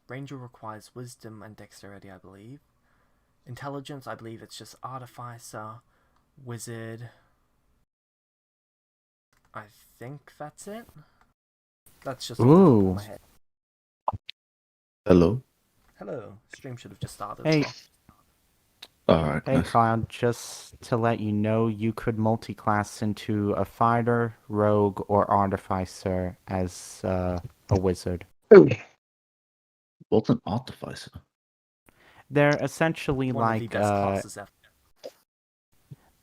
Ranger requires wisdom and dexterity, I believe. Intelligence, I believe it's just artificer, wizard. I think that's it. That's just off the top of Ooh. my head. Hello. Hello. Stream should have just started Hey. as well. Alright, Hey, nice. Cloud, just to let you know, you could multi-class into a fighter, rogue, or artificer as a wizard. What's an artificer? They're essentially One of the best classes ever.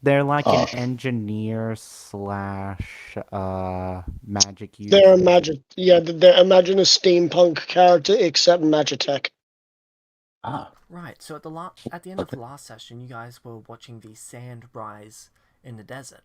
they're like an Oh. engineer slash magic user. They're a magic. Yeah, imagine a steampunk character except Magitech. Ah. Right, so at the end of the last session, you guys were watching the sand rise in the desert,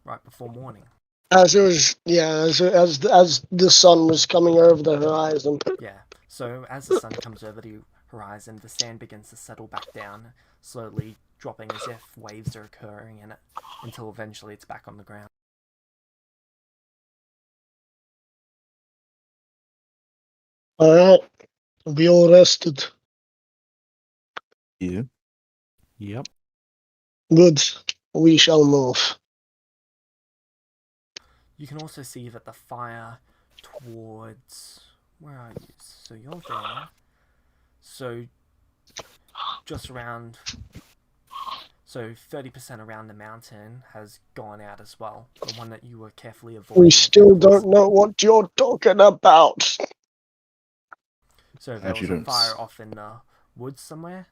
right before morning. As it was, yeah, as the sun was coming over the horizon. Yeah, so as the sun comes over the horizon, the sand begins to settle back down, slowly dropping as if waves are occurring in it, until eventually it's back on the ground. Alright, we all rested. Yeah. Yep. Good. We shall move. You can also see that the fire towards... Where are you? So you're there. So just around... So 30% around the mountain has gone out as well. The one that you were carefully avoiding. We still don't know what you're talking about. So there was a fire off in the woods somewhere?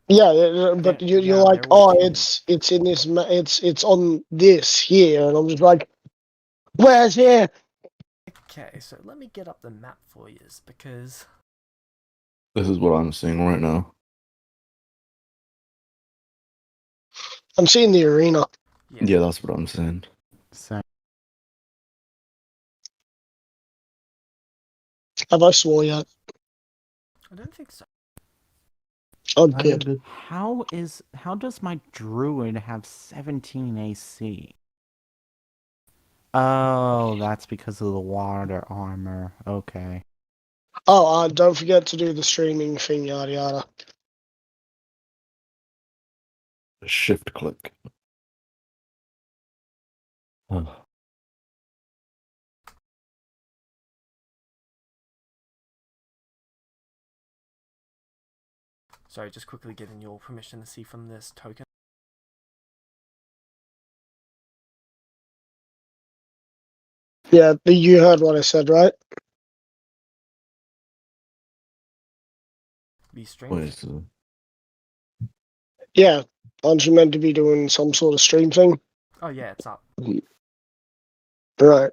Yeah, but you're like, oh, it's in this, it's on this here, and I'm just like, where's here? Okay, so let me get up the map for you, because This is what I'm seeing right now. I'm seeing the arena. Yeah, that's what I'm saying. So, Have I swore yet? I don't think so. Oh, good. how does my druid have 17 AC? Oh, that's because of the water armor. Okay. Oh, don't forget to do the streaming thing, yada yada. Shift click. Oh. Sorry, just quickly getting your permission to see from this token. Yeah, you heard what I said, right? Be streamed. Wait, so... Yeah. Aren't you meant to be doing some sort of stream thing? Oh yeah, it's up. Right.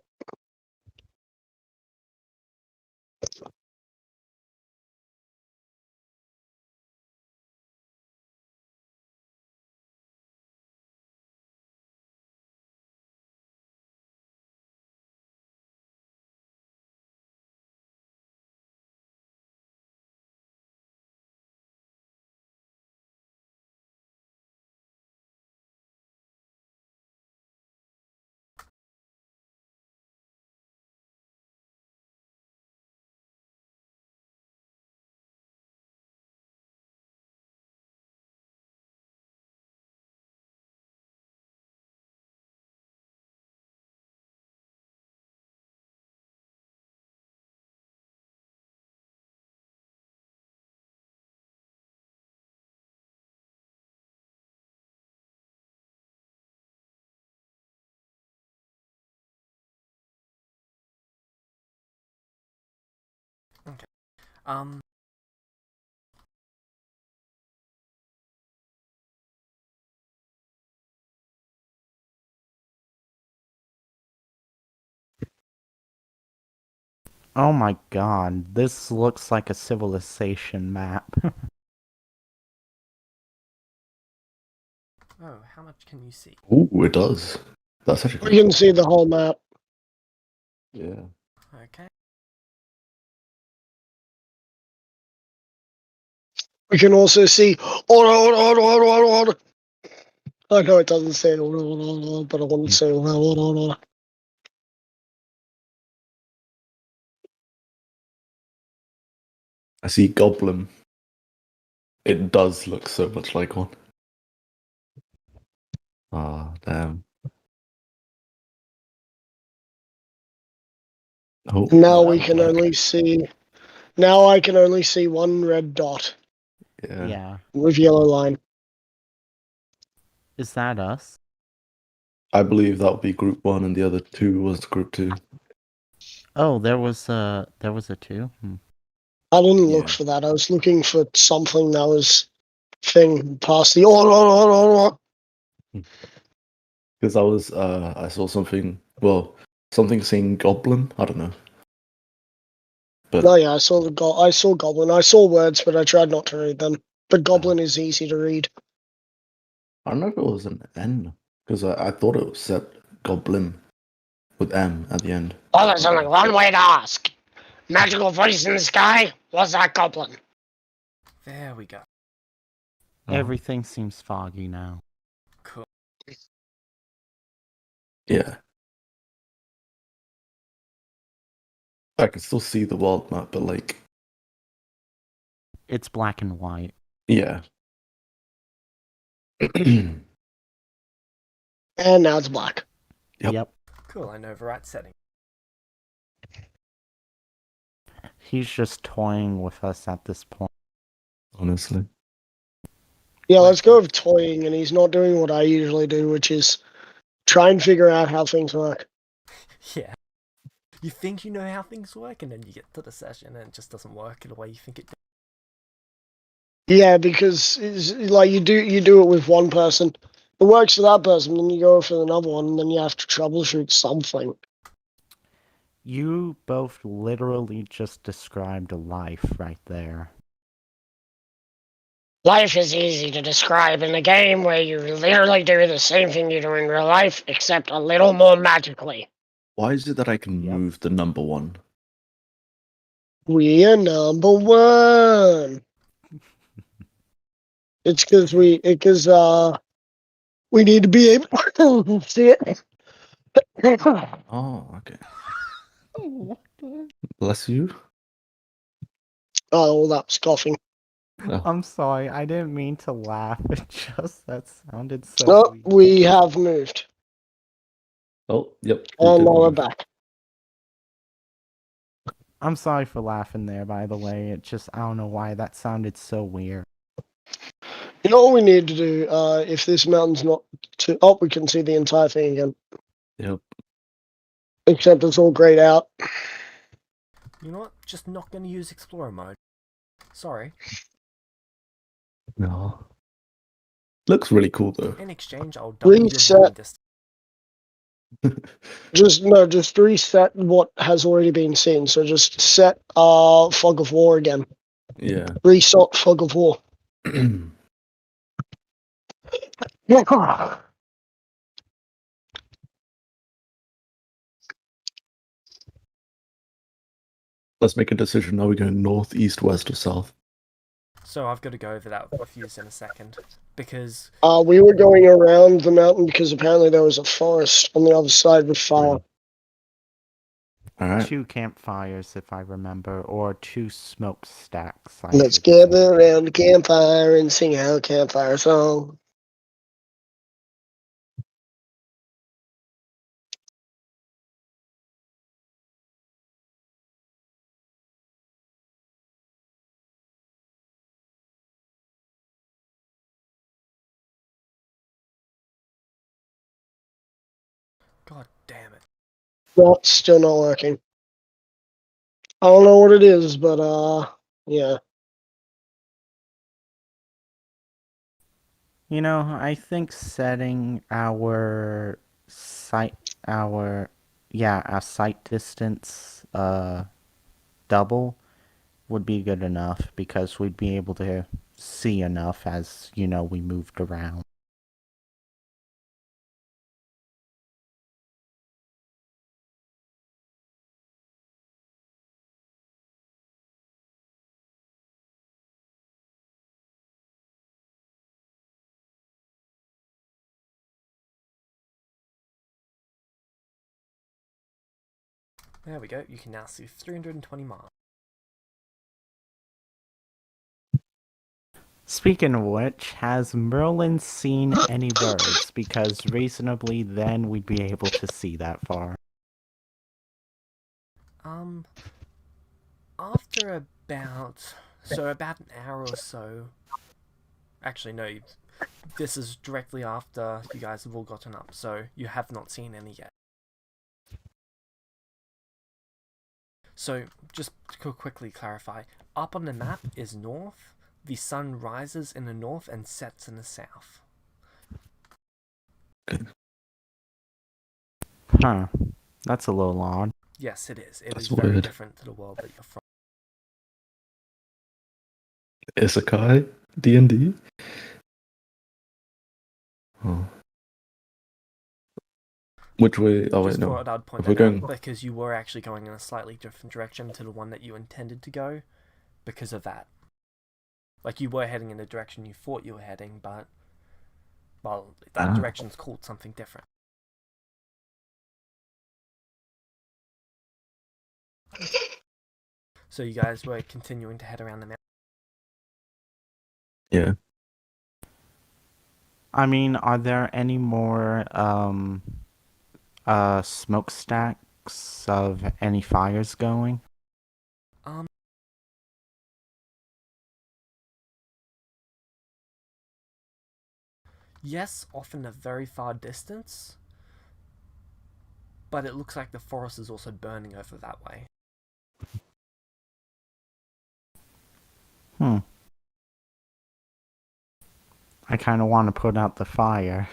Okay. Oh my god, this looks like a civilization map. Oh, how much can you see? Ooh, it does. That's actually We can see the whole map. Yeah. Okay. We can also see. Order. I know it doesn't say order, but I want to say order. I see goblin. It does look so much like one. Ah, damn. Oh, Now we I'm can back. only see. Now I can only see one red dot Yeah. Yeah. with yellow line. Is that us? I believe that would be group 1 and the other 2 was group 2. Oh, there was a two. I didn't look Yeah. for that. I was looking for something that was thing past the. Oh. Because I saw something, something saying goblin, I don't know. But No, yeah, I saw I saw goblin. I saw words, but I tried not to read them. But goblin is easy to read. I don't know if it was an N, because I thought it said goblin with M at the end. Oh, there's only one way to ask. Magical voice in the sky? Was that goblin? There we go. Everything seems foggy now. Cool. Yeah. I can still see the world map, but like, It's black and white. yeah. And now it's black. Yep. Cool, I know the right setting. He's just toying with us at this point. Honestly. Yeah, Wait, let's go with toying, and he's not doing what I usually do, which is try and figure out how things work. Yeah. You think you know how things work, and then you get to the session and it just doesn't work the way you think it does. Yeah, because it's like you do it with one person. It works for that person, then you go for another one, and then you have to troubleshoot something. You both literally just described a life right there. Life is easy to describe in a game where you literally do the same thing you do in real life, except a little more magically. Why is it that I can Yep. move the number 1? We are number one. It's because we need to be able to see it. Oh, okay. Bless you. Oh, well, that was coughing. Oh. I'm sorry, I didn't mean to laugh. It just that sounded so Oh, weird. we have moved. Oh, yep. We And did now we're move. back. I'm sorry for laughing there, by the way. It just I don't know why that sounded so weird. You know what we need to do? If this mountain's not too... Oh, we can see the entire thing again. Yep. Except it's all grayed out. You know what? Just not going to use Explorer mode. Sorry. No. Looks really cool though. In exchange, I'll double your Reset. viewing distance. Just reset what has already been seen. So just set Fog of War again. Yeah. Reset Fog of War. Let's make a decision. Are we going north, east, west, or south? So I've got to go over that with you in a second. Because We were going around the mountain because apparently there was a forest on the other side with fire. Alright. 2 campfires, if I remember, or 2 smokestacks. Let's gather around the campfire and sing our campfire song. God damn it. No, it's still not working. I don't know what it is, but yeah. You know, I think setting our sight distance double would be good enough because we'd be able to see enough as, we moved around. There we go. You can now see 320 miles. Speaking of which, has Merlin seen any birds? Because reasonably, then we'd be able to see that far. After about an hour or so. Actually, no. This is directly after you guys have all gotten up, so you have not seen any yet. So, just to quickly clarify, up on the map is north. The sun rises in the north and sets in the south. Huh. That's a little odd. Yes, it is. It That's is very weird. different to the world that you're from. Isekai? D&D? Oh. Which way? Oh, wait, Just no. thought I'd point If we're that out going- because you were actually going in a slightly different direction to the one that you intended to go because of that. Like, you were heading in the direction you thought you were heading, but, well, that direction's called something different. So you guys were continuing to head around the mountain. Yeah. I mean, are there any more smokestacks of any fires going? Yes, off in a very far distance, but it looks like the forest is also burning over that way. I kind of want to put out the fire.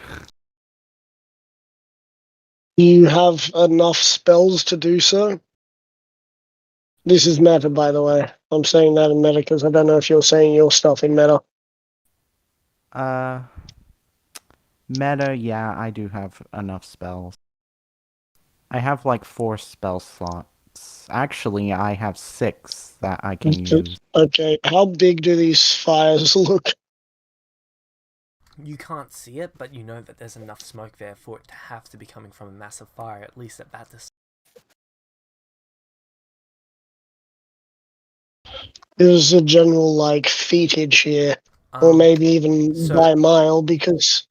Do you have enough spells to do so? This is meta, by the way. I'm saying that in meta because I don't know if you're saying your stuff in meta. Meta, yeah, I do have enough spells. I have like 4 spell slots. Actually, I have 6 that I can use. Okay, how big do these fires look? You can't see it, but you know that there's enough smoke there for it to have to be coming from a massive fire, at least at that distance. There's a general, like, feetage here, or maybe even by a mile, because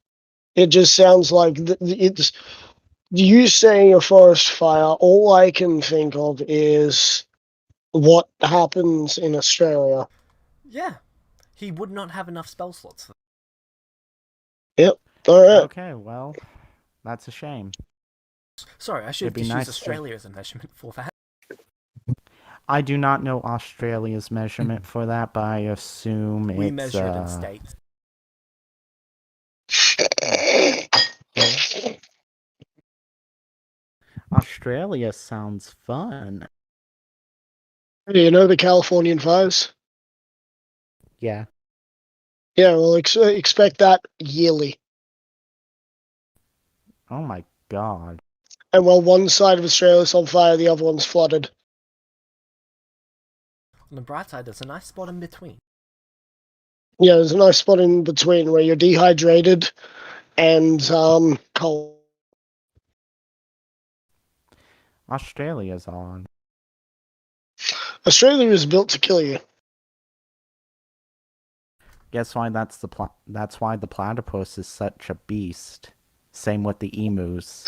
it just sounds like it's... You saying a forest fire, all I can think of is what happens in Australia. Yeah, he would not have enough spell slots for that. Yep, alright. Okay, well, that's a shame. Sorry, I should have It'd be just nice used to- Australia as a measurement for that. I do not know Australia's measurement for that, but I assume We it's measure it in states. Australia sounds fun. Do you know the Californian fires? Yeah. Yeah, well, expect that yearly. Oh my god. And while one side of Australia is on fire, the other one's flooded. On the bright side, there's a nice spot in between. Yeah, there's a nice spot in between where you're dehydrated and cold. Australia's on. Australia is built to kill you. Guess why that's why the platypus is such a beast. Same with the emus.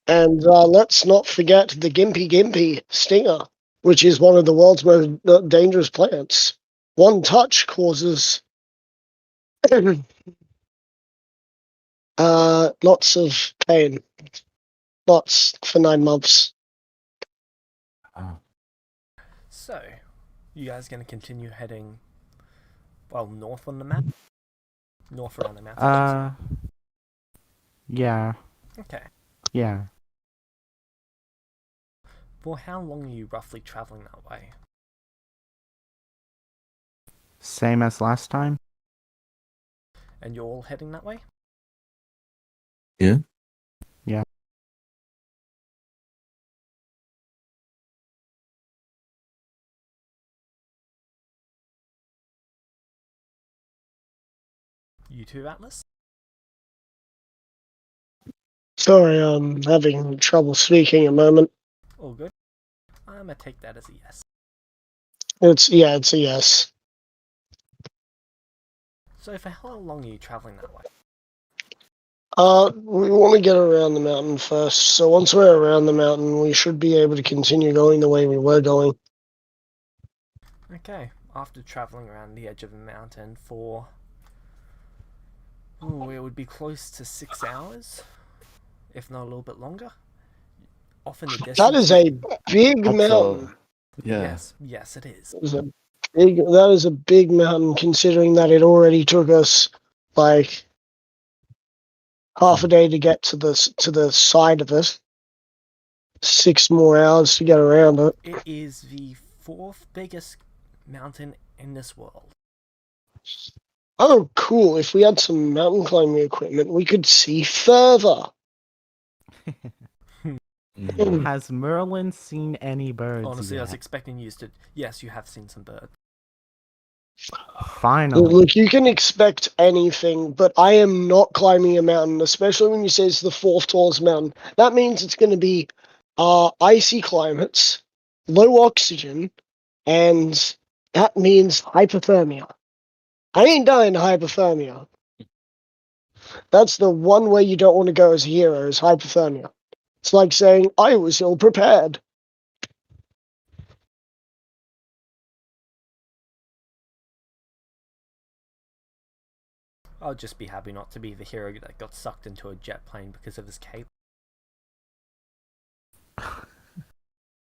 And let's not forget the Gimpy stinger, which is one of the world's most dangerous plants. One touch causes lots of pain. Lots for 9 months. So, you guys going to continue heading, well, north on the map? North around the mountain? Yeah. Okay. Yeah. For how long are you roughly traveling that way? Same as last time? And you're all heading that way? Yeah. Yeah. You too, Atlas? Sorry, I'm having trouble speaking a moment. All good? I'm going to take that as a yes. It's a yes. So for how long are you traveling that way? We want to get around the mountain first. So once we're around the mountain, we should be able to continue going the way we were going. Okay, after traveling around the edge of the mountain for... Ooh, it would be close to 6 hours, if not a little bit longer. Often the distance... That is a big That's mountain. yeah. Yes, it is. That is a big mountain, considering that it already took us like half a day to get to the side of it. 6 more hours to get around it. It is the 4th biggest mountain in this world. Oh, cool. If we had some mountain climbing equipment, we could see further. Mhm. Has Merlin seen any birds Honestly, yet? I was expecting you to... Yes, you have seen some birds. Finally. Look, you can expect anything, but I am not climbing a mountain, especially when you say it's the 4th tallest mountain. That means it's going to be icy climates, low oxygen, and that means hypothermia. I ain't dying to hypothermia. That's the one way you don't want to go as a hero, is hypothermia. It's like saying, I was ill prepared. I'll just be happy not to be the hero that got sucked into a jet plane because of his cape.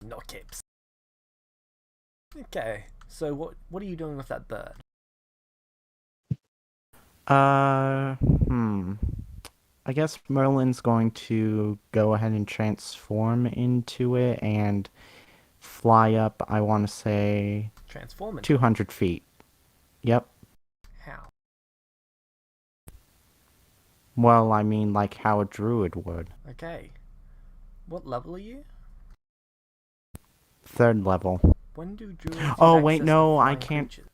Not capes. Okay, so what are you doing with that bird? I guess Merlin's going to go ahead and transform into it and fly up, I want to say, Transform into 200 feet. Yep. how? Well, I mean, like how a druid would. Okay. What level are you? 3rd level. When do druids Oh, have wait, access no, to I flying can't- creatures?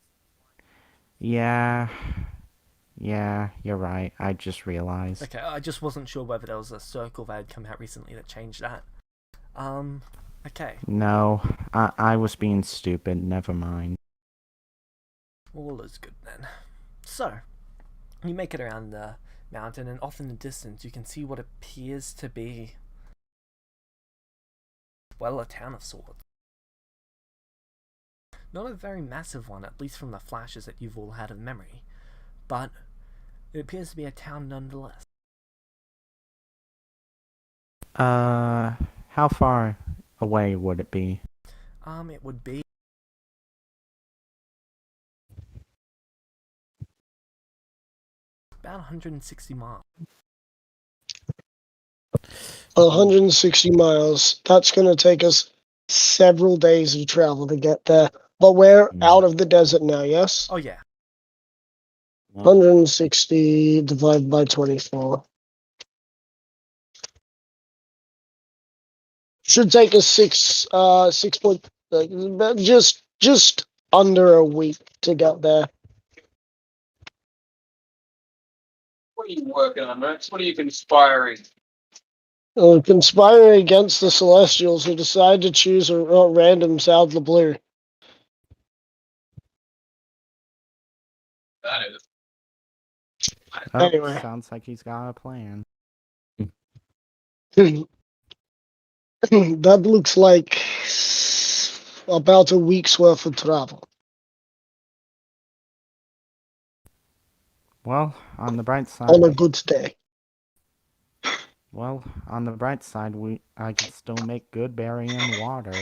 Yeah, you're right. I just realized. Okay, I just wasn't sure whether there was a circle that had come out recently that changed that. Okay. No, I was being stupid. Never mind. All is good then. So, you make it around the mountain, and off in the distance you can see what appears to be, well, a town of sorts. Not a very massive one, at least from the flashes that you've all had of memory, but it appears to be a town nonetheless. How far away would it be? It would be about 160 miles. 160 miles. That's going to take us several days of travel to get there. But we're out of the desert now, yes? Oh yeah. 160 divided by 24. Should take us just under a week to get there. What are you working on, Rex? What are you conspiring? Conspiring against the Celestials who decide to choose a randoms out of the blue. That is. Oh, Anyway. sounds like he's got a plan. That looks like about a week's worth of travel. Well, on the bright side. On a good day. Well, on the bright side, I can still make good barium water,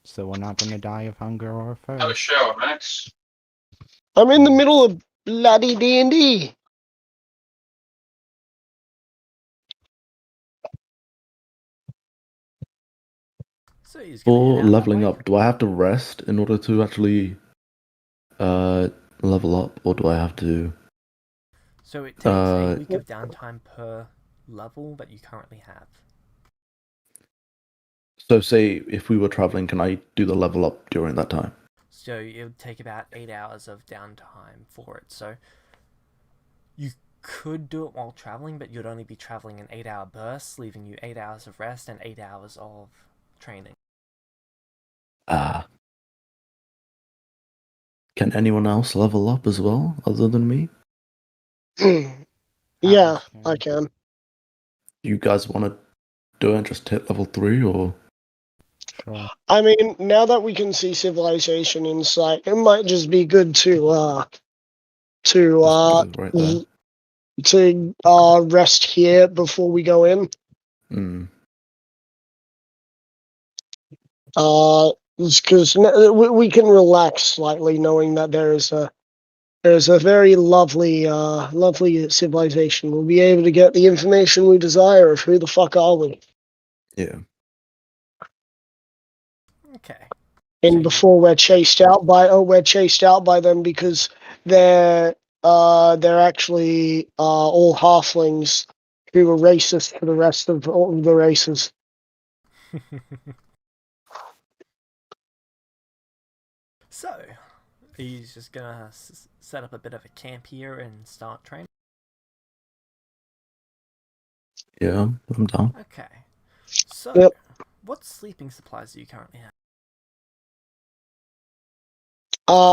so we're not gonna die of hunger or Have a thirst. shower, Max. I'm in the middle of bloody D&D. So he's gonna For head out that leveling way. up, do I have to rest in order to actually level up, or do I have to? So it takes a week of downtime per level that you currently have. So, say if we were traveling, can I do the level up during that time? So it would take about 8 hours of downtime for it. So you could do it while traveling, but you'd only be traveling in 8-hour bursts, leaving you 8 hours of rest and 8 hours of training. Can anyone else level up as well, other than me? Yeah, Atlas I can. can. You guys want to do it? Just hit level 3, or Sure. I mean, now that we can see civilization in sight, it might just be good to just go right there? rest here before we go in. Hmm. Because we can relax slightly knowing that there's a very lovely civilization. We'll be able to get the information we desire of who the fuck are we. Yeah. Okay. And So before we're chased out by them because they're actually all halflings who are racist to the rest of all the races. So, are you just gonna set up a bit of a camp here and start training? Yeah, I'm down. Okay. So, Yep. what sleeping supplies do you currently have?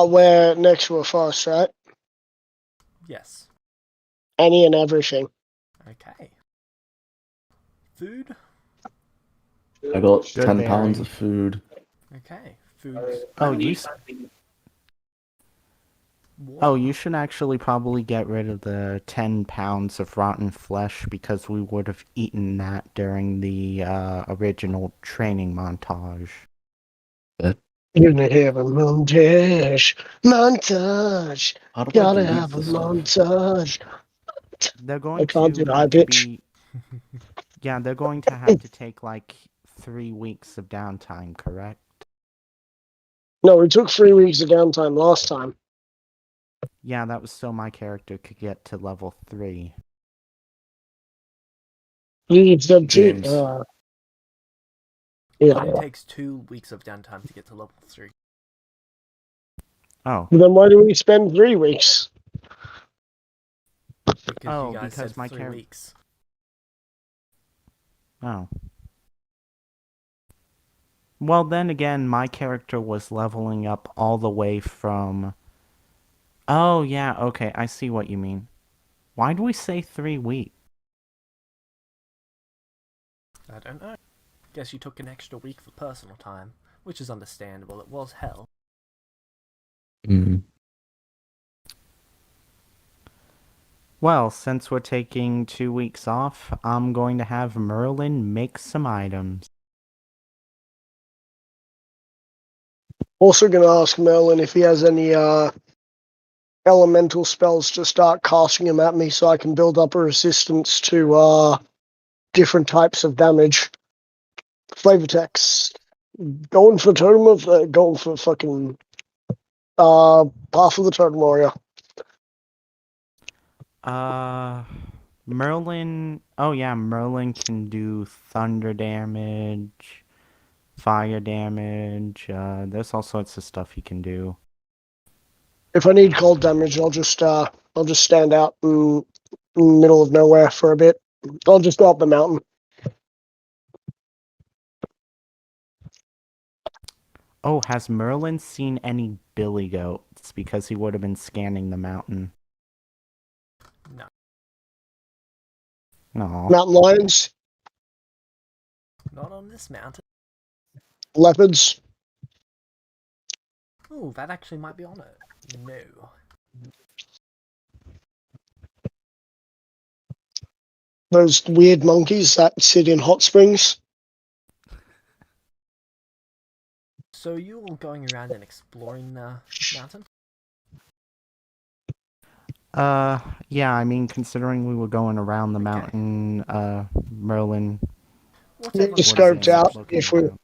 We're next to a forest, right? Yes. Any and everything. Okay. Food? I got Good 10 berry. pounds of food. Okay. Food's Oh, great. Oh, Water. you should actually probably get rid of the 10 pounds of rotten flesh because we would have eaten that during the original training montage. You're gonna have a montage. How do I Gotta delete have a this stuff? montage. They're I going can't do to high have to pitch. be. Yeah, they're going to have to take like 3 weeks of downtime, correct? No, we took 3 weeks of downtime last time. Yeah, that was so my character could get to level 3. You said two. James. It Yeah. only takes 2 weeks of downtime to get to level 3. Oh. Then why do we spend 3 weeks? Because Oh, you guys because said my 3 weeks. Oh. Well, then again, my character was leveling up all the way from... Oh, yeah, okay, I see what you mean. Why do we say 3 weeks? I don't know. Guess you took an extra week for personal time, which is understandable. It was hell. Mm. Well, since we're taking 2 weeks off, I'm going to have Merlin make some items. Also gonna ask Merlin if he has any elemental spells to start casting them at me so I can build up a resistance to different types of damage. Flavor text. Going for going for fucking Path of the Totem Warrior. Merlin... Oh yeah, Merlin can do thunder damage, fire damage, there's all sorts of stuff he can do. If I need cold damage, I'll just stand out in the middle of nowhere for a bit. I'll just go up the mountain. Oh, has Merlin seen any billy goats? Because he would have been scanning the mountain. No. No. Mountain lions, Not on this mountain. leopards. Ooh, that actually might be on it. No. Those weird monkeys that sit in hot springs. So you all going around and exploring the mountain? Yeah, I mean, considering we were going around the Okay. mountain, Merlin What's We everyone's would have scoped been out resistance? looking if we. around.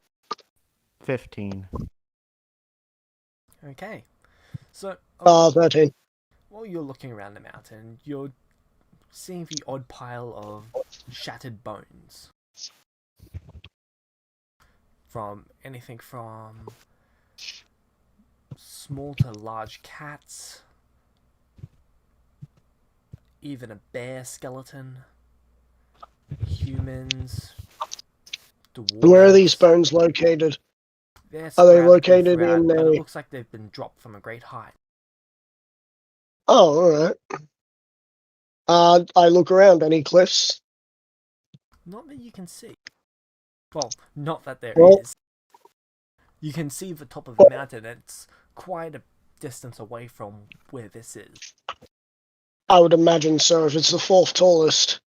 15. Okay. So, 13. while you're looking around the mountain, you're seeing the odd pile of shattered bones. From anything from small to large cats, even a bear skeleton, humans, Where are these dwarves. bones located? They're Are they sporadically located throughout, in but it a? looks like they've been dropped from a great height. Oh, all right. I look around. Any cliffs? Not that you can see. Well, not that there Well- is. You can see the top of the mountain. It's quite a distance away from where this is. I would imagine so, if it's the fourth tallest.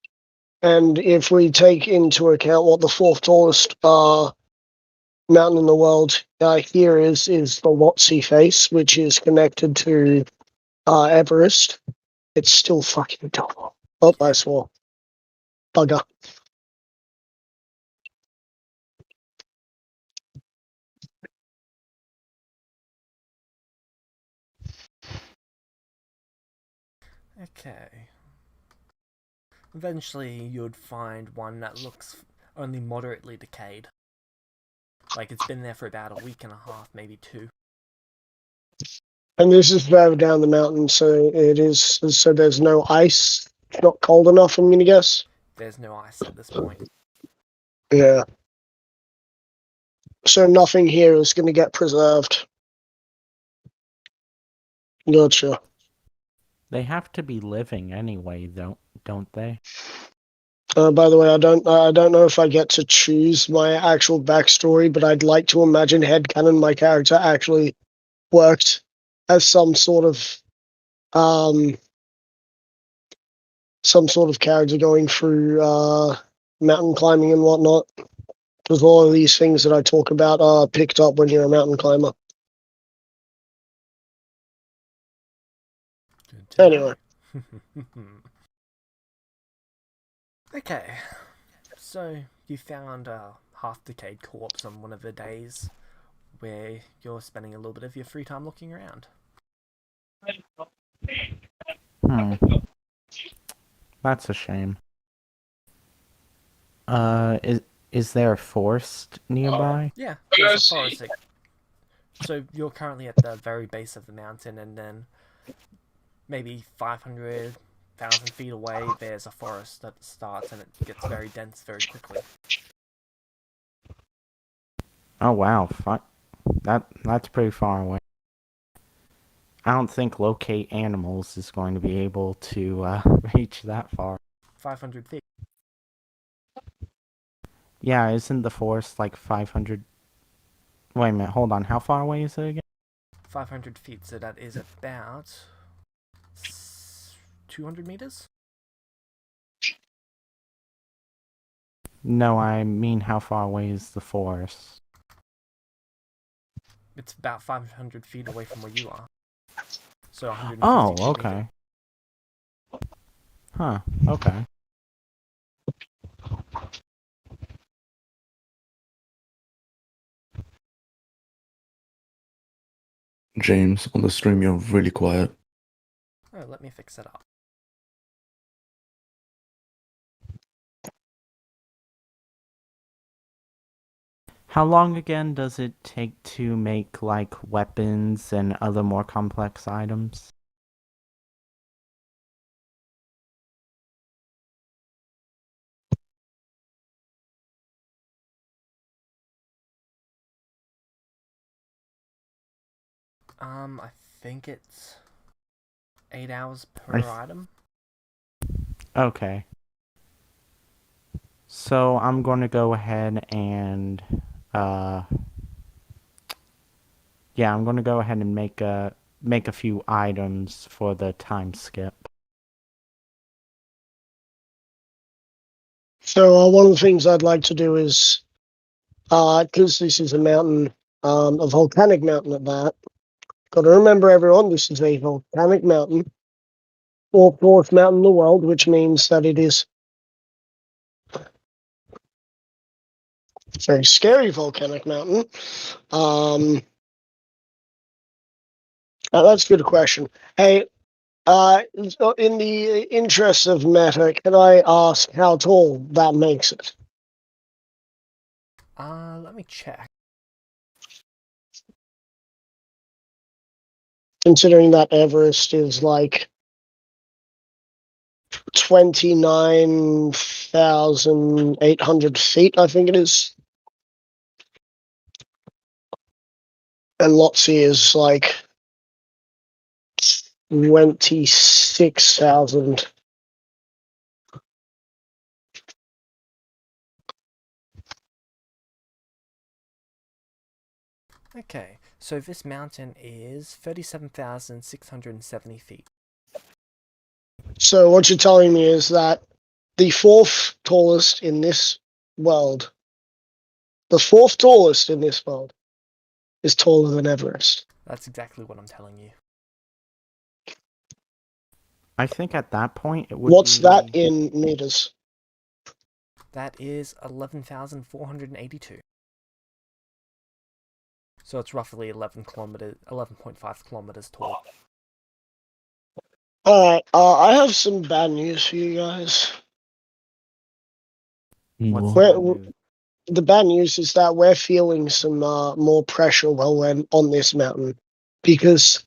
And if we take into account what the fourth tallest mountain in the world here is the WTC face, which is connected to Everest. It's still fucking tall. Oh, I swore. Bugger. Okay. Eventually, you'd find one that looks only moderately decayed. Like it's been there for about a week and a half, maybe 2. And this is further down the mountain, so there's no ice. It's not cold enough, I'm gonna guess. There's no ice at this point. Yeah. So nothing here is gonna get preserved. Gotcha. They have to be living anyway, don't they? By the way, I don't know if I get to choose my actual backstory, but I'd like to imagine headcanon my character actually worked as some sort of character going through mountain climbing and whatnot. Because all of these things that I talk about are picked up when you're a mountain climber. Good to Anyway. know. Okay. So, you found a half-decayed corpse on one of the days where you're spending a little bit of your free time looking around. That's a shame. Is there a forest nearby? Yeah, there's a forest. So you're currently at the very base of the mountain, and then maybe 500,000 feet away, there's a forest that starts, and it gets very dense very quickly. Oh wow, that's pretty far away. I don't think locate animals is going to be able to reach that far. 500 feet. Yeah, isn't the forest like 500? Wait a minute, hold on. How far away is it again? 500 feet, so that is about 200 meters? No, I mean how far away is the forest? It's about 500 feet away from where you are. So 150 Oh, feet okay. Huh, okay. James, on the stream, you're really quiet. Oh, let me fix it up. How long again does it take to make like weapons and other more complex items? I think it's 8 hours per item. Okay. So I'm going to go ahead and yeah, I'm going to go ahead and make a few items for the time skip. So one of the things I'd like to do is, because this is a mountain, a volcanic mountain at that. Got to remember, everyone, this is a volcanic mountain, or fourth mountain in the world, which means that it is a very scary volcanic mountain. That's a good question. Hey, in the interest of meta, can I ask how tall that makes it? Let me check. Considering that Everest is like 29,800 feet, I think it is. And Lotsie is like 26,000. Okay, so this mountain is 37,670 feet. So what you're telling me is that the fourth tallest in this world, is taller than Everest. That's exactly what I'm telling you. I think at that point it would What's be... that in meters? That is 11,482. So it's roughly 11.5 kilometers tall. Alright, I have some bad news for you guys. What's Where- the news? The bad news is that we're feeling some more pressure while we're on this mountain, because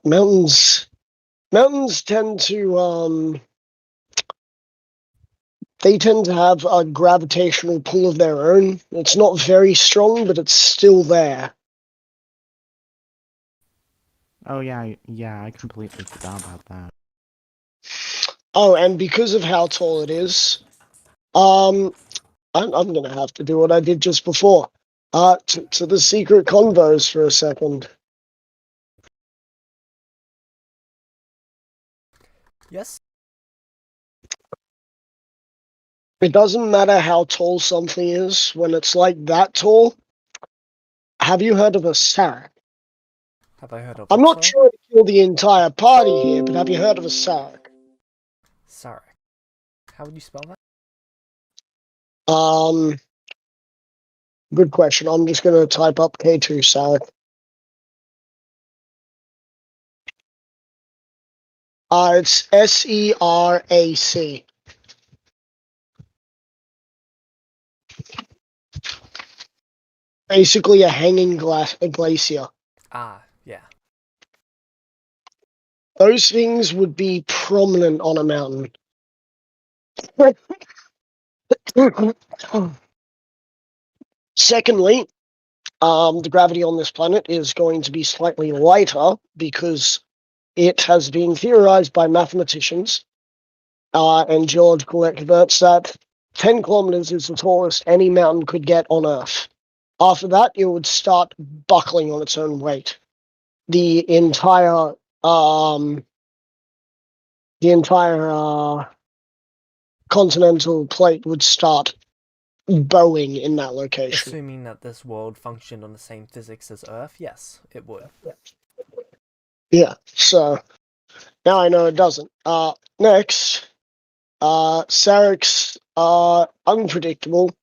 mountains tend to they tend to have a gravitational pull of their own. It's not very strong, but it's still there. Oh yeah, I completely forgot about that. Oh, and because of how tall it is, I'm gonna have to do what I did just before. To the secret convos for a second. Yes? It doesn't matter how tall something is when it's like that tall. Have you heard of a sarek? Have I heard of I'm what, not sorry? trying to kill the entire party here, but have you heard of a sarek? Sorry. How would you spell that? Good question. I'm just gonna type up K2 sarek. It's SERAC. Basically a hanging glacier. Ah, yeah. Those things would be prominent on a mountain. Secondly, the gravity on this planet is going to be slightly lighter because it has been theorized by mathematicians and geological experts that 10 kilometers is the tallest any mountain could get on Earth. After that, it would start buckling on its own weight. The entire continental plate would start bowing in that location. Assuming that this world functioned on the same physics as Earth, yes, it would. Yeah, so now I know it doesn't. Next, Sarek's are unpredictable.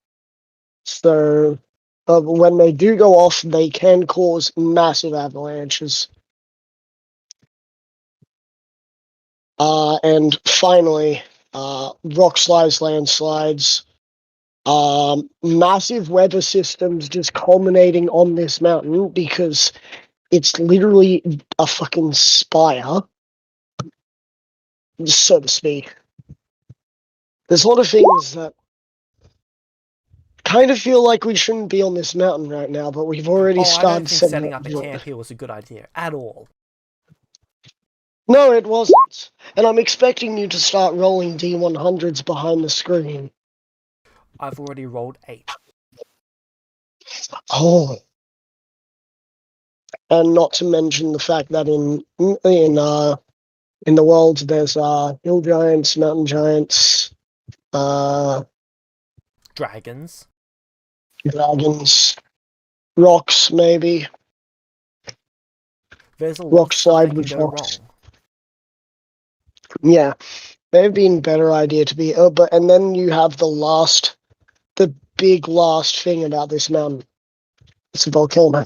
So when they do go off, they can cause massive avalanches. And finally, rock slides, landslides, massive weather systems just culminating on this mountain because it's literally a fucking spire, so to speak. There's a lot of things that kind of feel like we shouldn't be on this mountain right now, but we've already Oh, I don't started think setting up a camp here was a good idea at all. No, it wasn't. And I'm expecting you to start rolling D100s behind the screen. I've already rolled 8. Oh. And not to mention the fact that in the world there's hill giants, mountain giants, Dragons. dragons, rocks maybe. There's a lot Rock of stuff slide that can with go rocks. wrong. Yeah. Maybe been a better idea to be but and then you have the big last thing about this mountain. It's a volcano.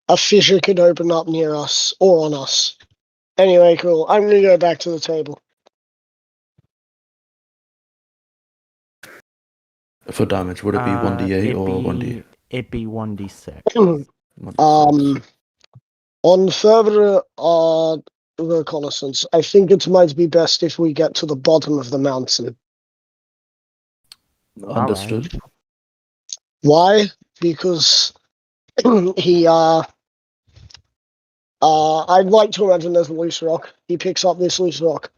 A fissure could open up near us or on us. Anyway, cool. I'm going to go back to the table. For damage, would it be 1d8 or 1d? It'd be 1d6. 1d6. On further reconnaissance, I think it might be best if we get to the bottom of the mountain. Understood. Right. Why? Because I'd like to imagine there's a loose rock. He picks up this loose rock.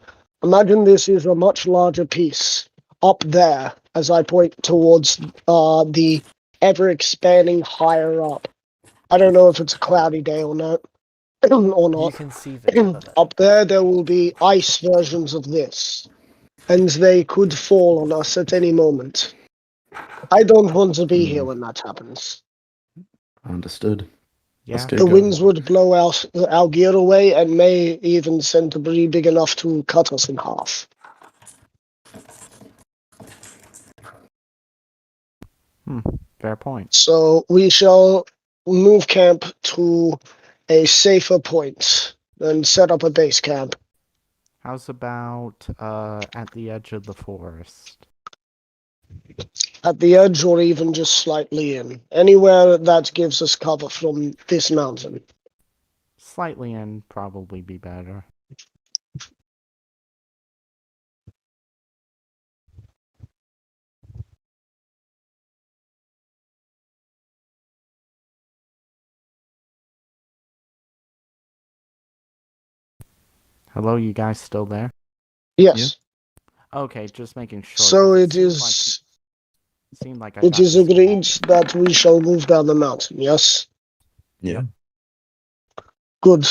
Imagine this is a much larger piece up there as I point towards the ever-expanding higher up. I don't know if it's a cloudy day or not. Or You not. can see the tip of it. Up there will be ice versions of this, and they could fall on us at any moment. I don't want to be here when that happens. Understood. Let's Yeah. get The going. winds would blow our gear away and may even send debris big enough to cut us in half. Fair point. So we shall move camp to a safer point and set up a base camp. How's about at the edge of the forest? At the edge or even just slightly in. Anywhere that gives us cover from this mountain. Slightly in probably be better. Hello, you guys still there? Yes. Okay, just making sure. So 'cause it seemed like I it got is agreed disconnected. that we shall move down the mountain, yes? Yeah. Good.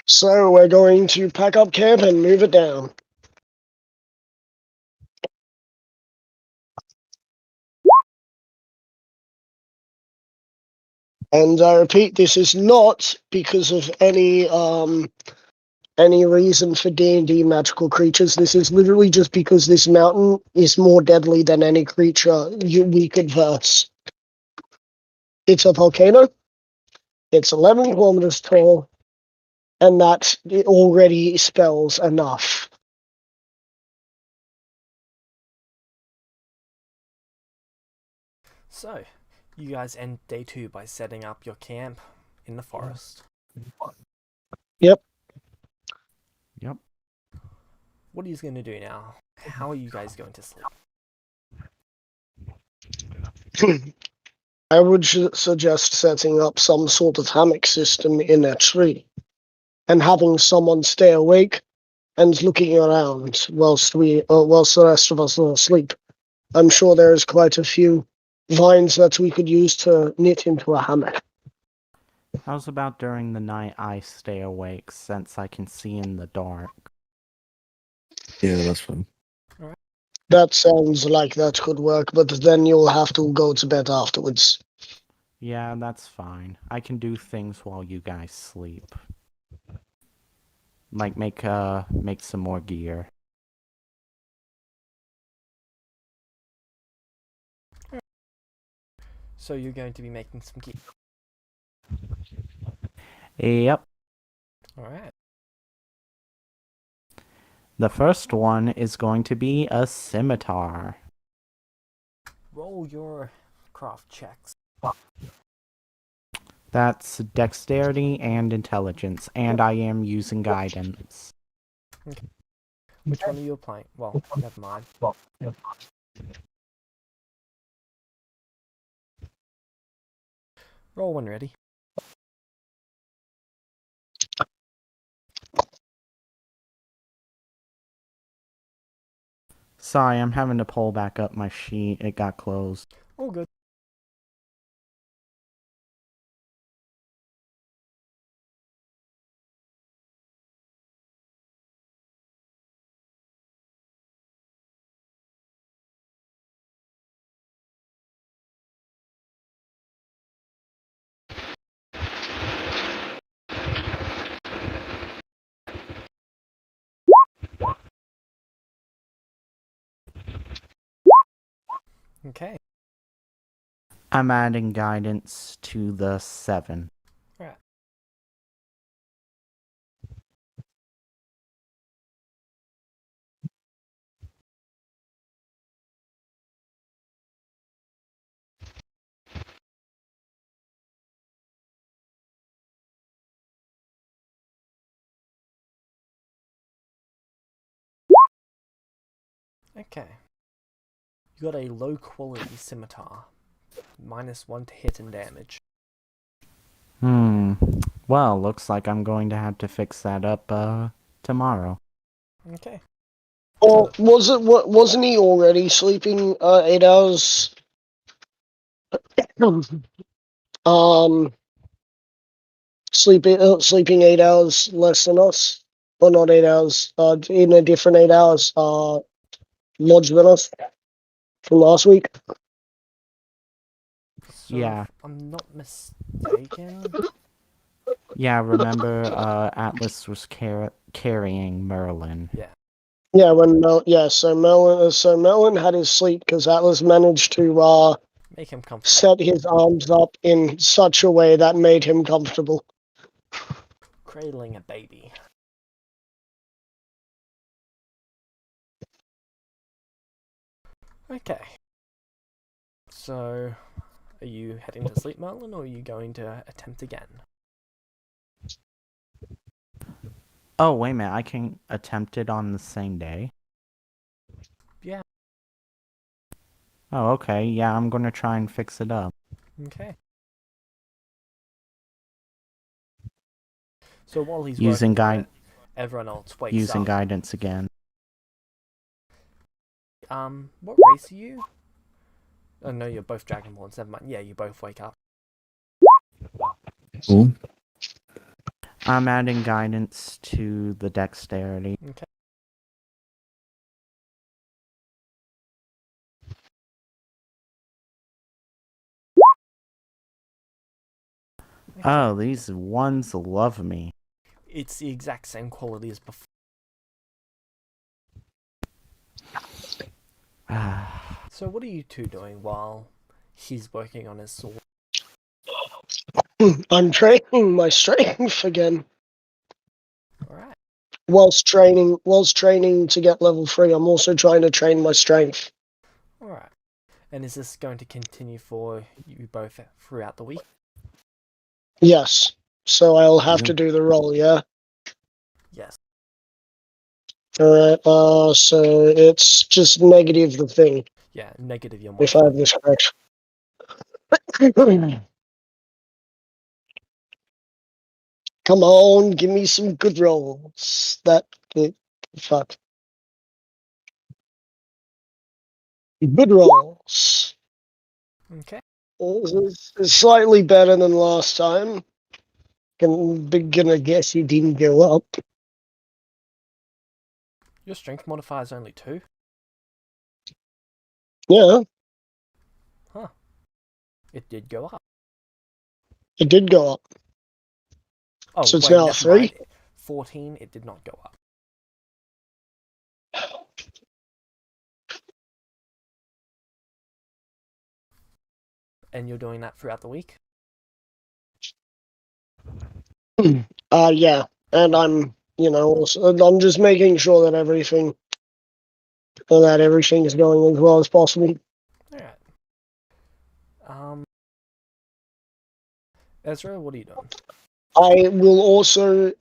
So we're going to pack up camp and move it down. And I repeat, this is not because of any reason for D&D magical creatures. This is literally just because this mountain is more deadly than any creature we could verse. It's a volcano. It's 11 kilometers tall, and that already spells enough. So, you guys end day 2 by setting up your camp in the forest. Yep. What are you going to do now? How are you guys going to sleep? I would suggest setting up some sort of hammock system in a tree and having someone stay awake and looking around whilst the rest of us are asleep. I'm sure there is quite a few vines that we could use to knit into a hammock. How's about during the night I stay awake since I can see in the dark? Yeah, that's fine. That sounds like that could work, but then you'll have to go to bed afterwards. Yeah, that's fine. I can do things while you guys sleep. Like make some more gear. So you're going to be making some gear. Yep. Alright. The first one is going to be a scimitar. Roll your craft checks. That's dexterity and intelligence, and I am using guidance. Which one are you applying? Well, never mind. Roll when ready. Sorry, I'm having to pull back up my sheet. It got closed. All good. Okay. I'm adding guidance to the 7. Alright. Okay. You got a low quality scimitar. -1 to hit and damage. Well, looks like I'm going to have to fix that up, tomorrow. Okay. Or wasn't he already sleeping 8 hours? Um, sleeping 8 hours less than us, or not 8 hours? In a different 8 hours. Lodge than us from last week. So Yeah. if I'm not mistaken. Yeah, remember, Atlas was carrying Merlin. Yeah. Yeah, so Merlin had his sleep because Atlas managed to Make him comfortable. set his arms up in such a way that made him comfortable. Cradling a baby. Okay. So, are you heading to sleep, Merlin, or are you going to attempt again? Oh, wait a minute, I can attempt it on the same day? Yeah. Oh, okay, yeah, I'm gonna try and fix it up. Okay. So while he's Using working on it, everyone else wakes up. guidance again. What race are you? Oh no, you're both Dragonborns, never mind. Yeah, you both wake up. Cool. I'm adding guidance to the dexterity. Okay. Oh, these ones love me. It's the exact same quality as before. So what are you two doing while he's working on his sword? I'm training my strength again. Alright. Whilst training to get level 3, I'm also trying to train my strength. Alright. And is this going to continue for you both throughout the week? Yes. So I'll have to do the roll, yeah? Yes. Alright, so it's just negative the thing, Yeah, negative your if I have this correct. Come on, give me some good rolls. Fuck. Good rolls. Okay. It's slightly better than last time. Gonna guess you didn't go up. Your strength modifier is only 2? Yeah, Huh. It did go up. it did go up. Oh, So it's wait, now never 3? mind. 14, it did not go up. And you're doing that throughout the week? Yeah. And I'm, I'm just making sure that everything is going as well as possible. Alright. Ezra, what are you doing? I will also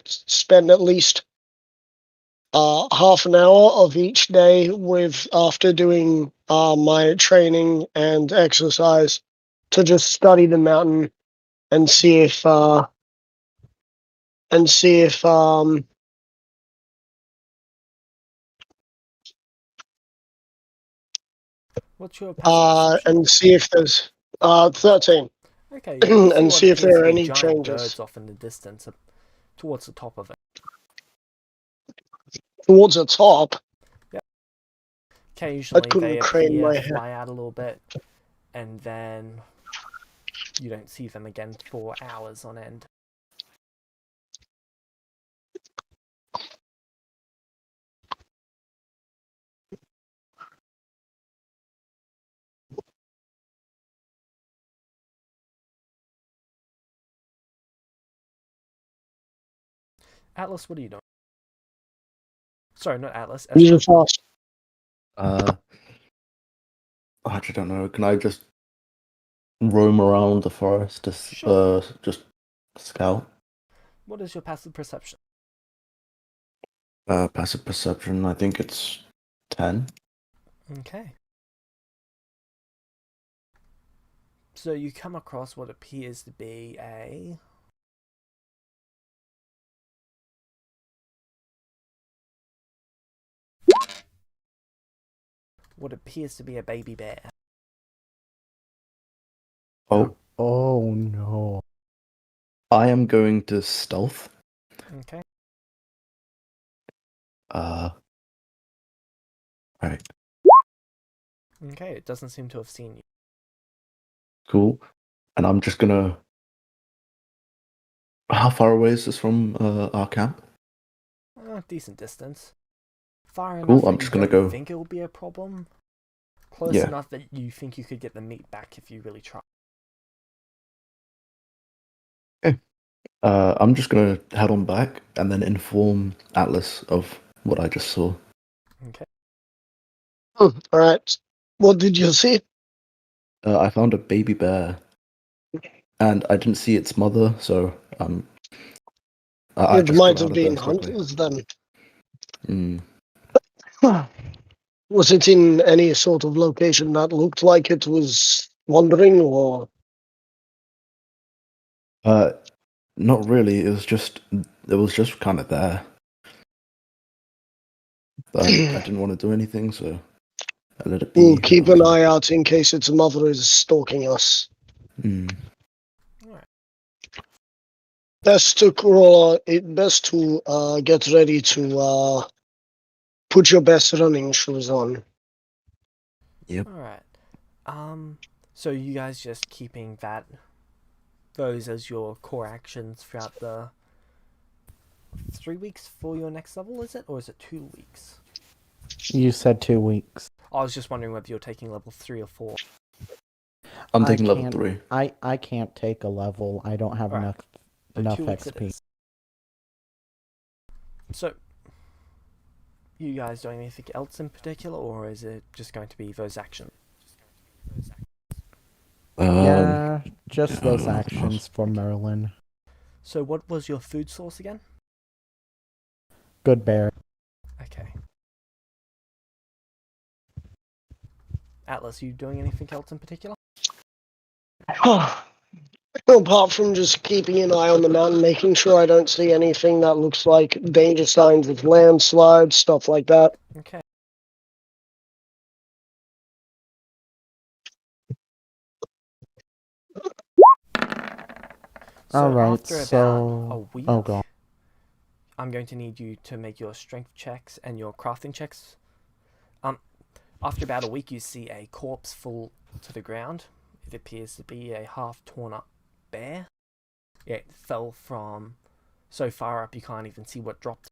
spend at least half an hour of each day after doing my training and exercise to just study the mountain and see if What's your passive perception? and see if there's 13. Okay, you can see And what see if appears there to are be any giant changes birds off in the distance towards the top of it. towards the top. Occasionally couldn't they crane appear, my head. fly out a little bit, and then you don't see them again for hours on end. Atlas, what are you doing? Sorry, not Atlas. These Ezra. are fast. I actually don't know. Can I just roam around the forest to Sure. just scout? What is your passive perception? Passive perception, I think it's 10. Okay. So you come across what appears to be a... what appears to be a baby bear. Oh, Oh no. I am going to stealth. Okay. Right, Okay, it doesn't seem to have seen you. cool. And I'm just gonna. How far away is this from our camp? Decent distance. Far Cool, enough I'm that you just gonna don't go. think it will be a problem. Close Yeah. enough that you think you could get the meat back if you really try. I'm just gonna head on back and then inform Atlas of what I just saw. Okay. All right. What did you see? I found a baby bear, and I didn't see its mother, so I It just might got out have of there been as quickly. hunters then. Mm. Was it in any sort of location that looked like it was wandering, or? Not really. It was just kind of there. But I didn't want to do anything, so I let it We'll be. keep an Until. eye out in case its mother is stalking us. Mm. Alright. Best to get ready to put your best running shoes on. Yep. Alright. So you guys just keeping those as your core actions throughout the 3 weeks for your next level, is it? Or is it 2 weeks? You said 2 weeks. I was just wondering whether you're taking level 3 or 4. I'm I taking level can't- 3. I can't take a level. I don't have Alright. So enough 2 weeks it XP. is. So, you guys doing anything else in particular, or is it just going to be those actions? Yeah, just yeah, I those don't know anything else. actions for Merlin. So what was your food source again? Good bear. Okay. Atlas, you doing anything else in particular? Apart from just keeping an eye on the mountain, making sure I don't see anything that looks like danger signs of landslides, stuff like that. Okay. So Alright, after about a so... week, Oh god. I'm going to need you to make your strength checks and your crafting checks. After about a week, you see a corpse fall to the ground. It appears to be a half torn up bear. It fell from so far up you can't even see what dropped.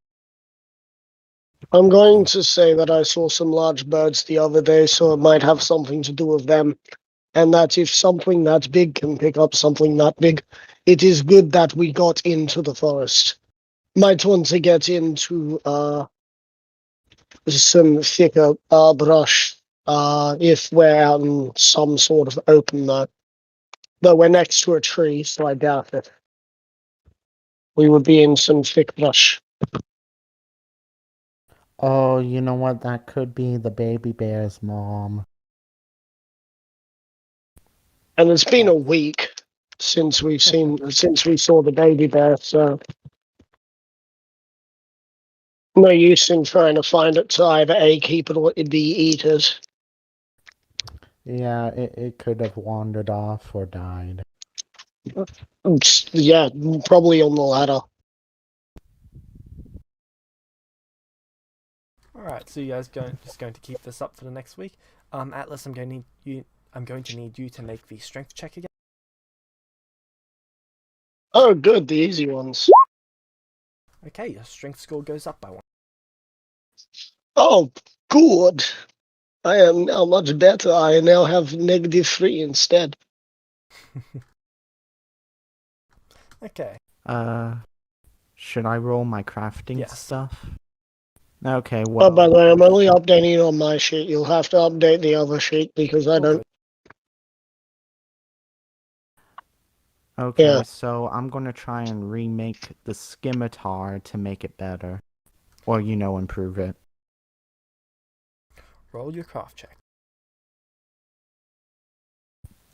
I'm going to say that I saw some large birds the other day, so it might have something to do with them. And that if something that big can pick up something that big, it is good that we got into the forest. Might want to get into some thicker brush if we're out in some sort of open though. Though we're next to a tree, so I doubt it. We would be in some thick brush. Oh, you know what? That could be the baby bear's mom. And it's been a week since we saw the baby bear, so no use in trying to find it to either A, keep it, or B, eat it. Yeah, it could have wandered off or died. Yeah, probably on the latter. Alright, so you guys just going to keep this up for the next week. Atlas, I'm going to need you to make the strength check again. Oh, good, the easy ones. Okay, your strength score goes up by 1. Oh, good. I am now much better. I now have -3 instead. Okay. Should I roll my crafting Yes. stuff? Okay, Oh, well... by the way, I'm only updating on my sheet. You'll have to update the other sheet because I All don't. good. Okay, Yeah. so I'm gonna try and remake the scimitar to make it better. Or, improve it. Roll your craft check.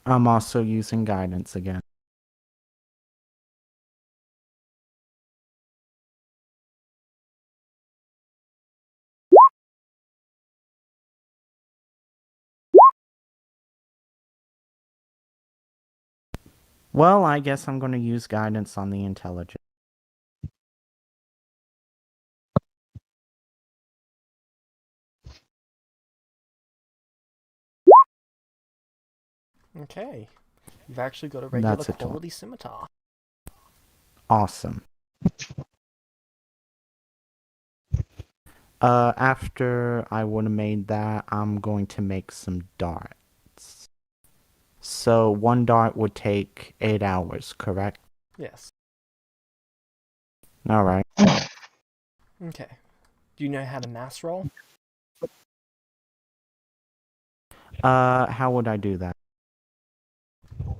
I'm also using guidance again. Well, I guess I'm going to use guidance on the intelligence. Okay. You've actually got a regular That's a 12. quality scimitar. Awesome. After I would have made that, I'm going to make some darts. So one dart would take 8 hours, correct? Yes. Alright. Okay. Do you know how to mass roll? How would I do that?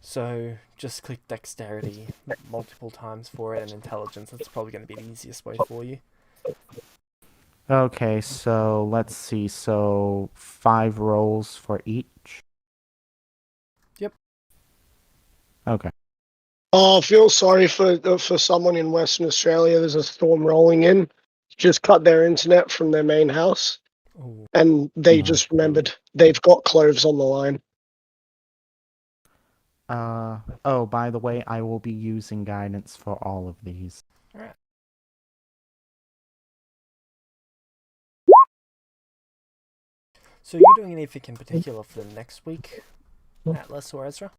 So just click dexterity multiple times for it and intelligence. That's probably going to be the easiest way for you. Okay, so let's see. So 5 rolls for each? Yep. Okay. Feel sorry for someone in Western Australia. There's a storm rolling in. Just cut their internet from their main house, Ooh. and they No. just remembered they've got cloves on the line. Oh, by the way, I will be using guidance for all of these. Alright. So you're doing anything in particular for the next week, Atlas or Ezra?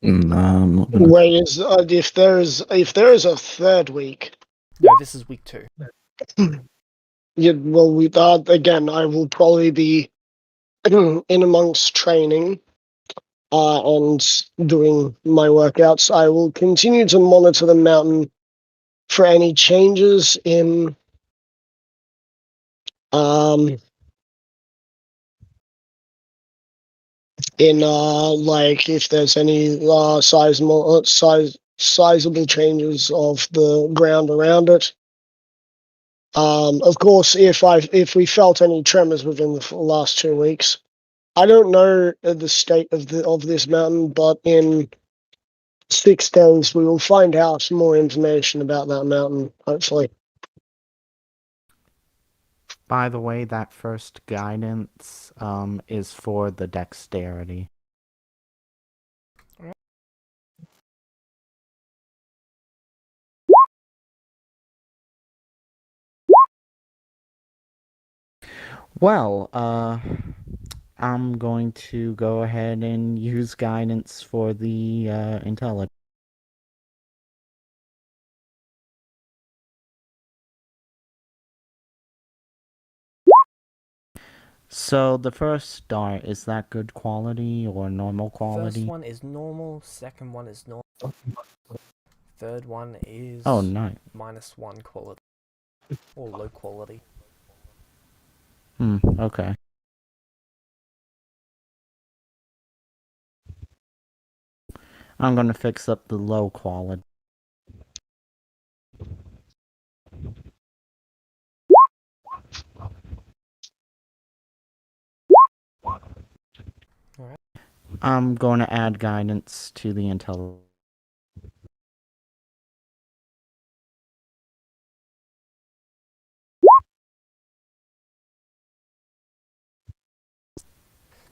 Nah, I'm not gonna. Wait, if there is a third week, No, this is week 2. yeah, well, again, I will probably be in amongst training and doing my workouts. I will continue to monitor the mountain for any changes in like if there's any sizable changes of the ground around it. Of course, if we felt any tremors within the last 2 weeks, I don't know the state of this mountain, but in 6 days we will find out more information about that mountain. Hopefully. By the way, that first guidance is for the dexterity. Well, I'm going to go ahead and use guidance for the intelligence. So the first dart, is that good quality or normal quality? First one is normal, second one is normal, third one is Oh, nice. -1 quality, or low quality. Okay. I'm gonna fix up the low quality. Alright. I'm going to add guidance to the intelligence.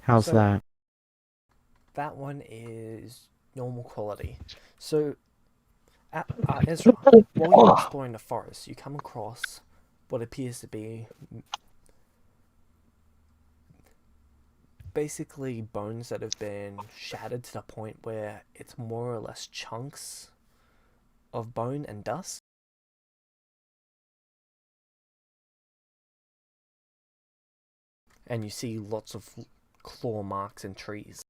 How's So- that? That one is normal quality. So, Ezra, while you're exploring the forest, you come across what appears to be basically bones that have been shattered to the point where it's more or less chunks of bone and dust. And you see lots of claw marks in trees,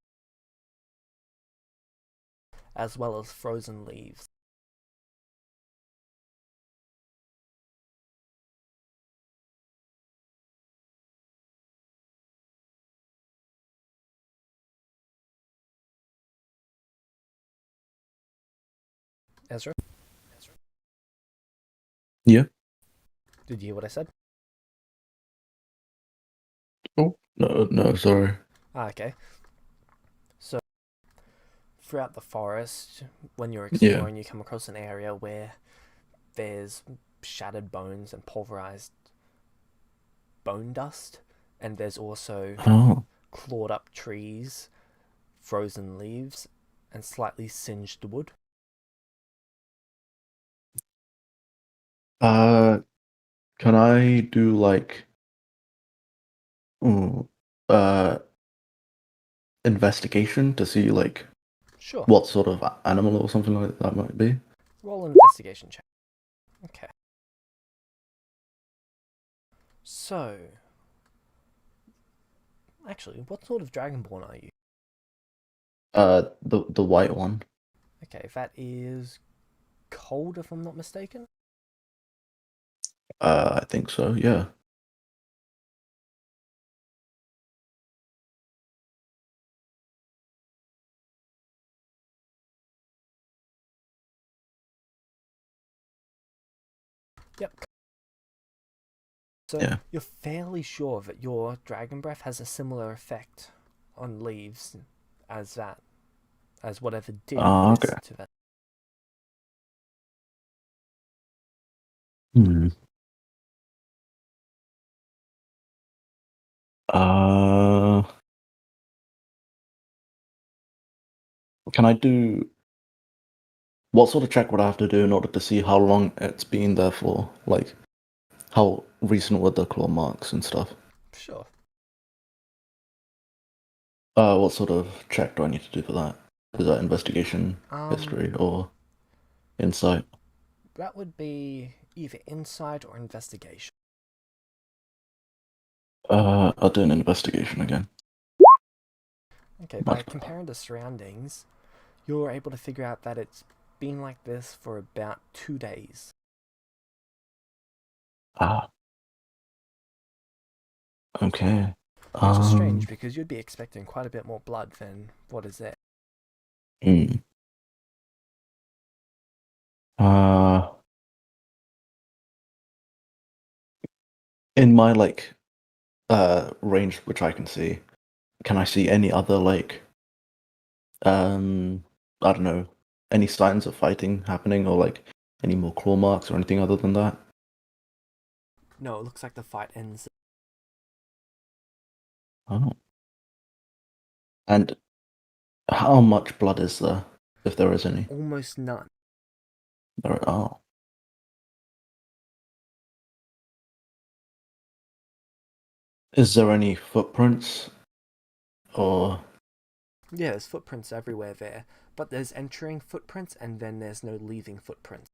as well as frozen leaves. Ezra? Yeah. Did you hear what I said? Oh no, sorry. Okay. So, throughout the forest, when you're Yeah. exploring, you come across an area where there's shattered bones and pulverized bone dust, and there's also Oh. clawed up trees, frozen leaves, and slightly singed wood. Can I do like ooh, investigation to see like Sure. what sort of animal or something like that might be? Roll an investigation check. Okay. So, actually, what sort of dragonborn are you? The white one. Okay, that is cold, if I'm not mistaken. I think so. Yeah. Yep. So Yeah. you're fairly sure that your dragon breath has a similar effect on leaves as whatever did this Okay. to them. Hmm. Uh, can I do what sort of check would I have to do in order to see how long it's been there for? Like, how recent were the claw marks and stuff? Sure. What sort of check do I need to do for that? Is that investigation, history, or insight? That would be either insight or investigation. I'll do an investigation again. Okay, by comparing the surroundings, you're able to figure out that it's been like this for about 2 days. Ah. Okay. Which is strange because you'd be expecting quite a bit more blood than what is there. Hmm. Uh, in my like range which I can I see any other like I don't know, any signs of fighting happening or like any more claw marks or anything other than that? No, it looks like the fight ends. Oh. And how much blood is there, if there is any? Almost none. There are. Is there any footprints or Yeah, there's footprints everywhere there, but there's entering footprints and then there's no leaving footprints.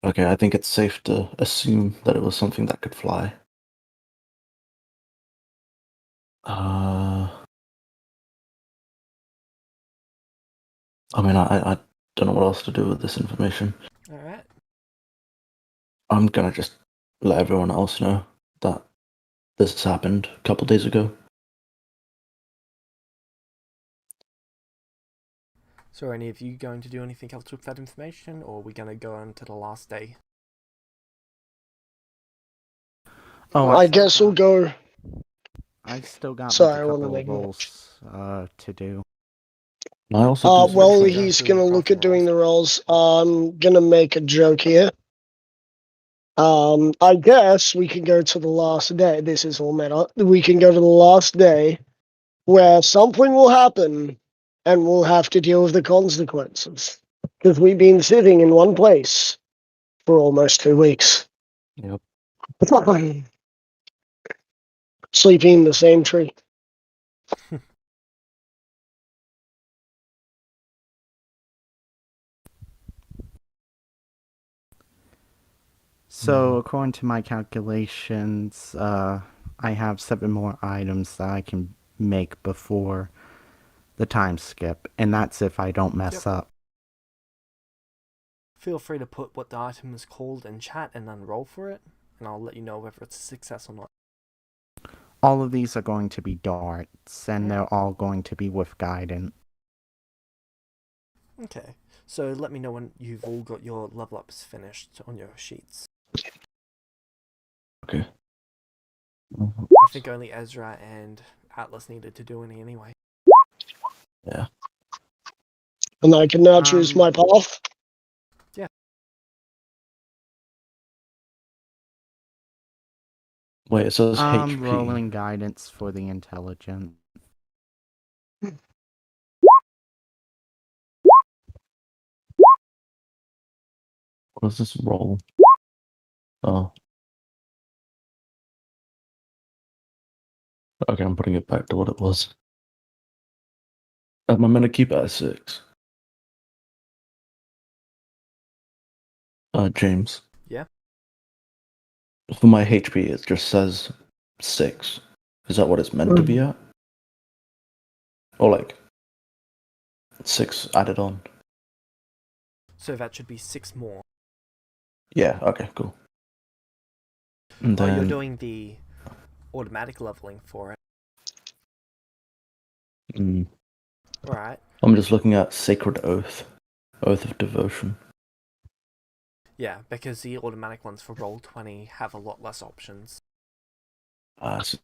okay, I think it's safe to assume that it was something that could fly. I mean, I don't know what else to do with this information. Alright. I'm gonna just let everyone else know that this has happened a couple days ago. So are any of you going to do anything else with that information, or are we going to go on to the last day? Oh, I guess we'll go. I've still got like Sorry, a I want to couple of make more. rolls to do. Can I also do some Well, Go research? he's through gonna the look at crafting doing rolls. the rolls. I'm gonna make a joke here. I guess we can go to the last day. This is all meta. We can go to the last day where something will happen and we'll have to deal with the consequences. Because we've been sitting in one place for almost 2 weeks. Yep. Sleeping in the same tree. So, according to my calculations, I have 7 more items that I can make before the time skip, and that's if I don't mess up. Feel free to put what the item is called in chat and then roll for it, and I'll let you know whether it's a success or not. All of these are going to be darts, and they're all going to be with guidance. Okay, so let me know when you've all got your level ups finished on your sheets. Okay. I think only Ezra and Atlas needed to do any anyway. Yeah. And I can now choose my path. Yeah. Wait, it says I'm HP. rolling guidance for the intelligence. What does this roll? Oh. Okay, I'm putting it back to what it was. I'm gonna keep it at 6. James. Yeah. For my HP, it just says 6. Is that what it's meant to be at? Or like 6 added on? So that should be 6 more. Yeah, okay, cool. And Oh, then you're doing the automatic leveling for it. Alright. I'm just looking at Sacred Oath. Oath of Devotion. Yeah, because the automatic ones for Roll20 have a lot less options. I see.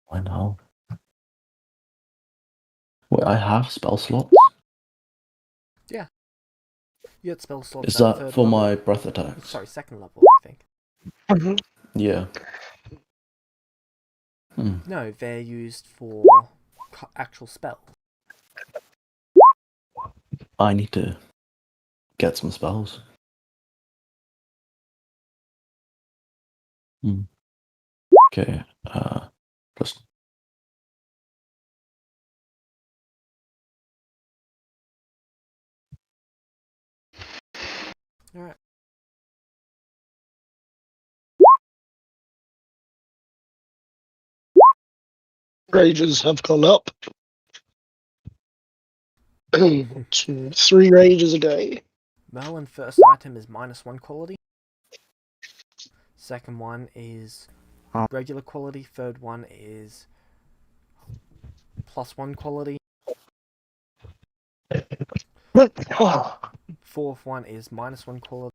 Why now? Wait, I have spell slots? Yeah. You had spell slots Is at that 3rd for level? my breath attacks? Sorry, 2nd level, I think. Yeah. No, they're used for actual spells. I need to get some spells. Okay, just... Alright. Rages have gone up. 2, 3 rages a day. Merlin first item is -1 quality. Second one is regular quality. Third one is +1 quality. Fourth one is -1 quality.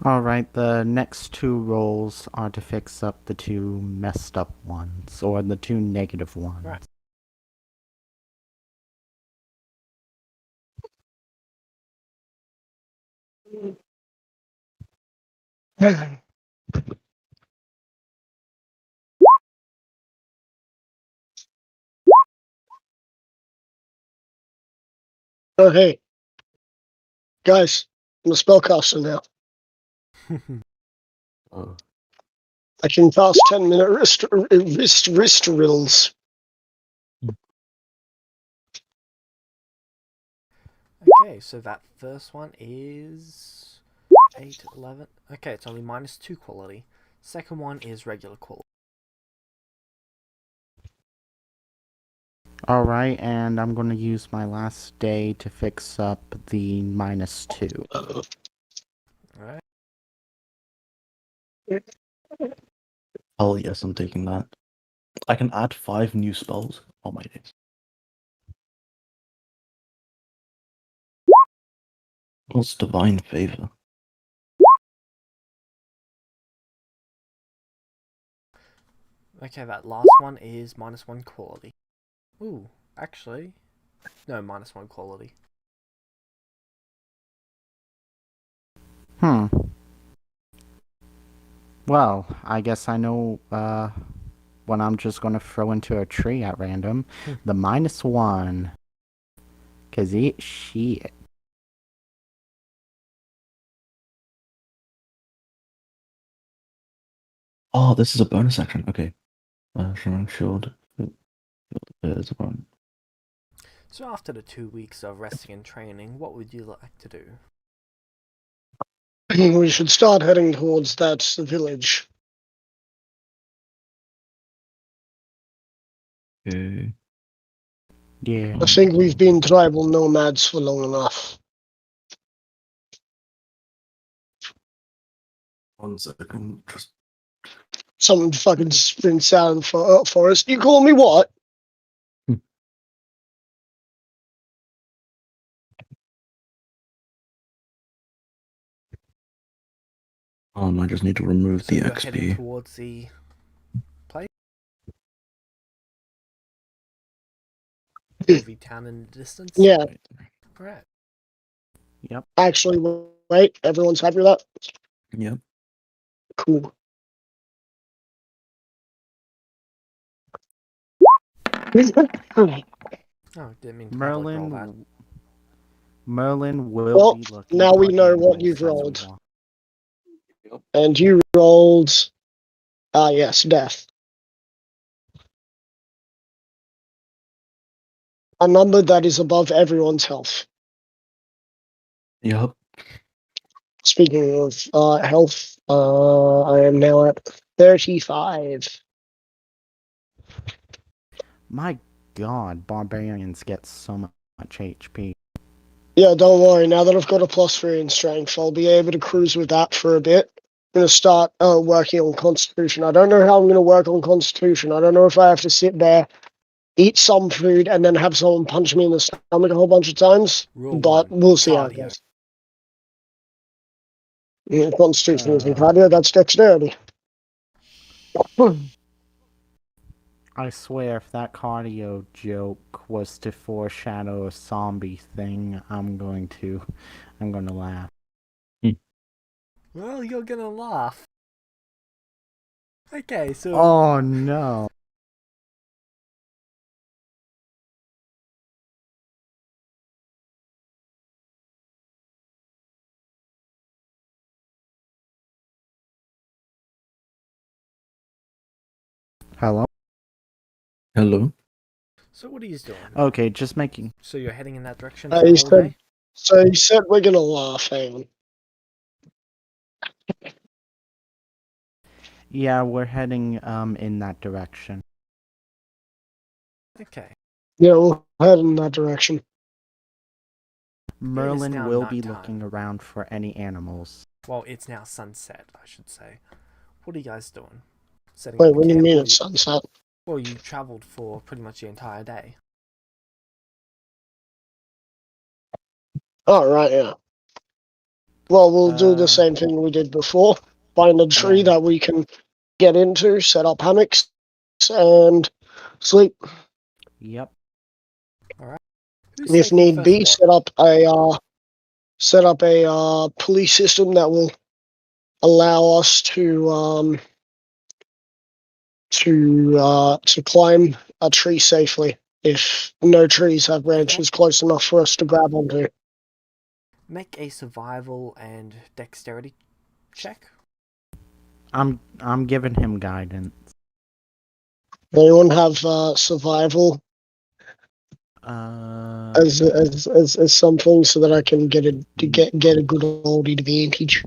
Alright, the next 2 rolls are to fix up the 2 messed up ones, or the 2 negative ones. Right. Oh, hey. Guys, I'm a spellcaster now. Oh. I can cast 10-minute wrist riddles. Okay, so that first one is 8, 11. Okay, it's only -2 quality. Second one is regular quality. Alright, and I'm going to use my last day to fix up the -2. Alright. Oh yes, I'm taking that. I can add 5 new spells. Oh my days. What's Divine Favor? Okay, that last one is -1 quality. Ooh, actually, no, -1 quality. Well, I guess I know what I'm just going to throw into a tree at random. The -1. Because it shit. Oh, this is a bonus action. Okay. Shaman Shield. There's one. So after the 2 weeks of resting and training, what would you like to do? We should start heading towards that village. Okay. Yeah. I think we've been tribal nomads for long enough. 1 second. Just... Someone fucking sprints out of the forest. You call me what? I just need to remove So the you're heading XP. towards the place? Movie town in the distance? Yeah, Alright. Yep. actually, wait, everyone's happy with that? Yep. Cool. Oh, didn't mean to public roll that. Merlin will Well, be looking now we for know what animals you've as we rolled. walk. And you rolled, yes, death. A number that is above everyone's health. Yep. Speaking of health, I am now at 35. My god, barbarians get so much HP. Yeah, don't worry. Now that I've got a +3 in strength, I'll be able to cruise with that for a bit. I'm going to start working on Constitution. I don't know how I'm going to work on Constitution. I don't know if I have to sit there, eat some food, and then have someone punch me in the stomach a whole bunch of times. Rule But 1. we'll see how it Cardio. goes. Yeah, Constitution isn't Uh. cardio, that's dexterity. I swear if that cardio joke was to foreshadow a zombie thing, I'm going to laugh. Well, you're gonna laugh. Okay, so... Oh no. Hello? Hello. So what are you doing? Okay, just making... So you're heading in that direction Uh, for you the whole said- day? So you said we're going to laugh, hang on. Yeah, we're heading in that direction. Okay. Yeah, we'll head in that direction. Merlin now will be nighttime. looking around for any animals. Well, it's now sunset, I should say. What are you guys doing? Setting Wait, up a what do you camp, mean or it's sunset? Well, you travelled for pretty much the entire day. Oh, right, yeah. Well, we'll do the Uh, same thing we did before. Find a tree Yeah. that we can get into, set up hammocks, and sleep. Yep. Who's If taking need first be, watch? set up a police system that will allow us to climb a tree safely if no trees have branches close enough for us to grab onto. Make a survival and dexterity check. I'm giving him guidance. Anyone have survival Uh, as something so that I can get a good old advantage?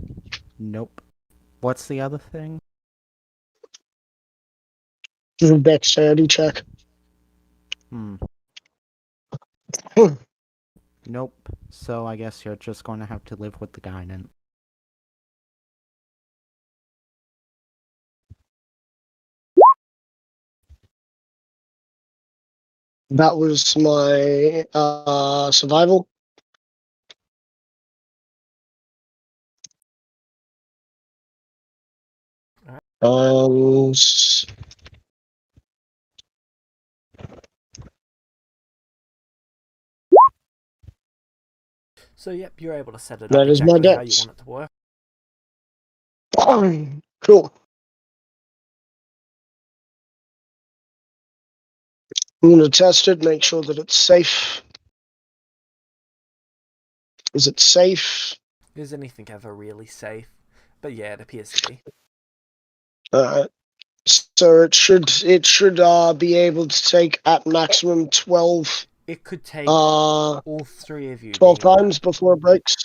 Nope. What's the other thing? Just a dexterity check. Hmm. Nope. So I guess you're just going to have to live with the guidance. That was my survival. And So yep, you're able to set it that up is my exactly how you dex. want it to work. Cool. I'm going to test it, make sure that it's safe. Is it safe? Is anything ever really safe? But yeah, it appears to be. So it should be able to take at maximum 12 It could take all all three of you 12 being in times before it breaks.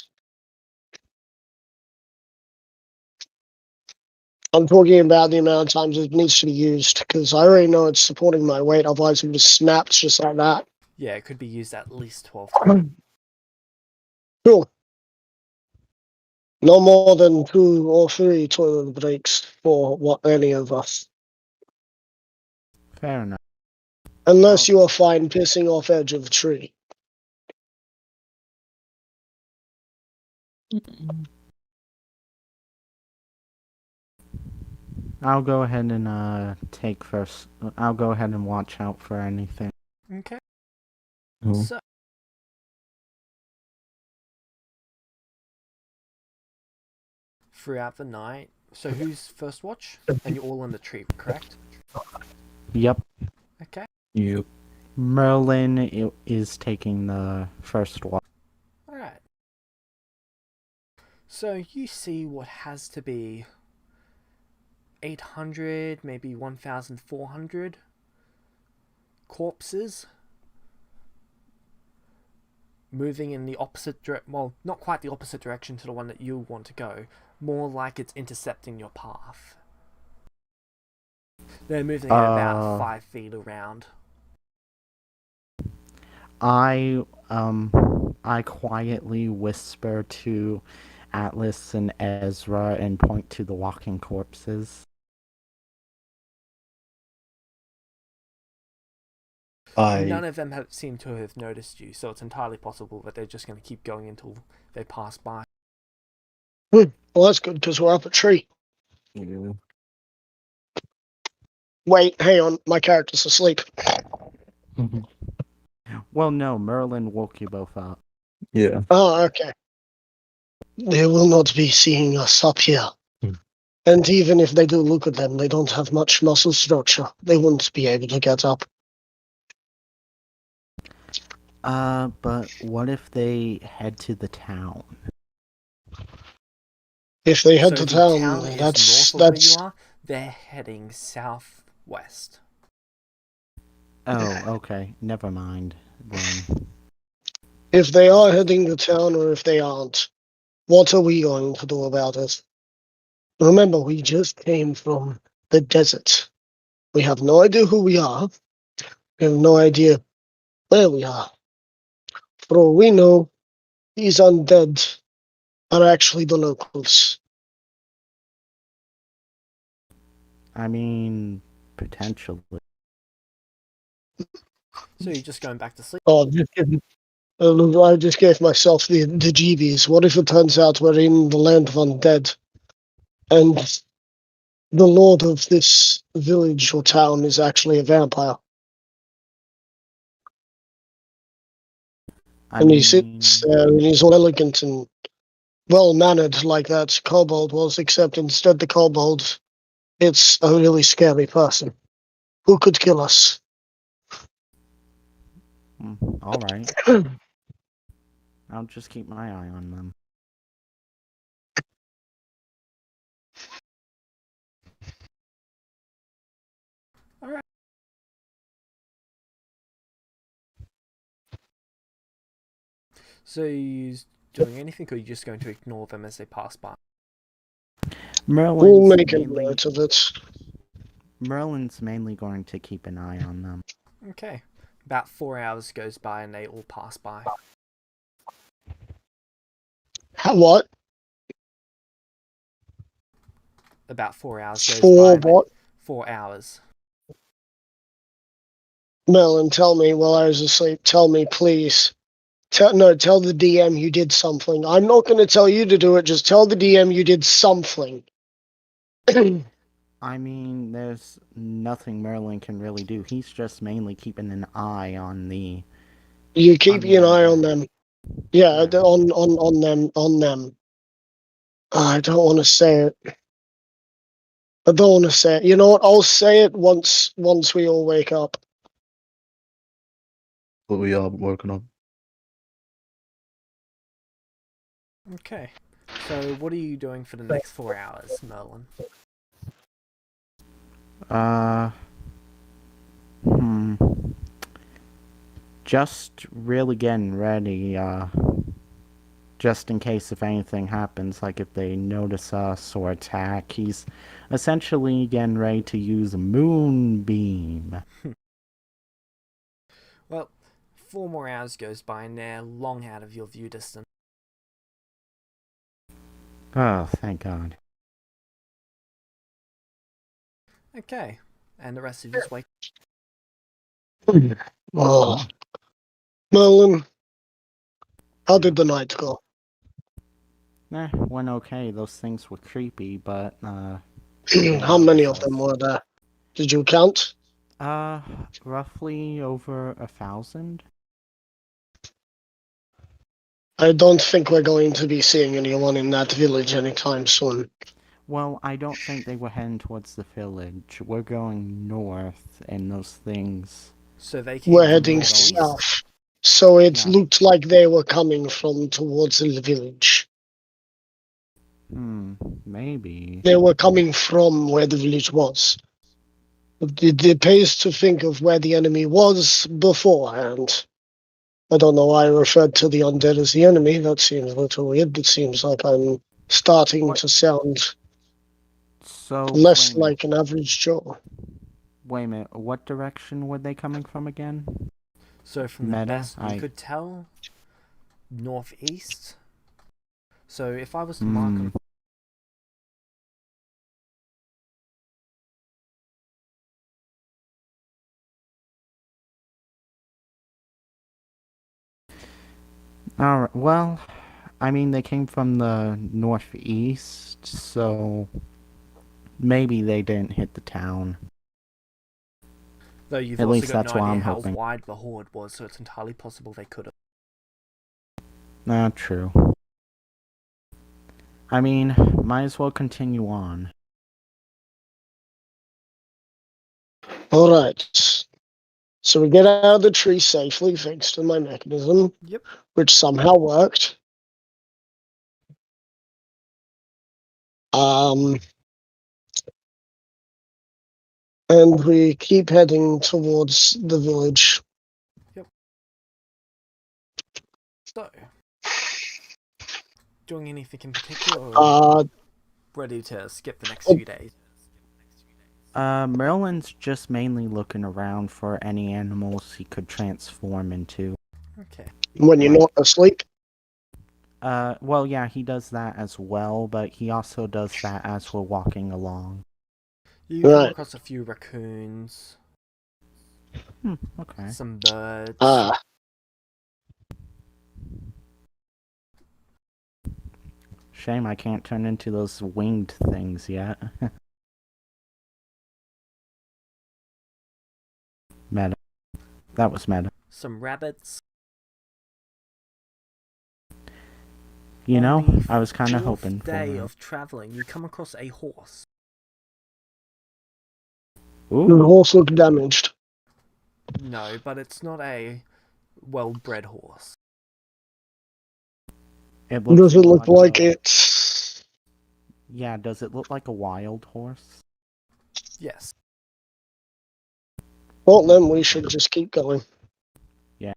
I'm talking about the amount of times it needs to be used because I already know it's supporting my weight. Otherwise, it would just snaps just like that. Yeah, it could be used at least 12 times. Cool. No more than 2 or 3 toilet breaks for any of us. Fair enough. Unless you are fine pissing off edge of a tree. I'll go ahead and take first. I'll go ahead and watch out for anything. Okay. Oh. So, throughout the night, so who's first watch? And you're all in the tree, correct? Yep. Okay. You. Merlin is taking the first watch. Alright. So you see what has to be 800, maybe 1,400 corpses moving in the opposite direction. Well, not quite the opposite direction to the one that you want to go. More like it's intercepting your path. They're moving at about 5 feet around. I quietly whisper to Atlas and Ezra and point to the walking corpses. None of them seem to have noticed you, so it's entirely possible that they're just going to keep going until they pass by. Well, that's good because we're up a tree. Yeah. Wait, hang on. My character's asleep. Well, no, Merlin woke you both up. Yeah. Oh, okay. They will not be seeing us up here. And even if they do look at them, they don't have much muscle structure. They wouldn't be able to get up. But what if they head to the town? If they head So to the town, town is that's north of where you are. They're heading southwest. Oh, okay. Never mind then. If they are heading to town or if they aren't, what are we going to do about it? Remember, we just came from the desert. We have no idea who we are. We have no idea where we are. For all we know, these undead are actually the locals. I mean, potentially. So you're just going back to sleep? Oh, I just gave myself the jeebies. What if it turns out we're in the land of undead and the lord of this village or town is actually a vampire? He sits there and he's all elegant and well-mannered like that kobold was, except instead the kobold, it's a really scary person who could kill us. All right. I'll just keep my eye on them. Alright. So you doing anything, or are you just going to ignore them as they pass by? We'll make a note of it. Merlin's mainly going to keep an eye on them. Okay. About 4 hours goes by and they all pass by. What? About 4 hours goes For by. what? 4 hours. Merlin, tell me while I was asleep. Tell me, please. Tell the DM you did something. I'm not going to tell you to do it. Just tell the DM you did something. I mean, there's nothing Merlin can really do. He's just mainly keeping an eye on the... You keep an eye on them. Yeah, yeah. On them. I don't want to say it. I don't want to say it. You know what? I'll say it once we all wake up. What we are working on. Okay. So what are you doing for the next 4 hours, Merlin? Just really getting ready, just in case if anything happens, like if they notice us or attack. He's essentially getting ready to use Moonbeam. Well, 4 more hours goes by and they're long out of your view distance. Oh, thank God. Okay. And the rest of you just wake Oh. Merlin, how did the night go? Went okay. Those things were creepy, but, How many of them were there? Did you count? Roughly over 1,000. I don't think we're going to be seeing anyone in that village anytime soon. Well, I don't think they were heading towards the village. We're going north, and those things... So they came We're from heading northeast. south. So it Yeah. looked like they were coming from towards the village. Maybe. They were coming from where the village was. It pays to think of where the enemy was beforehand. I don't know why I referred to the undead as the enemy. That seems a little weird. It seems like I'm starting to sound So, less wait a minute. like an average Joe. Wait a minute. What direction were they coming from again? So from the Meta, best we could tell, northeast. So if I was to mark them... Alright, well, I mean, they came from the northeast, so maybe they didn't hit the town. Though you've At also least got that's no what idea I'm how hoping. wide the horde was, so it's entirely possible they could have. True. I mean, might as well continue on. Alright. So we get out of the tree safely thanks to my mechanism. Yep. Which somehow worked. And we keep heading towards the village. Yep. So, doing anything in particular, or ready to skip the next few days? Merlin's just mainly looking around for any animals he could transform into. Okay. When you're not asleep? Well, yeah, he does that as well, but he also does that as we're walking along. You come across a few raccoons. Okay. Some birds. Shame I can't turn into those winged things yet. Meta. That was meta. Some rabbits. You know, I was kind of hoping for day that. of traveling, you come across a horse. Ooh. The horse looked damaged. No, but it's not a well-bred horse. Does it look like it's... Yeah, does it look like a wild horse? Yes. Well, then we should just keep going. Yeah.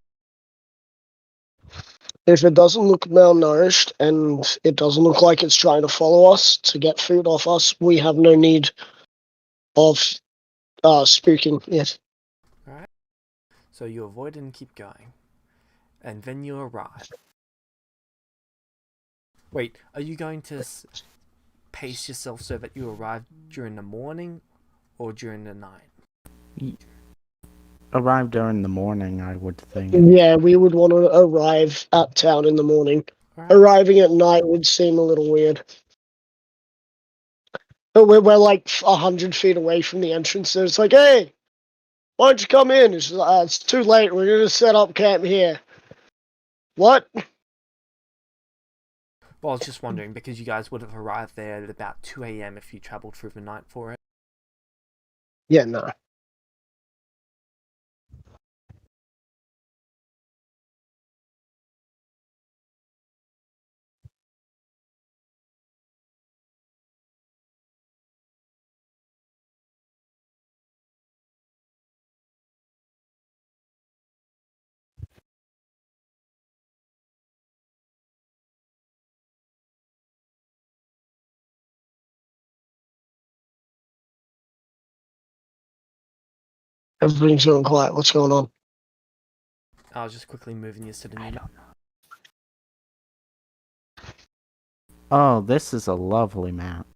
If it doesn't look malnourished and it doesn't look like it's trying to follow us to get food off us, we have no need of spooking it. Alright. So you avoid and keep going. And then you arrive. Wait, are you going to pace yourself so that you arrive during the morning or during the night? Arrive during the morning, I would think. Yeah, we would want to arrive at town in the morning. Right. Arriving at night would seem a little weird. But we're like 100 feet away from the entrance, so it's like, hey, why don't you come in? It's too late. We're going to set up camp here. What? Well, I was just wondering, because you guys would have arrived there at about 2 a.m. if you travelled through the night for it. Yeah, no. Everything's going quiet. What's going on? I was just quickly moving you to the new map. Oh, this is a lovely map.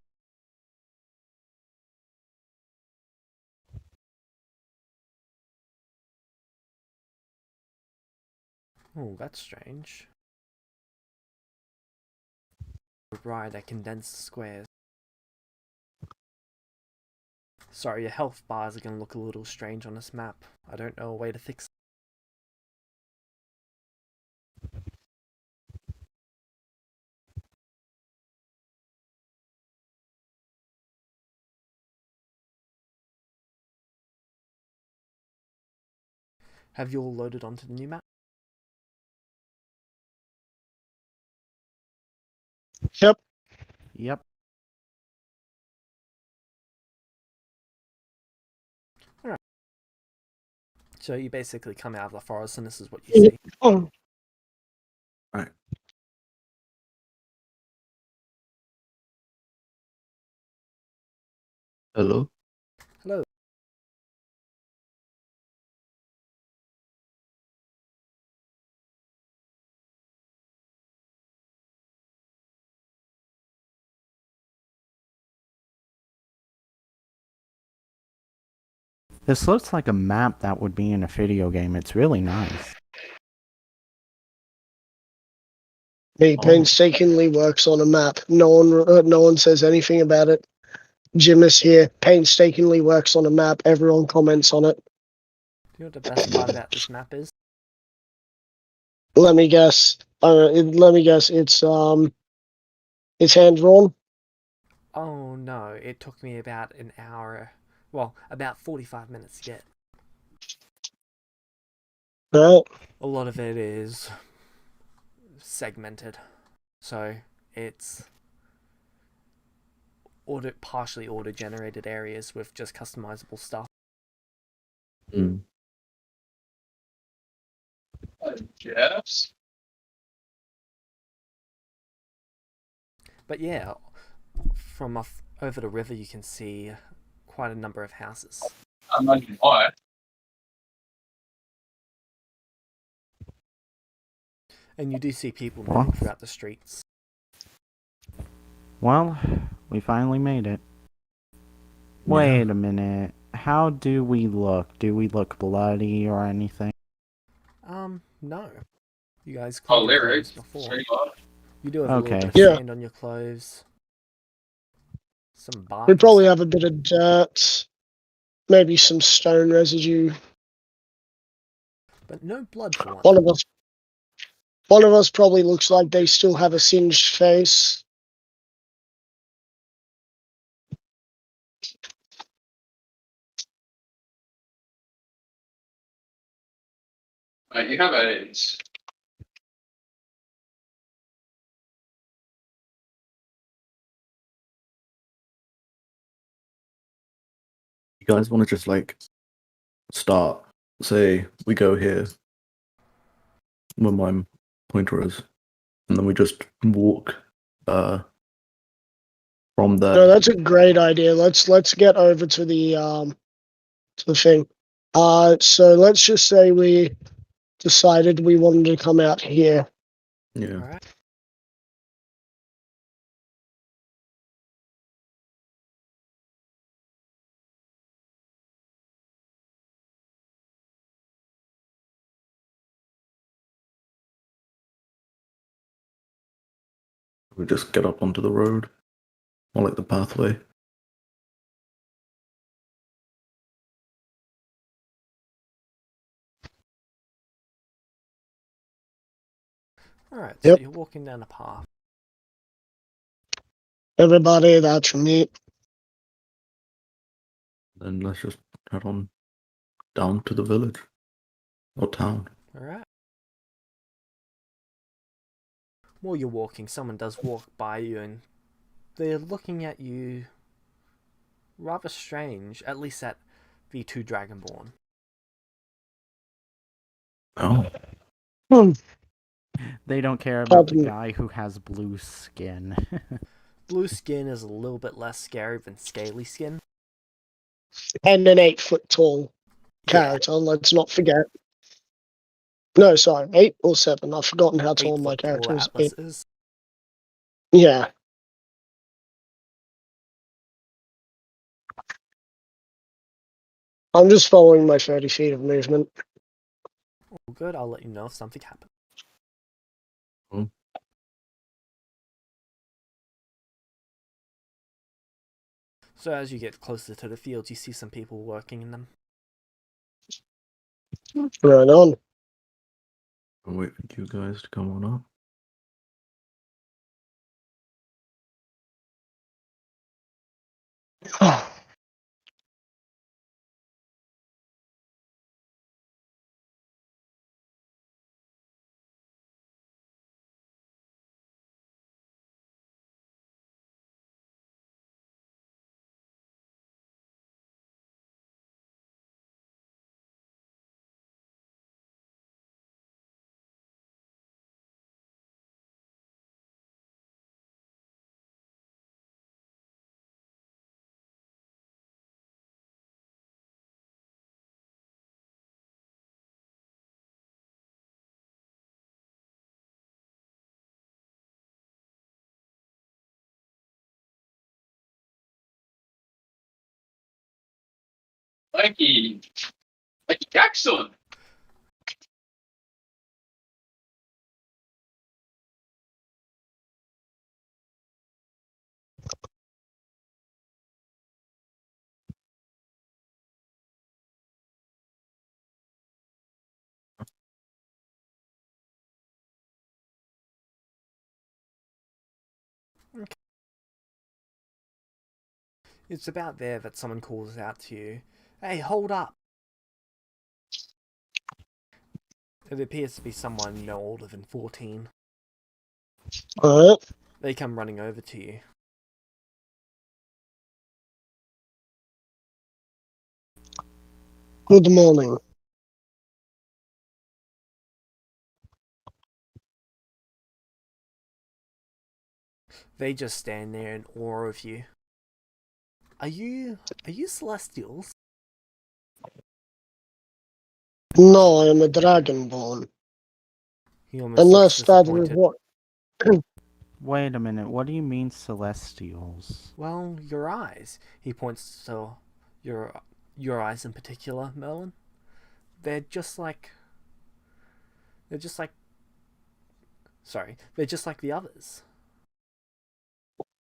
Oh, that's strange. Right, I condensed squares. Sorry, your health bars are going to look a little strange on this map. I don't know a way to fix it. Have you all loaded onto the new map? Yep. Yep. Alright. So you basically come out of the forest and this is what you see. Oh, Right. Hello? Hello. This looks like a map that would be in a video game. It's really nice. he Oh. painstakingly works on a map. No one says anything about it. Jim is here. Painstakingly works on a map. Everyone comments on it. Do you know what the best part about this map is? Let me guess. It's hand drawn. Oh no, it took me about an hour, well, about 45 minutes to get. Right. A lot of it is segmented, so it's partially auto-generated areas with just customizable stuff. Mm. Yes. But yeah, from over the river you can see quite a number of houses. I imagine why. And you do see people moving throughout the streets. Well, we finally made it. Wait a minute. How do we look? Do we look bloody or anything? No. You guys Oh, cleaned your lyric. clothes before. Straight up. You do have a little Okay. bit of Yeah. sand on your clothes. Some bark. We and probably stuff. have a bit of dirt. Maybe some stone residue. But no blood for one. One of us probably looks like they still have a singed face. Mate, you have AIDS. You guys want to just like start? Say we go here where my pointer is, and then we just walk from there. No, that's a great idea. Let's get over to the thing. So let's just say we decided we wanted to come out here. Yeah. Alright. We just get up onto the road, or like the pathway. Alright, Yep. so you're walking down a path. Everybody, that's me. Then let's just head on down to the village or town. Alright. While you're walking, someone does walk by you and they're looking at you rather strange, at least at V2 Dragonborn. Oh, Hmm. They don't care about the Pardon. guy who has blue skin. Blue skin is a little bit less scary than scaly skin. And an 8-foot tall character, let's not forget. No, sorry, 8 or 7. I've forgotten how tall my 8 foot tall character is. Atlas is. Yeah. I'm just following my 30 feet of movement. All good, I'll let you know if something happens. Hmm. So as you get closer to the fields, you see some people working in them. Right on. I'll wait for you guys to come on up. Mikey. Mikey Jackson. It's about there that someone calls out to you. Hey, hold up! It appears to be someone no older than 14. Alright. They come running over to you. Good morning. They just stand there in awe of you. Are you Celestials? No, I am a dragonborn. He almost Unless looks that is disappointed. what. Wait a minute, what do you mean celestials? Well, your eyes. He points to your eyes in particular, Merlin. They're just like They're just like the others.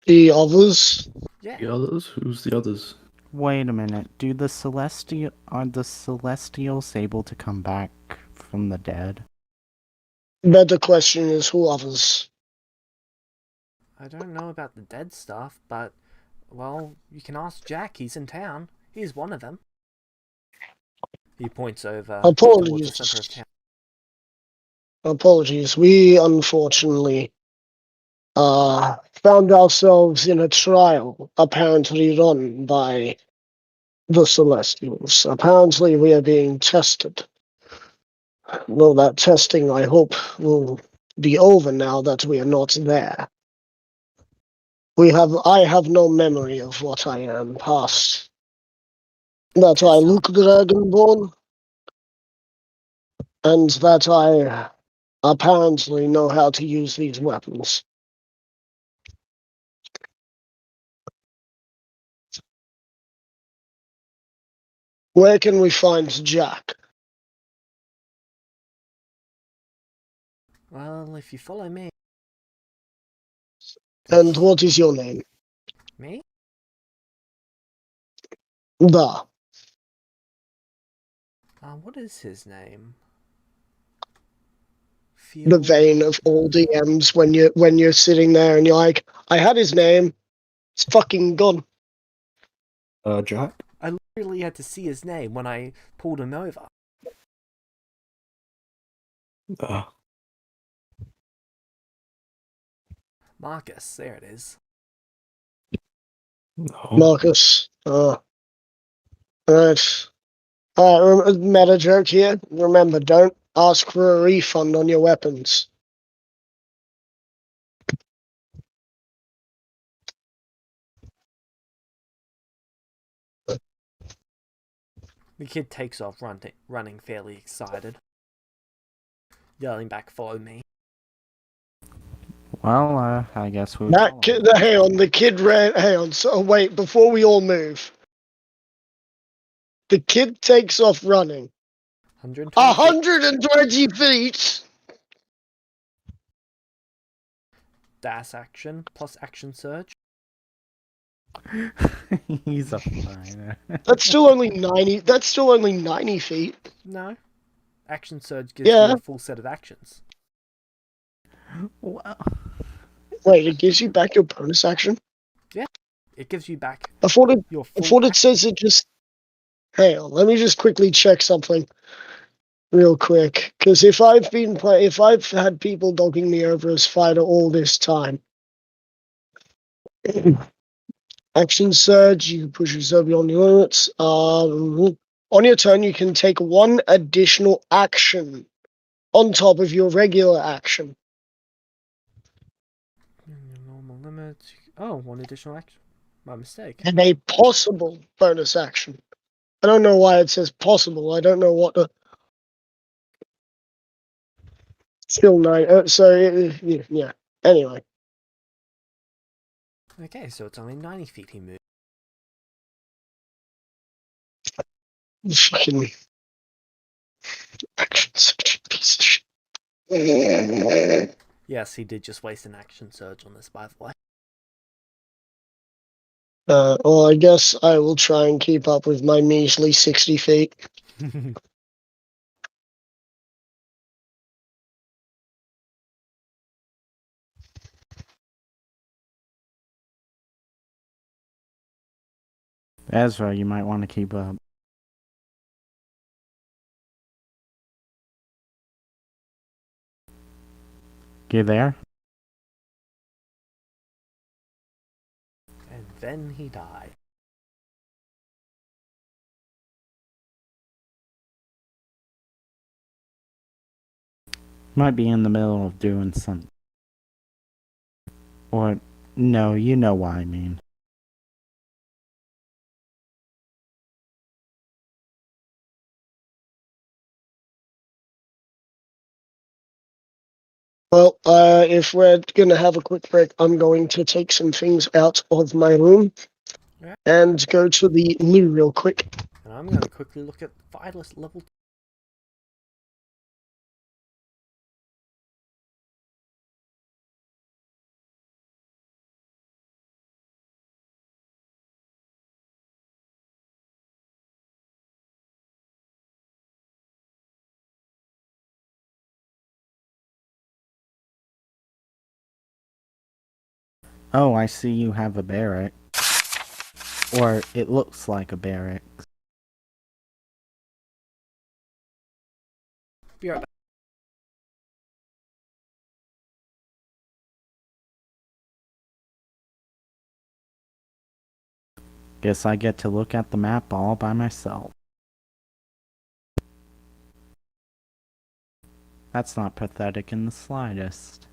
The others? Yeah. The others? Who's the others? Wait a minute, are the celestials able to come back from the dead? Better question is who others? I don't know about the dead stuff, but well, you can ask Jack. He's in town. He's one of them. He points over towards the center of town. Apologies. We unfortunately found ourselves in a trial apparently run by the Celestials. Apparently we are being tested. Well, that testing, I hope, will be over now that we are not there. I have no memory of what I am past. That I look dragonborn, and that I apparently know how to use these weapons. Where can we find Jack? Well, if you follow me. And what is your name? Me? Da. What is his name? The vein of all DMs when you're sitting there and you're like, I had his name. It's fucking gone. Jack? I literally had to see his name when I pulled him over. Marcus, there it is. No. Marcus. Right. Meta joke here. Remember, don't ask for a refund on your weapons. The kid takes off running fairly excited. Yelling back, follow me. Well, I guess we That kid, hang on, the kid ran. Hang on, so wait, before we all move. The kid takes off running. 120 feet! Dash action plus action surge. He's a fighter. That's still only 90. That's still only 90 feet. No. Action Surge gives you Yeah. a full set of actions. Wow. Wait, it gives you back your bonus action? It gives you back I thought it. your I full thought it action. says it just. Hang on, let me just quickly check something real quick. Because if I've had people dogging me over as fighter all this time, action surge, you push yourself beyond your limits. On your turn, you can take one additional action on top of your regular action. Normal limit. Oh, one additional action. My mistake. And a possible bonus action. I don't know why it says possible. I don't know what the. Still 9. Yeah. Anyway. Okay, so it's only 90 feet he moved. Fucking action surge, piece of shit. Yes, he did just waste an action surge on this, by the way. Well, I guess I will try and keep up with my measly 60 feet. Ezra, you might want to keep up. You there? And then he died. Might be in the middle of doing something. Or, no, you know what I mean. Well, if we're going to have a quick break, I'm going to take some things out of my room and go to the loo real quick. And I'm going to quickly look at Vitalist level Oh, I see you have a barrack. Or, it looks like a barrack. Be right back. Guess I get to look at the map all by myself. That's not pathetic in the slightest.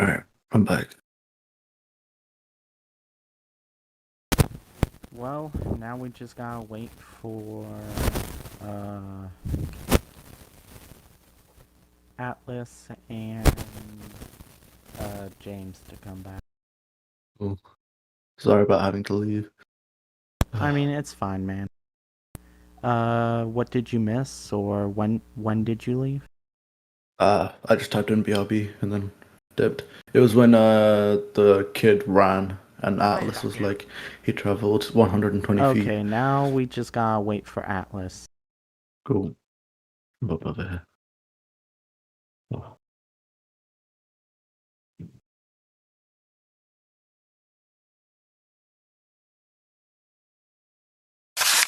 Alright, I'm back. Well, now we just gotta wait for Atlas and James to come back. Oh, sorry about having to leave. I mean, it's fine, man. What did you miss, or when did you leave? I just typed in BRB and then dipped. It was when the kid ran and Atlas was like, he traveled 120 feet. Okay, now we just gotta wait for Atlas. Cool. I'm up over here. Oh.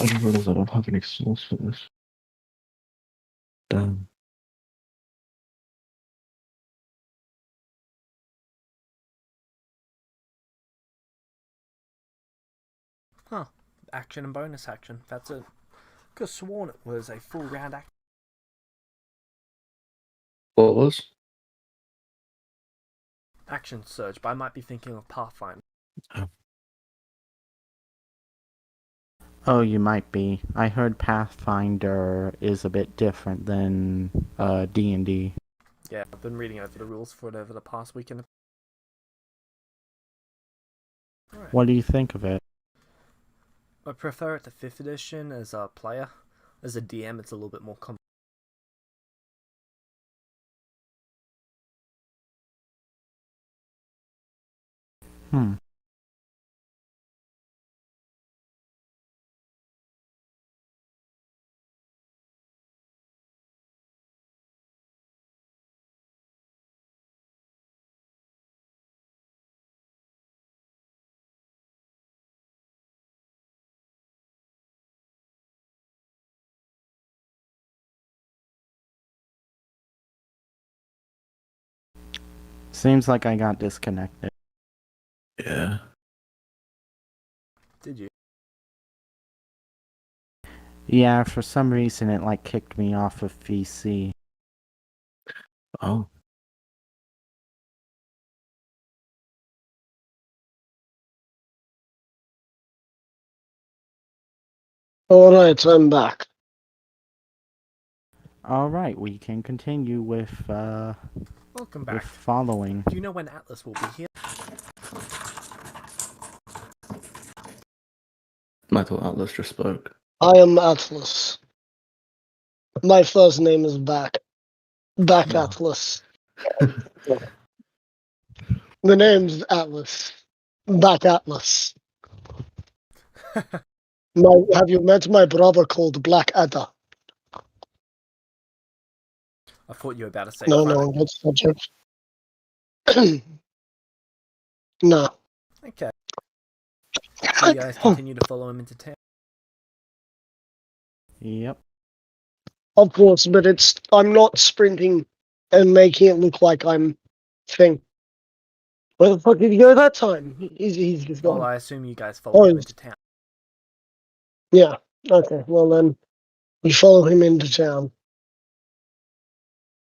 I didn't realize I don't have any sauce for this. Damn. Huh. Action and bonus action. That's it. Could have sworn it was a full round action. What was? Action surge, but I might be thinking of Pathfinder. Oh, you might be. I heard Pathfinder is a bit different than D&D. Yeah, I've been reading over the rules for it over the past weekend. Right. What do you think of it? I prefer it to 5th edition as a player. As a DM, it's a little bit more complex. Seems like I got disconnected. Yeah. Did you? Yeah, for some reason it like kicked me off of VC. Oh. Alright, I'm back. Alright, we can continue with Welcome back. following. Do you know when Atlas will be here? I thought Atlas just spoke. I am Atlas. My first name is Back. Back No. Atlas. The name's Atlas. Back Atlas. Have you met my brother called Black Adder? I thought you were about to say No, Cleric. that's not joke. No. Okay. So you guys continue to follow him into town? Yep. Of course, but I'm not sprinting and making it look like I'm thing. Where the fuck did he go that time? He's just Well, gone. I assume you guys follow him into town. Yeah. Okay. Well then, we follow him into town.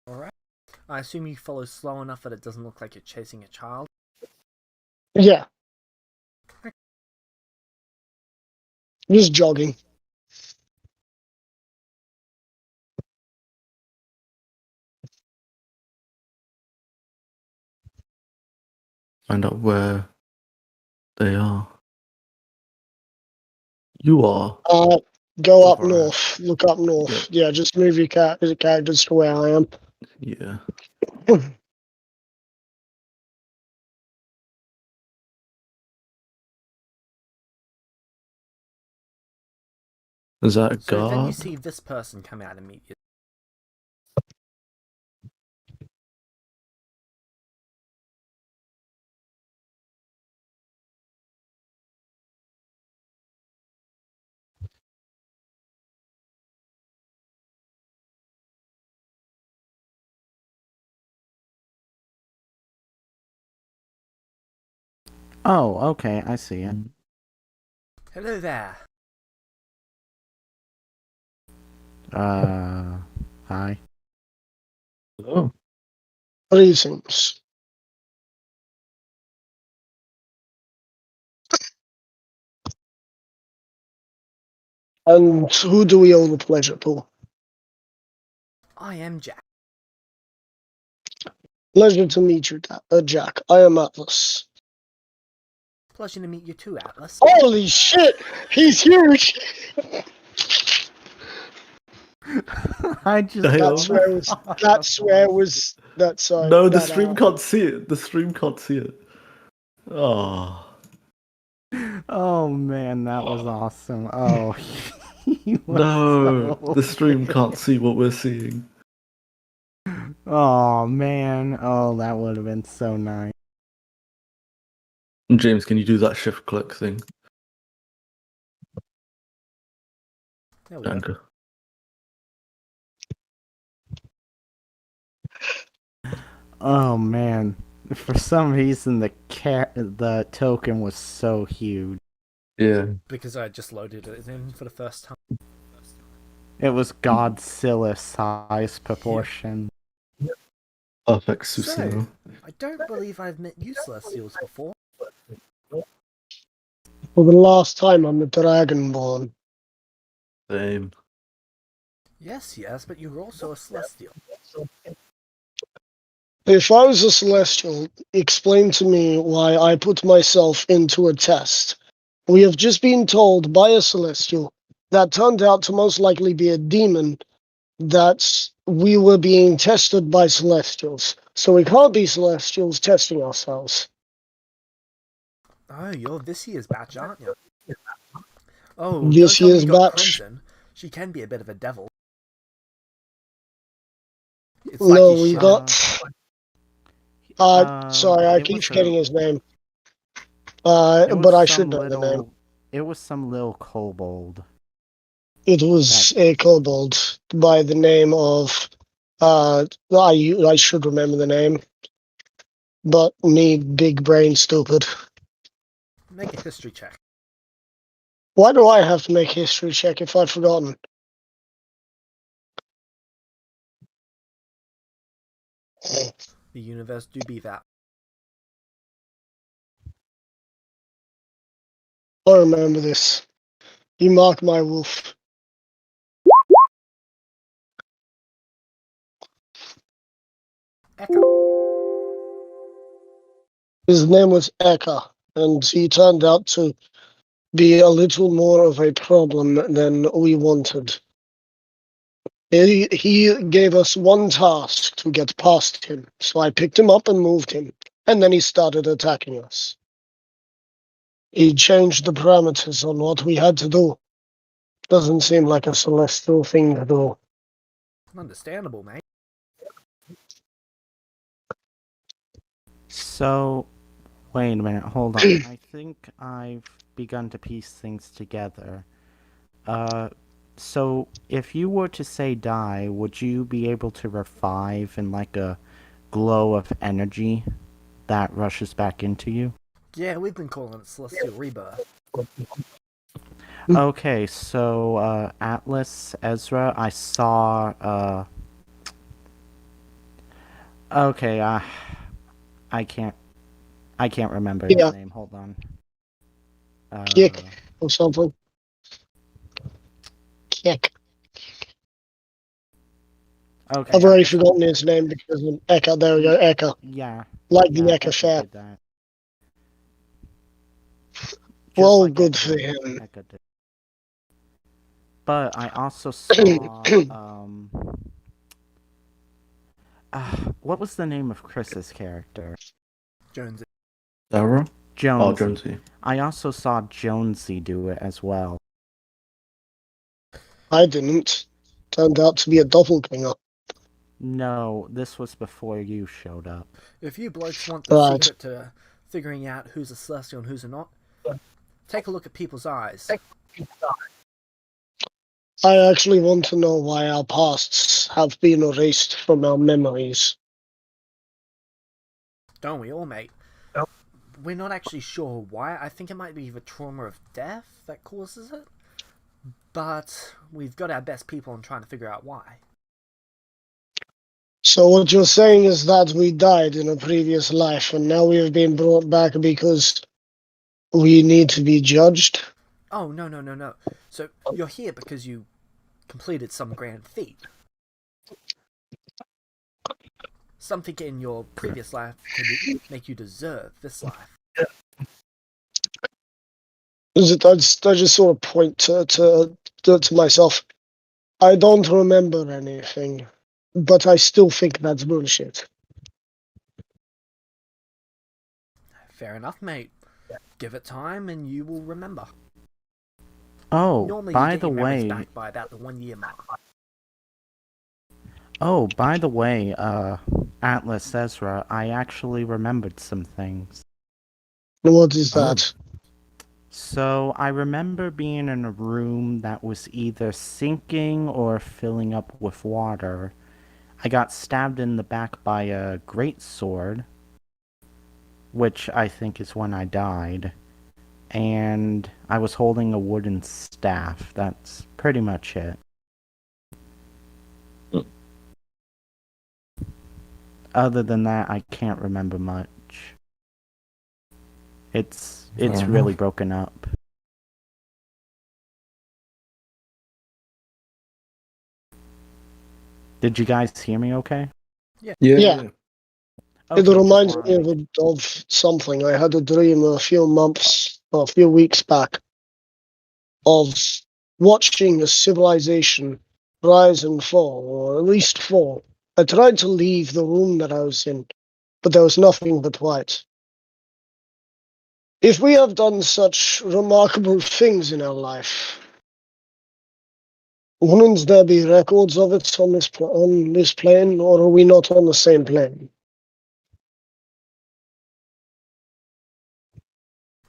Alright. I assume you follow slow enough that it doesn't look like you're chasing a child. Yeah. Just jogging. Find out where they are. You are. Go up Alright. north. Look up north. Yeah, just move your characters to where I am. Yeah. Is that a So guard? then you see this person come out and meet you. Oh, okay, I see it. Hello there. Hi. Oh. Greetings. And who do we owe the pleasure to? I am Jack. Pleasure to meet you, Jack. I am Atlas. Pleasure to meet you too, Atlas. Holy shit! He's huge! I just. Hey, That's where was. That's where was. That's No, the stream can't see it. The stream can't see it. Oh. Oh man, that was awesome. Oh, he was No, so the stream good. can't see what we're seeing. Oh man, oh that would have been so nice. James, can you do that shift click thing? There we go. Danke. Oh man, for some reason the token was so huge. Yeah. Because I just loaded it in for the first time. It was Godzilla size proportion. Perfect So, Susano. I don't believe I've met you Celestials before. For the last time on the Dragonborn. Same. Yes, but you're also a Celestial. If I was a Celestial, explain to me why I put myself into a test. We have just been told by a Celestial that turned out to most likely be a demon that we were being tested by Celestials. So we can't be Celestials testing ourselves. Oh, you're this year's batch, aren't you? Oh, This don't tell me year's you got batch. Crimson. She can be a bit of a devil. It's No, you we should. got. Sorry, I it keep was forgetting a- his name. it was But I some should know the name. little- It was some little kobold. It was a kobold by the name of. I should remember the name, but me, big brain, stupid. Make a history check. Why do I have to make a history check if I'd forgotten? The universe do be that. I remember this. You mark my wolf. Echo. His name was Eka, and he turned out to be a little more of a problem than we wanted. He gave us one task to get past him, so I picked him up and moved him, and then he started attacking us. He changed the parameters on what we had to do. Doesn't seem like a celestial thing to do. Understandable, mate. So, wait a minute, hold on. I think I've begun to piece things together. So if you were to say die, would you be able to revive in like a glow of energy that rushes back into you? Yeah, we've been calling it Celestial Rebirth. Okay, so Atlas, Ezra, I saw okay, I can't remember his name. Hold on. Kick or something. Kick. Okay. I've already forgotten his name because of Eka. There we go, Eka. Yeah. Like the yeah, Eka Fair. did that. Well, like good Eka for did. him. Eka did. But I also saw what was the name of Chris's character? Jonesy. Sarah? Jonesy. Oh, Jonesy. I also saw Jonesy do it as well. I didn't. Turned out to be a doppelganger. No, this was before you showed up. If you blokes want the Right. secret to figuring out who's a Celestial and who's not, take a look at people's eyes. I actually want to know why our pasts have been erased from our memories. Don't we all, mate? We're not actually sure why. I think it might be the trauma of death that causes it. But we've got our best people on trying to figure out why. So what you're saying is that we died in a previous life and now we have been brought back because we need to be judged? Oh, no, no, no, no. So you're here because you completed some grand feat. Something in your previous life could make you deserve this life. I just sort of point to myself. I don't remember anything, but I still think that's bullshit. Fair enough, mate. Give it time and you will remember. Oh, Normally you by get the your memories way, back by about the 1 year mark. Atlas Ezra, I actually remembered some things. What is Oh. that? So I remember being in a room that was either sinking or filling up with water. I got stabbed in the back by a great sword, which I think is when I died. And I was holding a wooden staff. That's pretty much it. Hmm. Other than that, I can't remember much. It's Fair really enough. broken up. Did you guys hear me okay? Yeah. Yeah. It Okay, just reminds me wanted of something. I had a dream a few weeks back, of watching a civilization rise and fall, or at least fall. I tried to leave the room that I was in, but there was nothing but white. If we have done such remarkable things in our life, wouldn't there be records of it on this plane, or are we not on the same plane?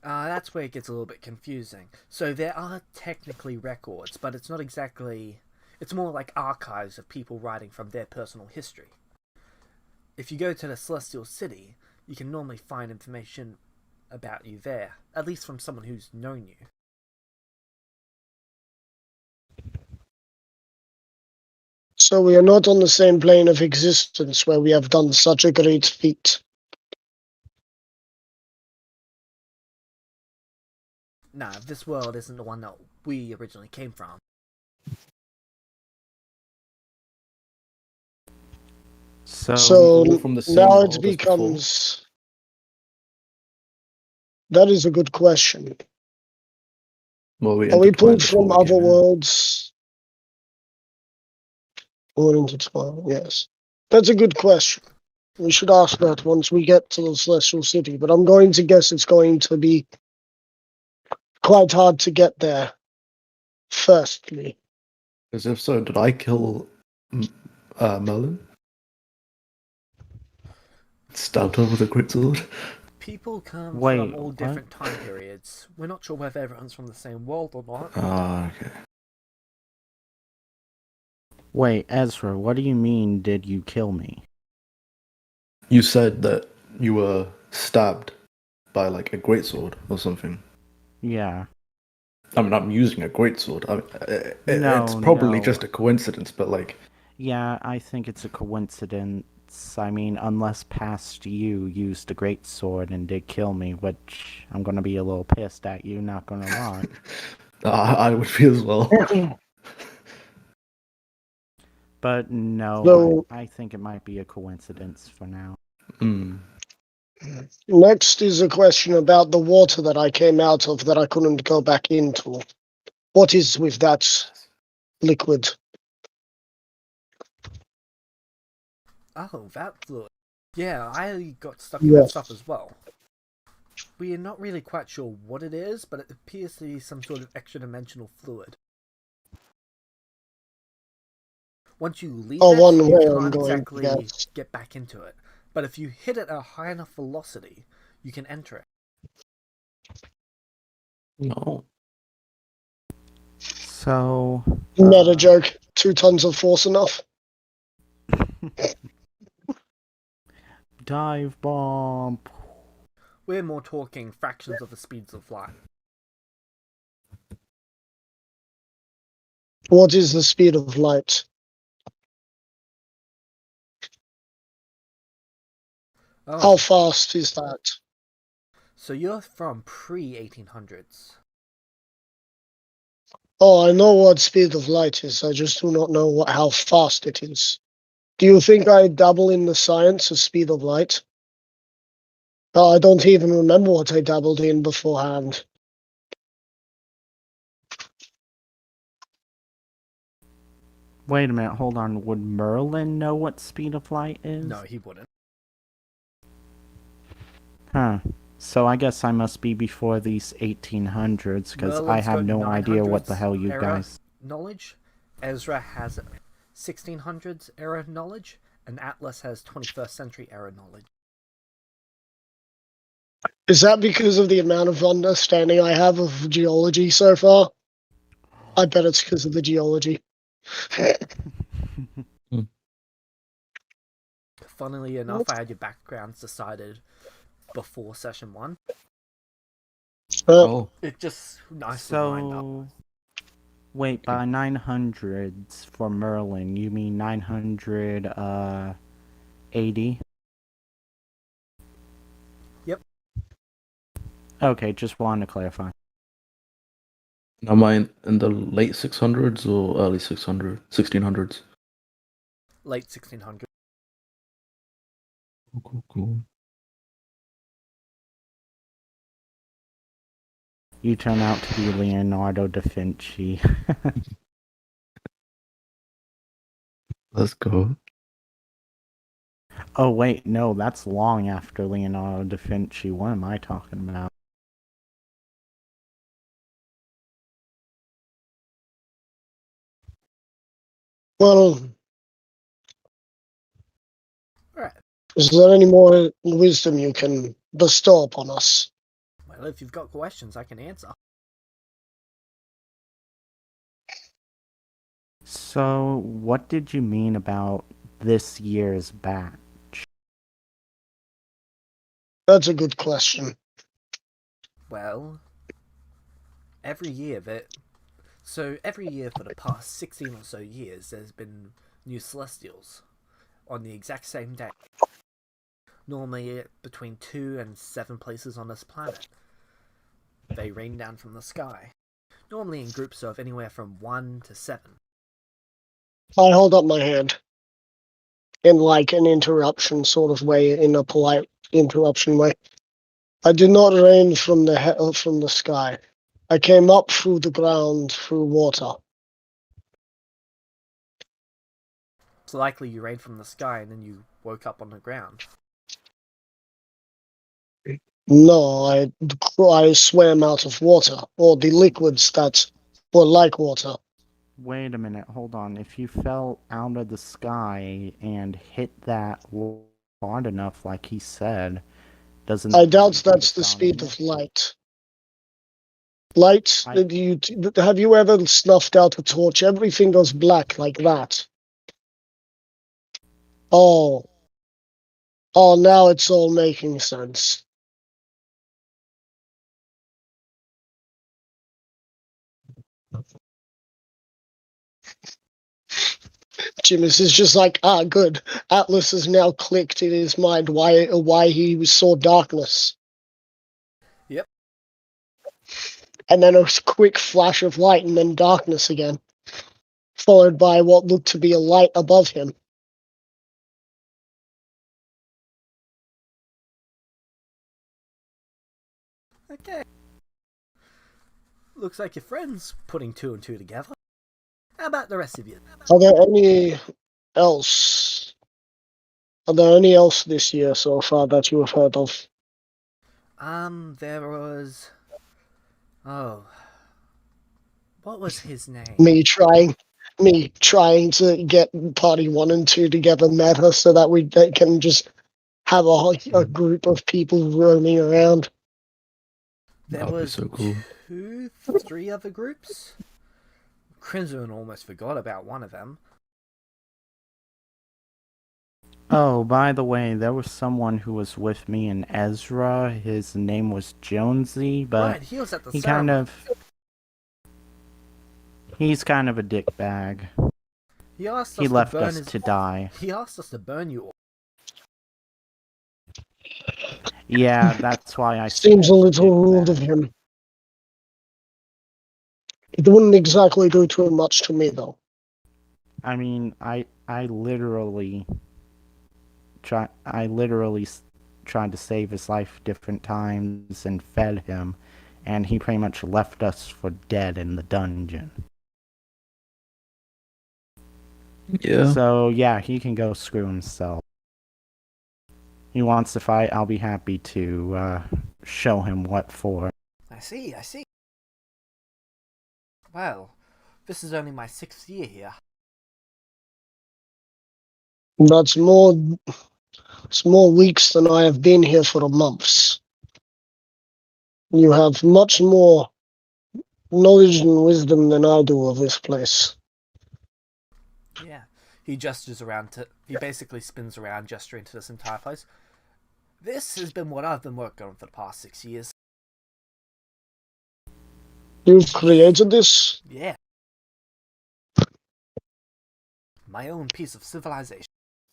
That's where it gets a little bit confusing. So there are technically records, but it's not exactly... It's more like archives of people writing from their personal history. If you go to the Celestial City, you can normally find information about you there, at least from someone who's known you. So we are not on the same plane of existence where we have done such a great feat. Nah, this world isn't the one that we originally came from. So, So all from the same now it world as before? becomes... That is a good question. Well, we Are we pulled intertwined before from we other came in. worlds? Or intertwined, yes. That's a good question. We should ask that once we get to the Celestial City, but I'm going to guess it's going to be quite hard to get there, firstly. Because if so, did I kill Merlin? Stabbed her with a great sword? People come from wait, all what? different time periods. We're not sure whether everyone's from the same world or not. Ah, okay. Wait, Ezra, what do you mean, did you kill me? You said that you were stabbed by like a great sword or something. Yeah. I mean, I'm using a great sword. It's No, probably no. just a coincidence, but like, Yeah, I think it's a coincidence. I mean, unless past you used a great sword and did kill me, which I'm gonna be a little pissed at you, not gonna lie. I would be as well. But no, So I think it might be a coincidence for now. Mm. next is a question about the water that I came out of that I couldn't go back into. What is with that liquid? Oh, that fluid. Yeah, I got stuck in that Yes. stuff as well. We are not really quite sure what it is, but it appears to be some sort of extra-dimensional fluid. Once you leave Oh, it, one you way I'm can't going to exactly guess. get back into it. But if you hit it at a high enough velocity, you can enter it. No. So, Not a joke. 2 tons of force enough? dive bomb. We're more talking fractions of the speeds of light. What is the speed of light? Oh, How fast is that? so you're from pre-1800s. Oh, I know what speed of light is. I just do not know how fast it is. Do you think I dabble in the science of speed of light? Oh, I don't even remember what I dabbled in beforehand. Wait a minute, hold on. Would Merlin know what speed of light is? No, he wouldn't. Huh. So I guess I must be before these 1800s, because I Merlin's have got no idea what the 900s hell you era guys... knowledge. Ezra has 1600s era knowledge, and Atlas has 21st century era knowledge. Is that because of the amount of understanding I have of geology so far? I bet it's because of the geology. Funnily enough, I had your backgrounds decided before session 1. Oh, It just nicely lined up. So... Wait, by 900s for Merlin, you mean 980? Yep. Okay, just wanted to clarify. am I in the late 600s or early 1600s? Late 1600s. Cool. You turn out to be Leonardo da Vinci. Let's go. Oh wait, no, that's long after Leonardo da Vinci. What am I talking about? Well, Alright. is there any more wisdom you can bestow upon us? Well, if you've got questions, I can answer. So, what did you mean about this year's batch? That's a good question. Well, every year for the past 16 or so years, there's been new Celestials on the exact same day. Normally between 2 and 7 places on this planet. They rain down from the sky. Normally in groups of anywhere from 1 to 7. I hold up my hand in like an interruption sort of way, in a polite interruption way. I did not rain from the sky. I came up through the ground through water. It's likely you rained from the sky and then you woke up on the ground. No, I swam out of water, or the liquids that were like water. Wait a minute, hold on. If you fell out of the sky and hit that hard enough, like he said, doesn't... I doubt that's the speed of light. Light? Have you ever snuffed out a torch? Everything goes black like that. Oh, now it's all making sense. Jimis is just like, good. Atlas has now clicked in his mind why he saw darkness. Yep. And then a quick flash of light and then darkness again, followed by what looked to be a light above him. Okay. Looks like your friend's putting 2 and 2 together. How about the rest of you? Are there any else this year so far that you have heard of? There was... Oh. What was his name? Me trying to get party 1 and 2 together meta so that we can just have a group of people roaming around. There That'd be was so cool. 2, 3 other groups. Crimson almost forgot about one of them. Oh, by the way, there was someone who was with me in Ezra. His name was Jonesy, but Right, he was at the he ceremony. he's kind of a dickbag. He asked us He to left burn us to die. He asked us to burn you all. Yeah, that's why I Seems said a he's little rude dickbag. of him. It wouldn't exactly do too much to me, though. I mean, I literally tried to save his life different times and fed him, and he pretty much left us for dead in the dungeon. Yeah. So yeah, he can go screw himself. He wants to fight, I'll be happy to show him what for. I see. Well, this is only my 6th year here. That's more. It's more weeks than I have been here for months. You have much more knowledge and wisdom than I do of this place. Yeah. He gestures around he basically spins around, gesturing to this entire place. This has been what I've been working on for the past 6 years. You've created this? Yeah. My own piece of civilization.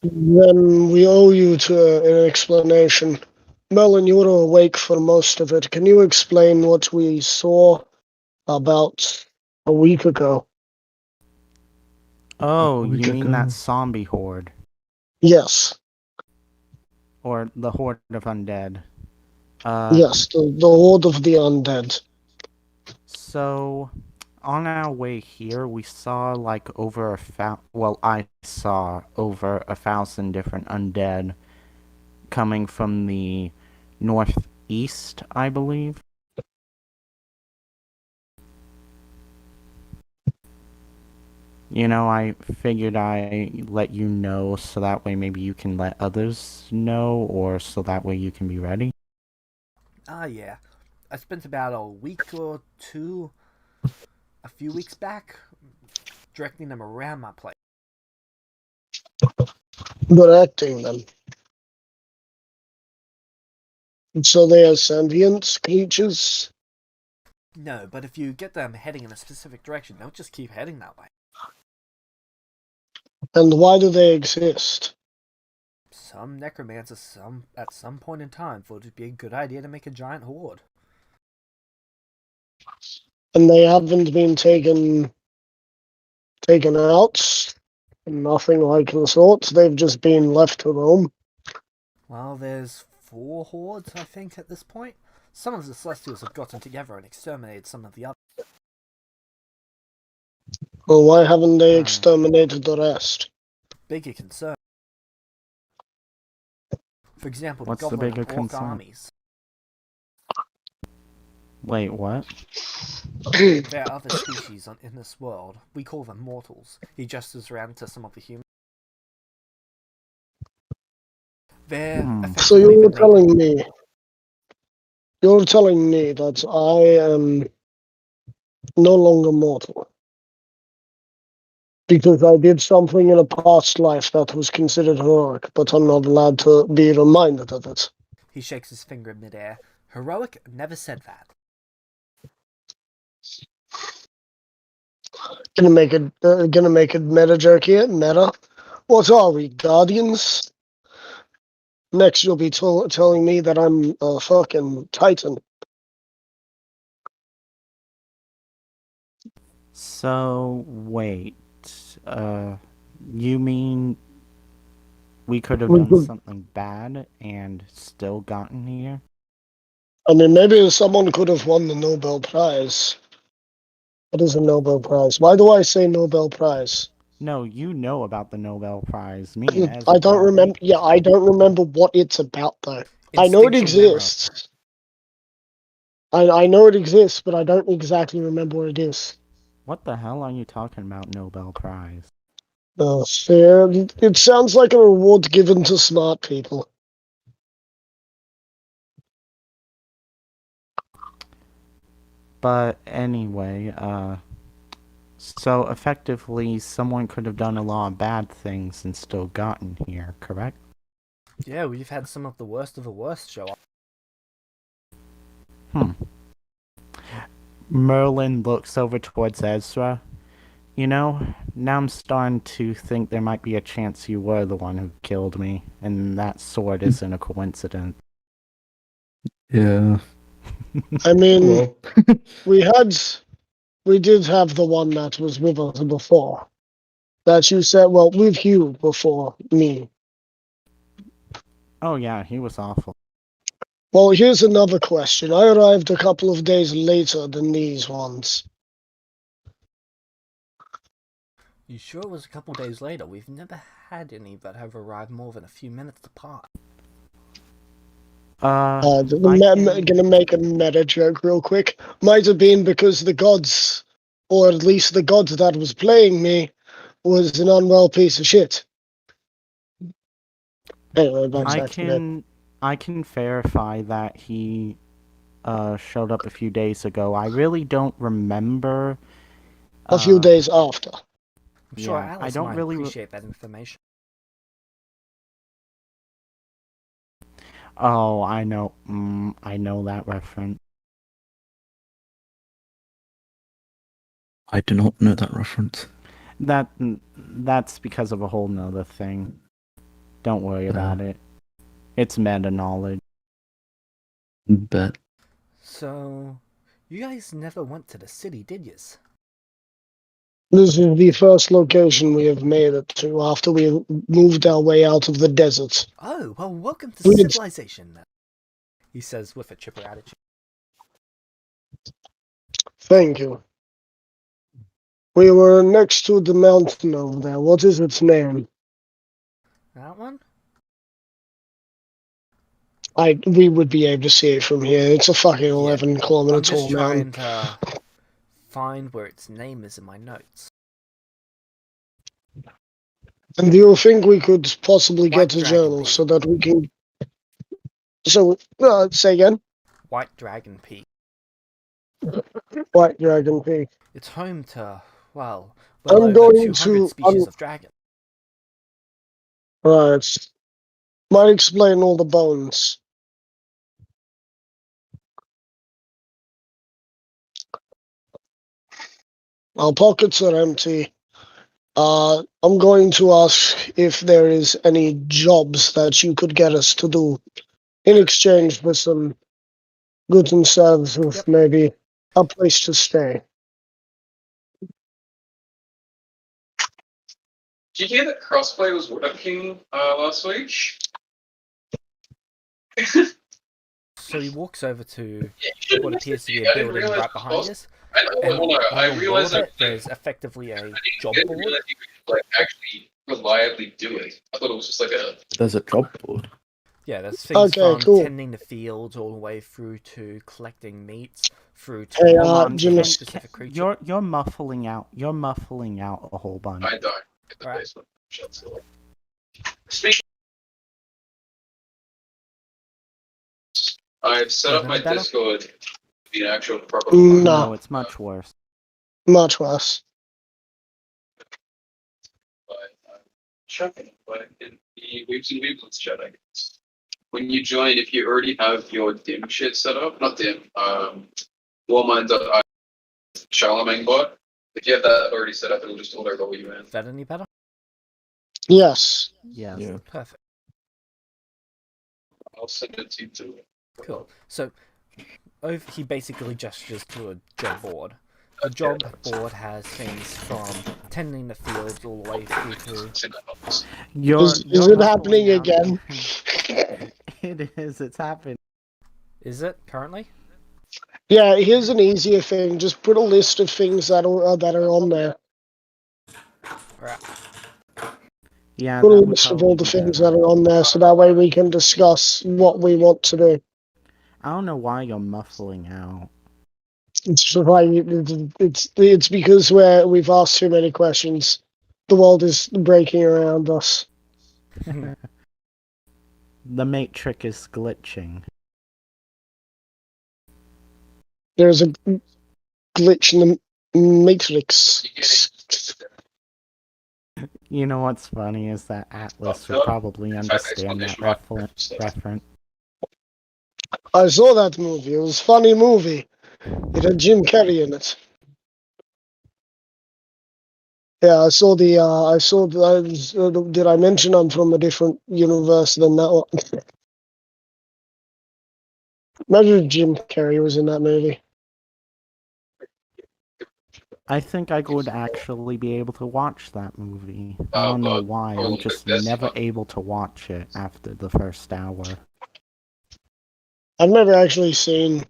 Then we owe you an explanation. Merlin, you were awake for most of it. Can you explain what we saw about a week ago? Oh, We you could mean go. that zombie horde? Yes. Or the horde of undead? Yes, the horde of the undead. So, on our way here, we saw like I saw over 1,000 different undead coming from the northeast, I believe. You know, I figured I'd let you know so that way maybe you can let others know, or so that way you can be ready. Yeah. I spent about a week or two, a few weeks back, directing them around my place. Directing them. So they are sentient creatures? No, but if you get them heading in a specific direction, they'll just keep heading that way. And why do they exist? Some necromancers at some point in time thought it'd be a good idea to make a giant horde. And they haven't been taken out? Nothing like the sort. They've just been left to roam. Well, there's 4 hordes, I think, at this point. Some of the Celestials have gotten together and exterminated some of the others. Well, why haven't they exterminated the rest? Bigger concern. For example, What's the the Goblin bigger and Orc concern? armies. Wait, what? There are other species in this world. We call them mortals. He gestures around to some of the humans. They're So effectively you're the native... telling me that I am no longer mortal because I did something in a past life that was considered heroic, but I'm not allowed to be reminded of it. He shakes his finger in midair. Heroic? Never said that. Gonna make a meta joke here. Meta. What are we, guardians? Next, you'll be telling me that I'm a fucking titan. So, wait, you mean we could have done something bad and still gotten here? I mean, maybe someone could have won the Nobel Prize. What is a Nobel Prize? Why do I say Nobel Prize? No, you know about the Nobel Prize. Me and Ez I don't don't. remember. Yeah, I don't remember what it's about, though. I know it exists. I know it exists, but I don't exactly remember what it is. What the hell are you talking about, Nobel Prize? Fair. It sounds like a reward given to smart people. But anyway, so effectively someone could have done a lot of bad things and still gotten here, correct? Yeah, we've had some of the worst show up. Merlin looks over towards Ezra. You know, now I'm starting to think there might be a chance you were the one who killed me, and that sword isn't a coincidence. Yeah. I mean, Well. we had we did have the one that was with us before. That you said, well, with you before me. Oh yeah, he was awful. Well, here's another question. I arrived a couple of days later than these ones. You sure it was a couple days later? We've never had any that have arrived more than a few minutes apart. Gonna make a meta joke real quick. Might have been because the gods, or at least the god that was playing me, was an unwell piece of shit. Anyway, back to that. I can verify that he showed up a few days ago. I really don't remember. A few days after. I'm sure Yeah, Alice I don't might really appreciate that information. Oh, I know. I know that reference. I do not know that reference. That's because of a whole nother thing. Don't worry about it. It's meta knowledge. Bet. So, you guys never went to the city, did yous? This is the first location we have made it to after we moved our way out of the desert. Oh, well, welcome to We did- civilization, then. He says with a chipper attitude. Thank you. We were next to the mountain over there. What is its name? That one? We would be able to see it from here. It's a fucking 11 kilometer I'm just tall mountain. trying to find where its name is in my notes. And do you think we could possibly White get a Dragon journal Peak. so that we can... So, say again? White Dragon Peak. White Dragon Peak. It's home to, well I'm over going 200 to... species of dragon. Right. Might explain all the bones. Our pockets are empty. I'm going to ask if there is any jobs that you could get us to do in exchange for some goods and services, Yep. maybe a place to stay. Did you hear that crossplay was working last week? So he walks over to Yeah, what appears to be I a didn't building realize right it was behind possible. us. I know, And well, no, I on the wall realized of that it, there's effectively a job didn't board. realize you could like actually reliably do it. I thought it was just like a. There's a job board. Yeah, there's things Okay, from cool. tending the fields all the way through to collecting meats, through to Hey, Hold on, Jimmy, specific creatures. you're muffling out. You're muffling out a whole bunch. I died in the Right. basement. Speaking. I've set Is up it my any better? Discord to be an actual proper. No. No, it's much worse. Much worse. Chatting, but in the Weeps and Weeblets chatting. When you join, if you already have your dim shit set up, not dim, warmind.io Charlemagne bot, if you have that already set up, it'll just auto roll you in. Is that any better? Yes. Yes. Yeah. Perfect. I'll send it to you too. Cool. So, he basically gestures to a job board. The job board has things from tending the fields all the way through to... Is it happening again? It is. It's happening. Is it, currently? Yeah, here's an easier thing. Just put a list of things that are on there. Right. Yeah, Put a that would list of probably all the be things better. that are on there, so that way we can discuss what we want to do. I don't know why you're muffling out. It's because we've asked too many questions. The world is breaking around us. The matrix is glitching. There's a glitch in the matrix. You know what's funny is that Atlas would probably understand that reference. I saw that movie. It was a funny movie. It had Jim Carrey in it. Yeah, I saw the. Did I mention I'm from a different universe than that one? Imagine if Jim Carrey was in that movie. I think I would actually be able to watch that movie. I Oh don't know god. why. Oh, I'm look, just that's never fun. able to watch it after the first hour. I've never actually seen.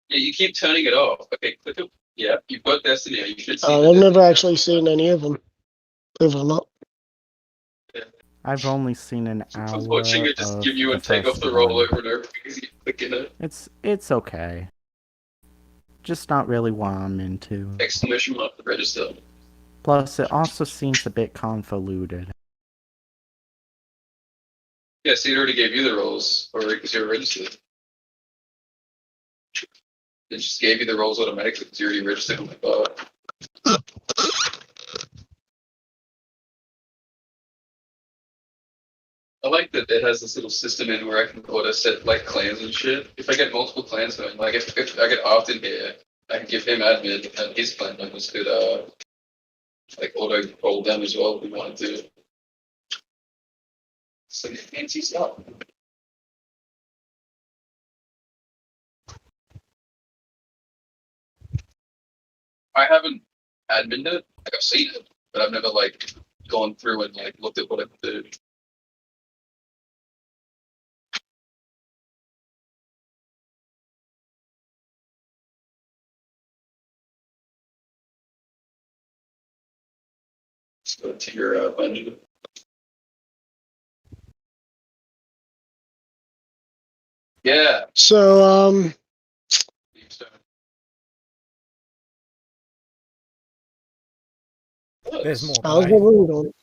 Yeah, you keep turning it off. Okay, click it. Yeah, you've got Destiny. You should see the I've never Destiny actually dashboard. seen any of them. Believe it or not. I've only seen an I was watching hour it just of give you the and take off first the roll one. over and over because you click in it. It's okay. Just not really what I'm into. Exclamation mark the register. Plus, it also seems a bit convoluted. Yeah, see, it already gave you the rolls, or because you're registered. It just gave you the rolls automatically because you already registered. Oh my god. I like that it has this little system in where I can auto set like clans and shit. If I get multiple clans going, like if I get Arthur here, I can give him admin and his clan members could like auto roll them as well if we wanted to. So fancy stuff. I haven't adminned it. Like I've seen it, but I've never like gone through and like looked at what it did. Let's go to your dungeon. Yeah. So, There's more, how's but the room going?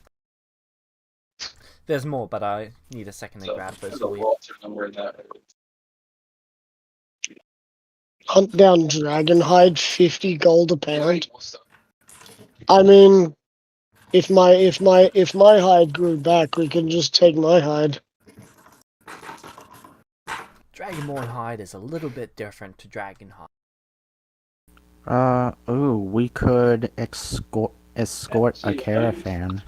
there's more, but I need a second to So grab those there's a for you. lot to number in that. Hunt down Dragonhide, 50 gold a pound. I mean, if my hide grew back, we could just take my hide. Dragonborn hide is a little bit different to dragon hide. We could escort a caravan.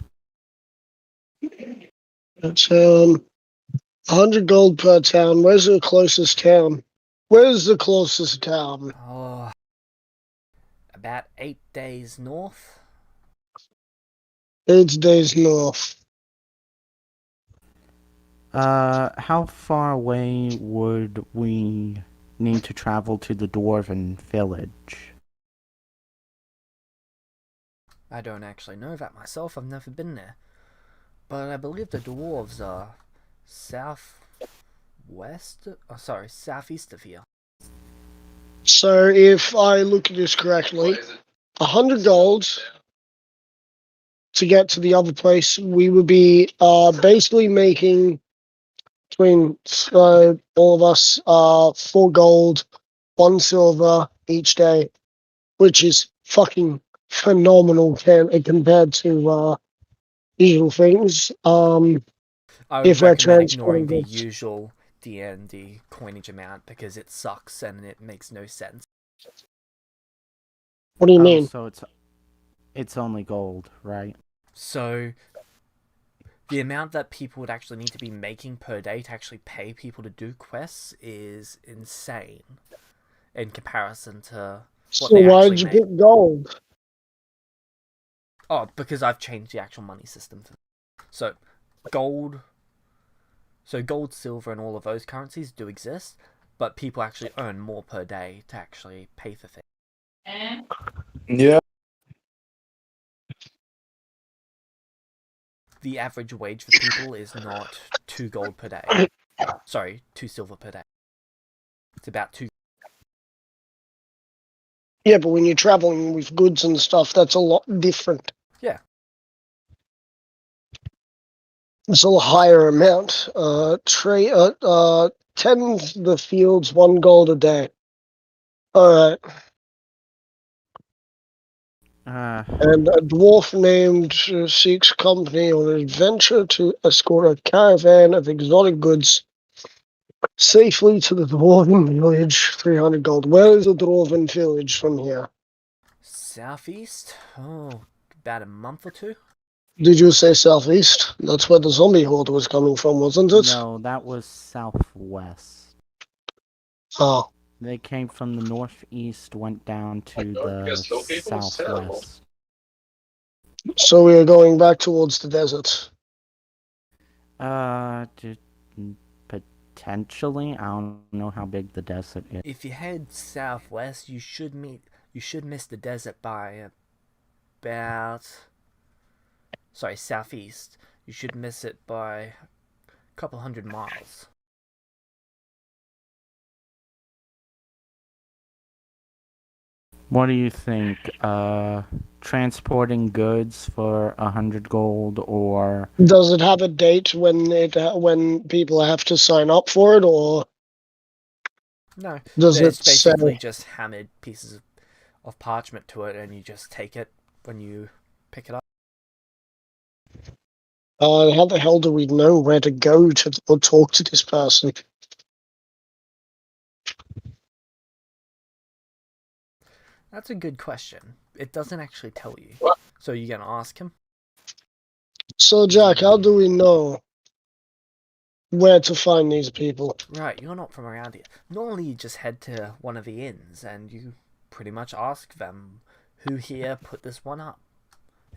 It's 100 gold per town. Where's the closest town? Where's the closest town? Oh, about 8 days north. 8 days north. How far away would we need to travel to the dwarven village? I don't actually know that myself. I've never been there. But I believe the dwarves are southwest. Oh, sorry, southeast of here. So if I look at this correctly, 100 gold to get to the other place, we would be basically making between all of us 4 gold, 1 silver each day, which is fucking phenomenal compared to usual things. I would If we're recommend ignoring transporting the goods. usual D&D coinage amount because it sucks and it makes no sense. What do you mean? So it's only gold, right? So the amount that people would actually need to be making per day to actually pay people to do quests is insane in comparison to what So they why actually did you make. put gold? Oh, because I've changed the actual money system. So gold, silver, and all of those currencies do exist, but people actually earn more per day to actually pay for things. Yeah. The average wage for people is not 2 gold per day. Sorry, 2 silver per day. It's about 2. Yeah, but when you're traveling with goods and stuff, that's a lot different. Yeah. It's a higher amount. Tend the fields, 1 gold a day. Alright. And a dwarf named seeks company on an adventure to escort a caravan of exotic goods safely to the dwarven village. 300 gold. Where is the dwarven village from here? Southeast? Oh, about a month or 2? Did you say southeast? That's where the zombie horde was coming from, wasn't it? No, that was southwest. Oh, They came from the northeast, went down to don't you the guys kill people? It's terrible. southwest. so we are going back towards the desert. Potentially. I don't know how big the desert is. If you head southwest, you should miss the desert by about. Sorry, southeast. You should miss it by a couple 100 miles. What do you think? Transporting goods for 100 gold, or Does it have a date when people have to sign up for it, or No, does there's it say? basically just hammered pieces of parchment to it, and you just take it when you pick it up. How the hell do we know where to go to or talk to this person? That's a good question. It doesn't actually tell you. What? So you're gonna ask him? So, Jack, how do we know where to find these people? Right, you're not from around here. Normally you just head to one of the inns and you pretty much ask them who here put this one up.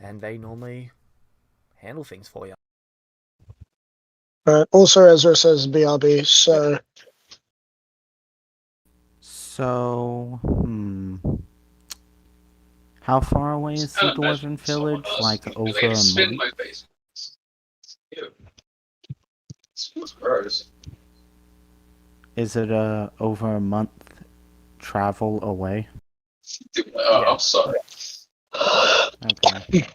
And they normally handle things for you. Also, Ezra says BRB, so how far away is the Can't dwarven imagine someone village? else Like doing over it. a Spit in month? my face. Ew. It's gross. Is it over a month travel away? Dude, Yeah. I'm sorry. Okay.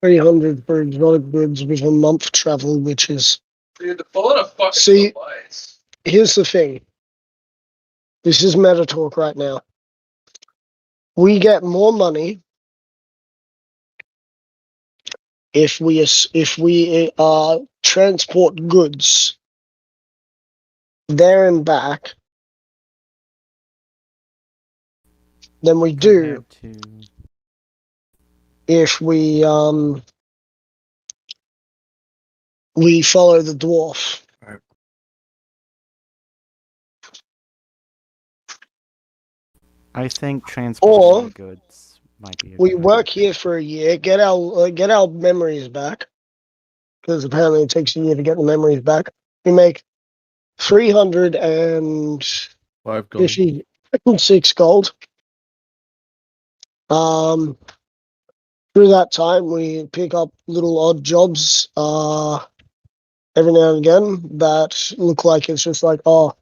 300 for exotic goods with a month travel, which is. Dude, the bullet of fucking See- lies. Here's the thing. This is meta talk right now. We get more money if we transport goods there and back than we do Compared to... if we follow the dwarf. I think transporting Or the goods might be a we good work here for a year, get our memories back, because apparently it takes a year to get the memories back. We make 356 5 gold. gold. Through that time, we pick up little odd jobs every now and again that look like it's just like, oh,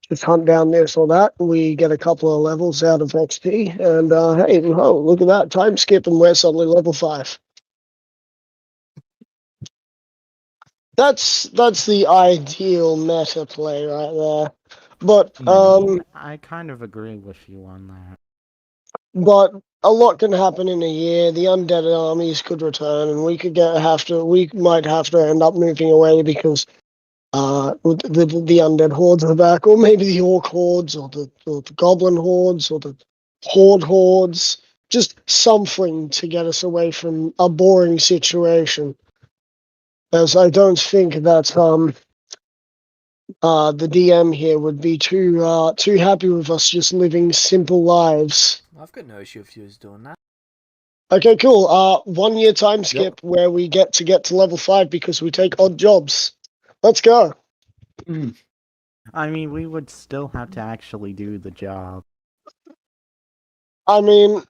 just hunt down this or that. We get a couple of levels out of XP, and hey, oh, look at that time skip, and we're suddenly level 5. That's the ideal meta play right there. But I kind of agree with you on that. But a lot can happen in a year. The undead armies could return, and we might have to end up moving away because the undead hordes are back, or maybe the orc hordes, or the goblin hordes, or the hordes. Just something to get us away from a boring situation. As I don't think that the DM here would be too happy with us just living simple lives. I've got no issue if you was doing that. Okay, cool. 1 year time skip where we get to level 5 because we take odd jobs. Let's go. I mean, we would still have to actually do the job. I mean,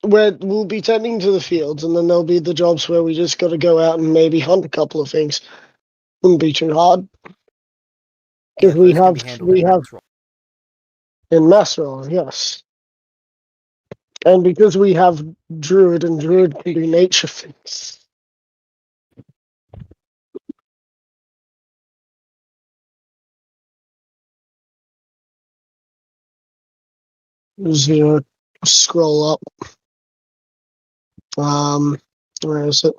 we'll be tending to the fields, and then there'll be the jobs where we just got to go out and maybe hunt a couple of things. Wouldn't be too hard. Because Yeah, we those can be handled in have Maxroll. in Masrol, yes. And because we have druid, and druid can do nature things. Zero. Scroll up. Where is it?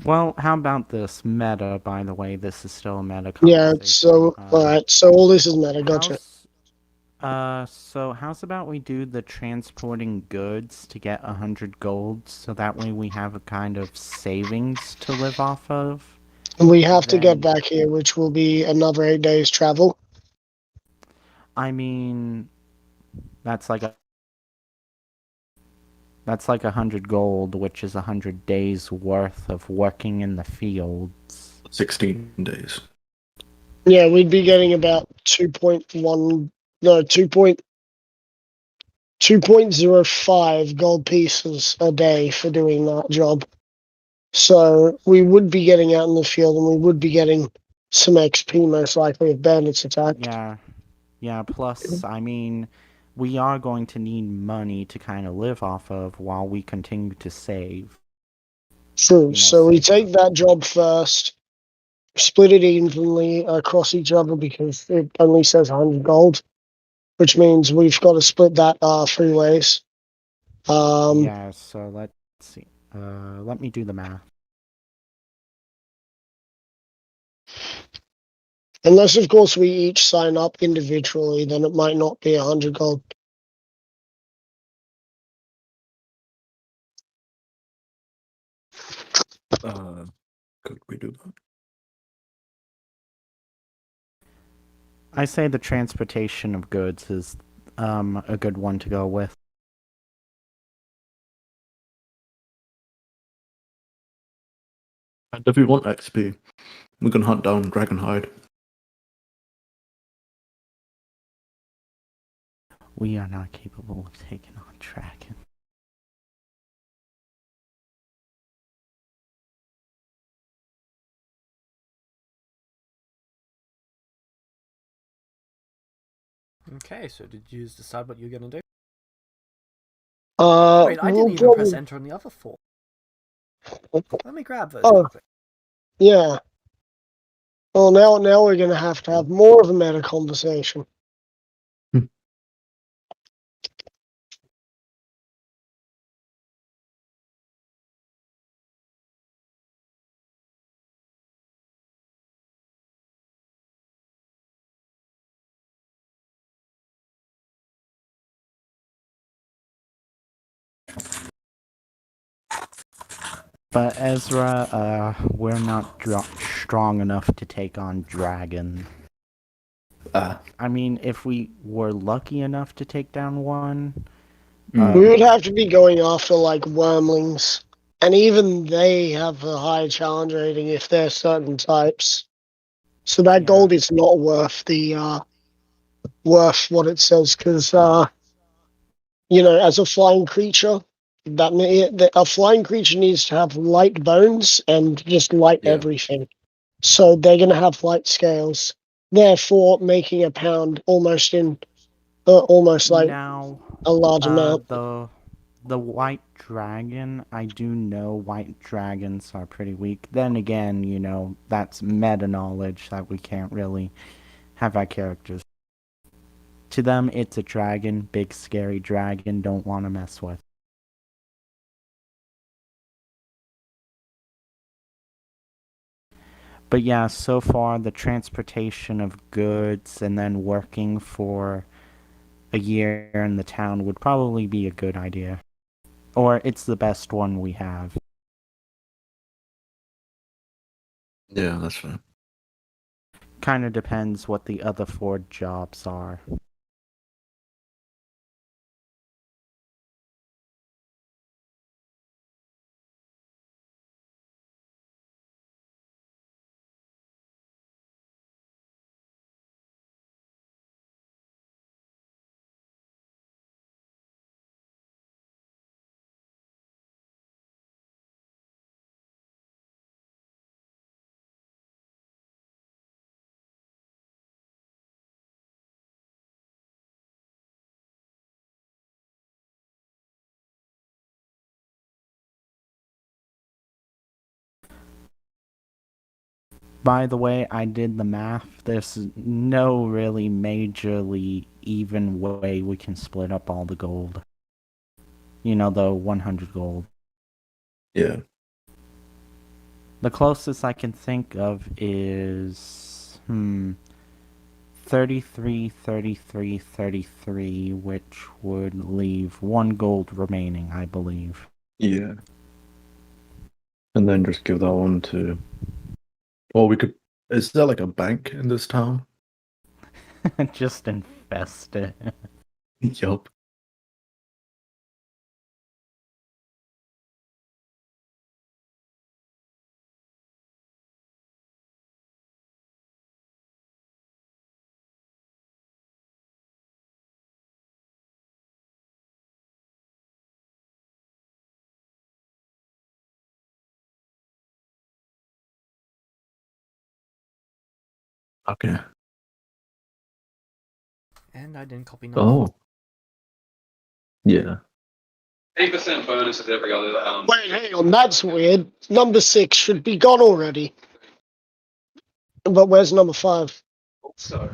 Well, how about this meta, by the way? This is still a meta Yeah, conversation. so, alright, so all this is meta, gotcha. So how's about we do the transporting goods to get 100 gold, so that way we have a kind of savings to live off of? And we have to get Then, back here, which will be another 8 days travel. I mean, that's like a that's like 100 gold, which is 100 days worth of working in the fields. 16 days. Yeah, we'd be getting about 2.1, no, 2.05 gold pieces a day for doing that job. So we would be getting out in the field and we would be getting some XP most likely if bandits attacked. Yeah, plus, I mean, we are going to need money to kind of live off of while we continue to save. True. So we Save take up. that job first, split it evenly across each other because it only says 100 gold, which means we've got to split that 3 ways. Yeah, so let's see. Let me do the math. Unless, of course, we each sign up individually, then it might not be 100 gold. Could we do that? I say the transportation of goods is a good one to go with. And if we want XP, we can hunt down Dragonhide. We are not capable of taking on Dragon. Okay, so did you decide what you're gonna do? Uh, Wait, I we'll didn't even press probably- enter on the other 4. Let me grab those. Oh. Quickly. Yeah. Well, now we're going to have more of a meta conversation. But Ezra, we're not strong enough to take on Dragon. I mean, if we were lucky enough to take down one, We would have to be going after like wormlings, and even they have a high challenge rating if they're certain types. So that Yeah. gold is not worth the worth what it says because as a flying creature, a flying creature needs to have light bones and just light Yeah. everything. So they're going to have light scales, therefore making a pound almost like now a large amount. the white dragon, I do know white dragons are pretty weak. Then again, that's meta knowledge that we can't really have our characters. To them, it's a dragon, big scary dragon, don't want to mess with. But yeah, so far the transportation of goods and then working for a year in the town would probably be a good idea. Or it's the best one we have. Yeah, that's fair. Kind of depends what the other 4 jobs are. By the way, I did the math. There's no really majorly even way we can split up all the gold. The 100 gold. Yeah. The closest I can think of is 33, 33, 33, which would leave 1 gold remaining, I believe. Yeah. And then just give that one to. Or we could. Is there like a bank in this town? Just infest it. Yup. Okay. And I didn't copy number Oh. Yeah. 8% bonus at every other. Wait, hang on, that's weird. Number 6 should be gone already. But where's number 5? Also,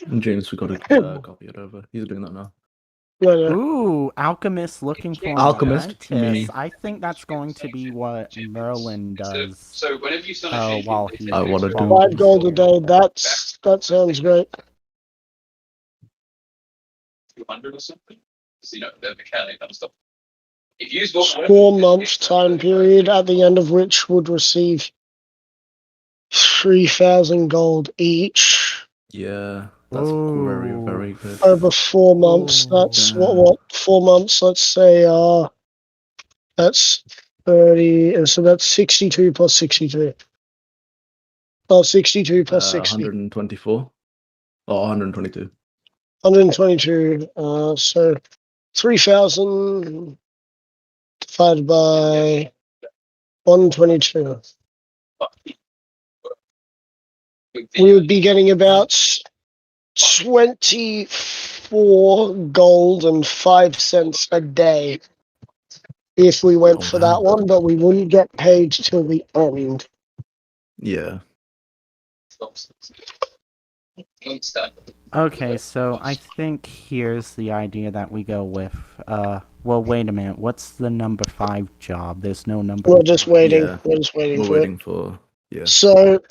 And James, we got to copy it over. He's doing that now. No, no. Ooh, alchemist looking for an Alchemist, you apprentice. mean? I think that's going to be what Merlin does. So whenever you start a change, while he I wanna do- 5 gold a day, that sounds great. 200 or something. So, the mechanic and stuff. If you use 4 months time period, at the end of which would receive 3,000 gold each. Yeah. That's very, Ooh. very good. Over 4 months, that's Yeah. what 4 months, let's say, that's 30, and so that's 62 plus 62. Oh, 62 plus 60. 124. Or 122. 122, so 3,000 divided by 122. We would be getting about 24 gold and 5 cents a day if we went Oh, for man. that one, but we wouldn't get paid till the end. Yeah. Okay, so I think here's the idea that we go with. Well, wait a minute. What's the number 5 job? There's no number. We're just waiting. Yeah. We're just waiting We're for waiting for. Yeah. it.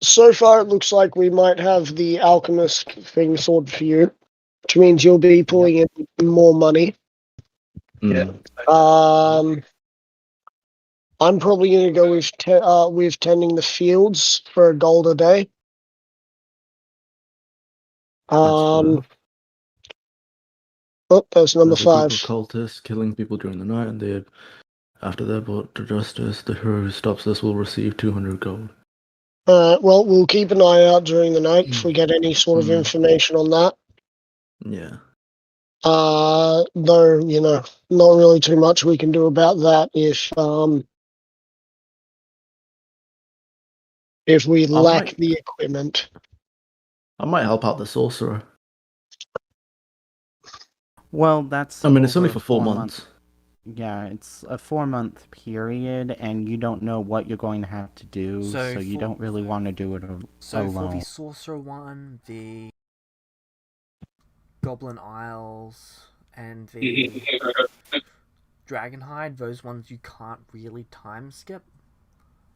So far it looks like we might have the alchemist thing sorted for you, which means you'll be pulling in more money. Mm. I'm probably going to go with tending the fields for a gold a day. That's That's number There's a group 5. of cultists killing people during the night, and after they're brought to justice, the hero who stops this will receive 200 gold. Well, we'll keep an eye out during the night if we get any sort of Mm. information on that. Yeah. Though, not really too much we can do about that if we lack the equipment. I might help out the sorcerer. Well, that's. I mean, it's only over for 4 4 months. Yeah, it's a 4-month period, and you don't know what you're going to have to do, so you don't really want to do it So for alone. the Sorcerer one, the Goblin Isles, and the Dragonhide, those ones you can't really time skip.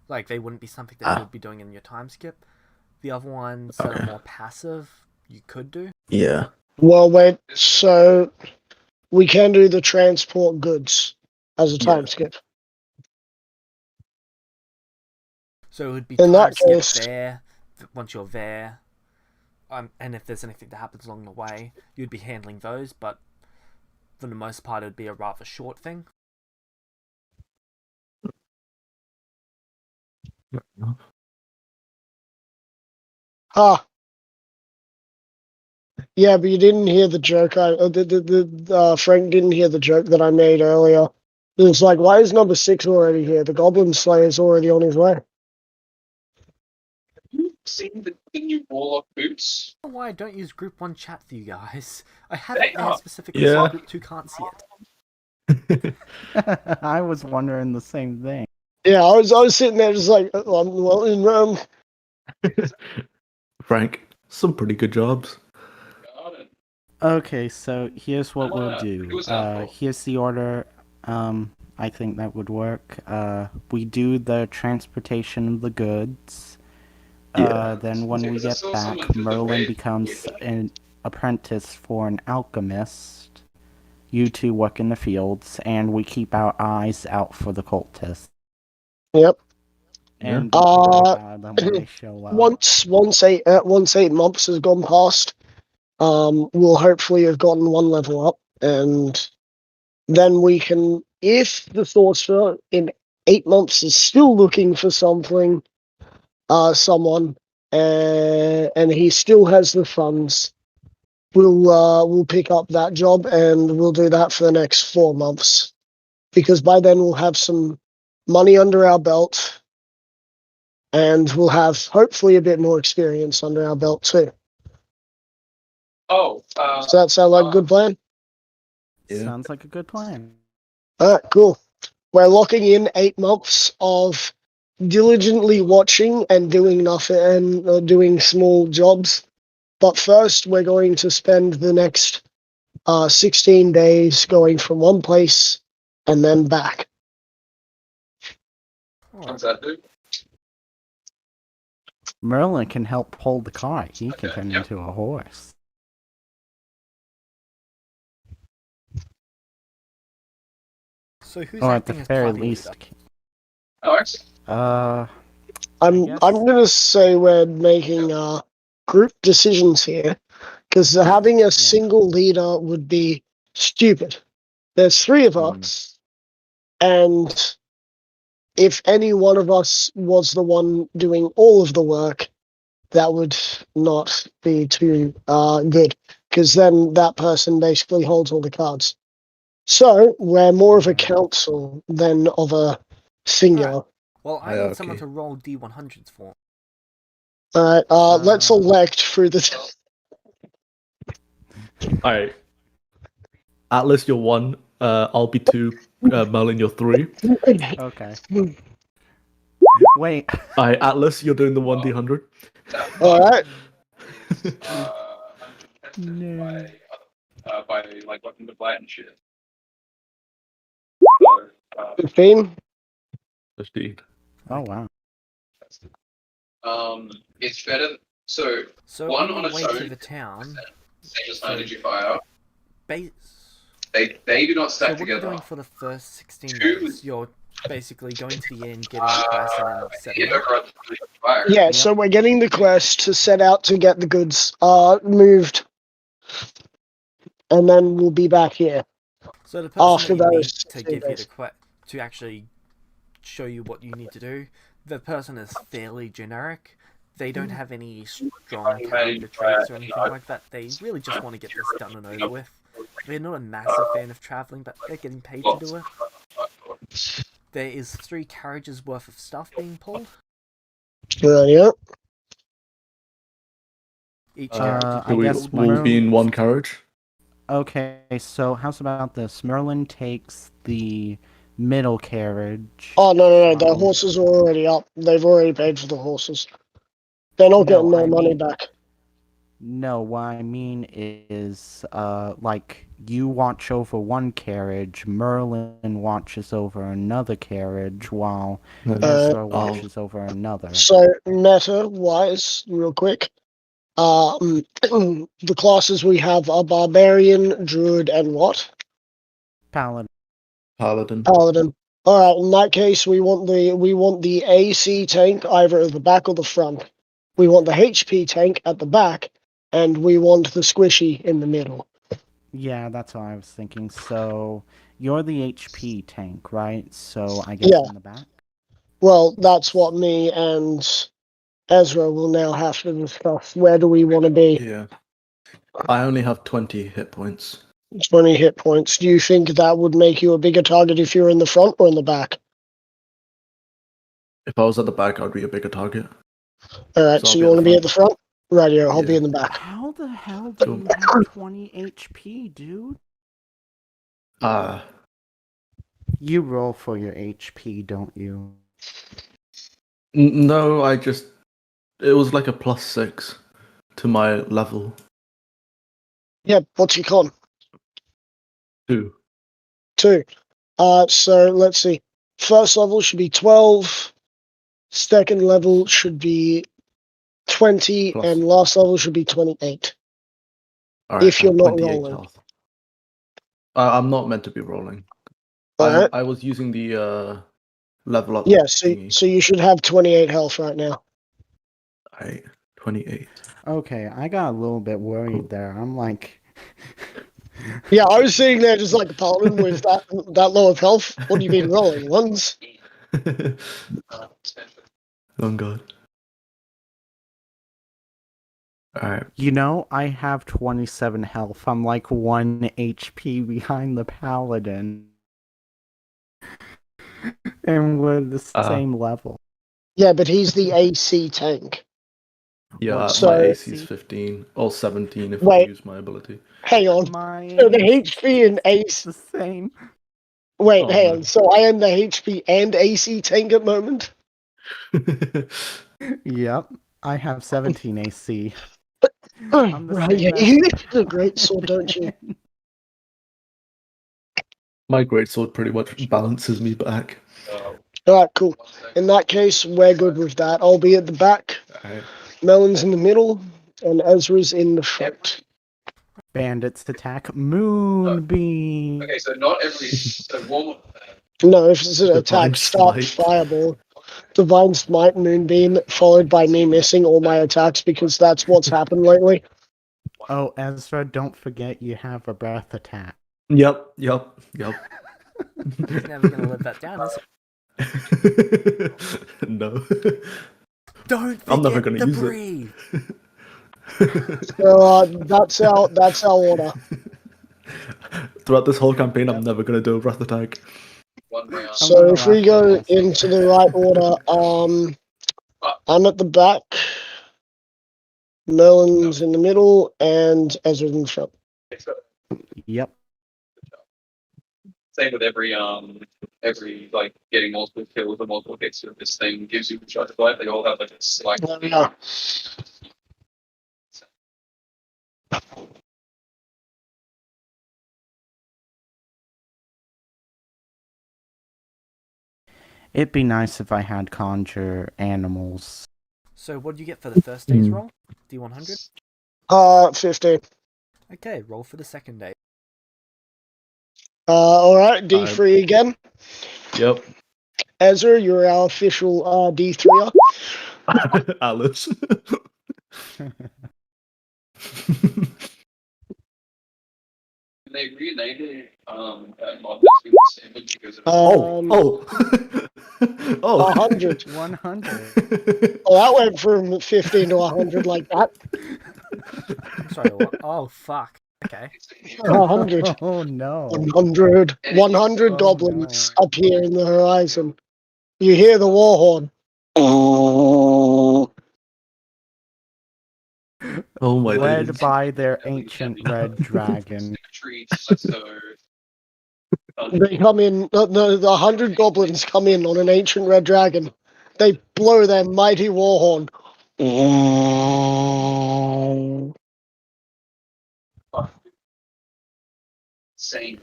Like, they wouldn't be something that you would be doing in your time skip. The other ones that are more passive, you could do. Yeah. Well, wait, so we can do the transport goods as a time skip. So it would be In time that skip case- there, once you're there. And if there's anything that happens along the way, you'd be handling those, but for the most part, it would be a rather short thing. Ah. Yeah, but you didn't hear the joke. Frank didn't hear the joke that I made earlier. It was like, why is number 6 already here? The Goblin Slayer's already on his way. Seen the new warlock boots? I don't know why I don't use Group 1 chat for you guys. I have it there specifically Yeah. so Group 2 can't see it. I was wondering the same thing. Yeah, I was sitting there just like, well, in Rome. Frank, some pretty good jobs. Got it. Okay, so here's what we'll do. who was that for? Here's the order. I think that would work. We do the transportation of the goods. Yeah. Then when we Because I get saw back, someone do the Merlin wave. becomes an apprentice for an alchemist. You two work in the fields, and we keep our eyes out for the cultists. Yep. And beat the crap out of them when they show up. Once 8 months has gone past, we'll hopefully have gotten one level up, and then we can, if the sorcerer in 8 months is still looking for someone, and he still has the funds, we'll pick up that job and we'll do that for the next 4 months, because by then we'll have some money under our belt, and we'll have hopefully a bit more experience under our belt too. Oh, Does that sound like a good plan? Yeah. Sounds like a good plan. Alright, cool. We're locking in 8 months of diligently watching and doing nothing and doing small jobs. But first, we're going to spend the next 16 days going from one place and then back. what's that do? Merlin can help pull the cart. He can turn Yep. into a horse. So who's Or at the acting as very party least. leader? Oh, excellent. I'm guess- gonna say we're making group decisions here, because having a single leader would be stupid. There's 3 of us, and if any one of us was the one doing all of the work, that would not be too good, because then that person basically holds all the cards. So we're more of a council than of a singular. Well, I need someone Hierarchy. to roll D100s for. Alright, let's elect through the... Alright. Atlas, you're 1. I'll be 2. Merlin, you're 3. Okay. Wait. Alright, Atlas, you're doing the 1d100. Alright, No. By like looking to flat and shit. So, 15. 15. Oh, wow. it's better. So on one on the its way own, to the town, just energy fire. base. They do not So stack what are you together. doing for the first 16 Two. days? You're basically going to the inn, getting the quest, and then setting Yeah, up. right, fire. Yeah, Yep. so we're getting the quest to set out to get the goods moved, and then we'll be back here. So the person After that you those meet to 16 give you the days. quest to actually show you what you need to do, the person is fairly generic. They don't have any strong character traits or anything like that. They really just want to get this done and over with. They're not a massive fan of traveling, but they're getting paid to do it. There is 3 carriages worth of stuff being pulled. Yeah. Each I carriage So we guess will be in one carriage. Okay, so how's about this? Merlin takes the middle carriage. Oh, no, the from- horses are already up. They've already paid for the horses. They're not No, getting their I money mean- back. No, what I mean is, like, you watch over one carriage, Merlin watches over another carriage, while Ezra watches over another. So, meta-wise, real quick, the classes we have are Barbarian, Druid, and what? Paladin. Paladin. Paladin. Alright, in that case, we want the AC tank either at the back or the front. We want the HP tank at the back, and we want the squishy in the middle. Yeah, that's what I was thinking. So, you're the HP tank, right? So, I guess Yeah. in the back? Well, that's what me and Ezra will now have to discuss. Where do we want to be? Yeah. I only have 20 hit points. 20 hit points. Do you think that would make you a bigger target if you're in the front or in the back? If I was at the back, I'd be a bigger target. Alright, So so I'll you be at want to the be at the front? Right here, I'll be Yeah. in the back. How the hell do you have 20 HP, dude? You roll for your HP, don't you? No, it was like a +6 to my level. Yeah, what's your con? 2. 2. So let's see. First level should be 12. Second level should be 20, Plus. and last level should be 28. Alright, If you're not 28 rolling. health. I'm not meant to be rolling. Alright? I was using the level up Yeah, so thingy. you should have 28 health right now. Alright, 28. Okay, I got a little bit worried there. I'm like, Yeah, I was sitting there just like a paladin with that low of health. What do you mean rolling? Ones? Oh god. Alright. you know, I have 27 health. I'm like 1 HP behind the paladin. And we're the same level. Yeah, but he's the AC tank. Yeah, What, so- my my AC is AC? 15 or 17 if I Wait. use my ability. Hang on. My So the HP and it's AC. the same. Wait, Oh, hang no. on. So I am the HP and AC tank at the moment? Yep, I have 17 AC. Oh, I'm the right, same yeah. as You get a great sword, don't you? My greatsword pretty much balances me back. Alright, cool. In that case, we're good with that. I'll be at the back, Alright. Melon's in the middle, and Ezra's in the front. Bandits attack Moonbeam. Okay, so not every so warm No, if it's an Divine attack, start Smite. Fireball. Divine Smite, Moonbeam, followed by me missing all my attacks because that's what's happened lately. Oh, Ezra, don't forget you have a breath attack. Yep. He's never going to live that down, is he? No. Don't forget I'm never gonna the use it. breathe. So that's our order. Throughout this whole campaign, I'm never gonna do a breath attack. one round. So gonna if we laugh go at this. into the right order, I'm at the back, Melon's in the middle, and Ezra's in the front. Yep. Same with every like getting multiple kills or multiple hits with this thing gives you a charge of life. They all have like a slight. Yeah. It'd be nice if I had conjure animals. So what do you get for the first day's roll? D100? 15. Okay, roll for the second day. Alright, D3 again. Yep. Ezra, you're our official D3er. Alice. They renamed mod that's been the same because of Oh. 100. 100. Oh, that went from 15 to 100 like that. I'm sorry, what? Oh, fuck. Okay. 100. Oh no. 100. 100 Oh, goblins appear in the horizon. You hear the war horn. Oh. Oh my Led days. by their ancient red dragon. They come in, the 100 goblins come in on an ancient red dragon. They blow their mighty war horn. Same.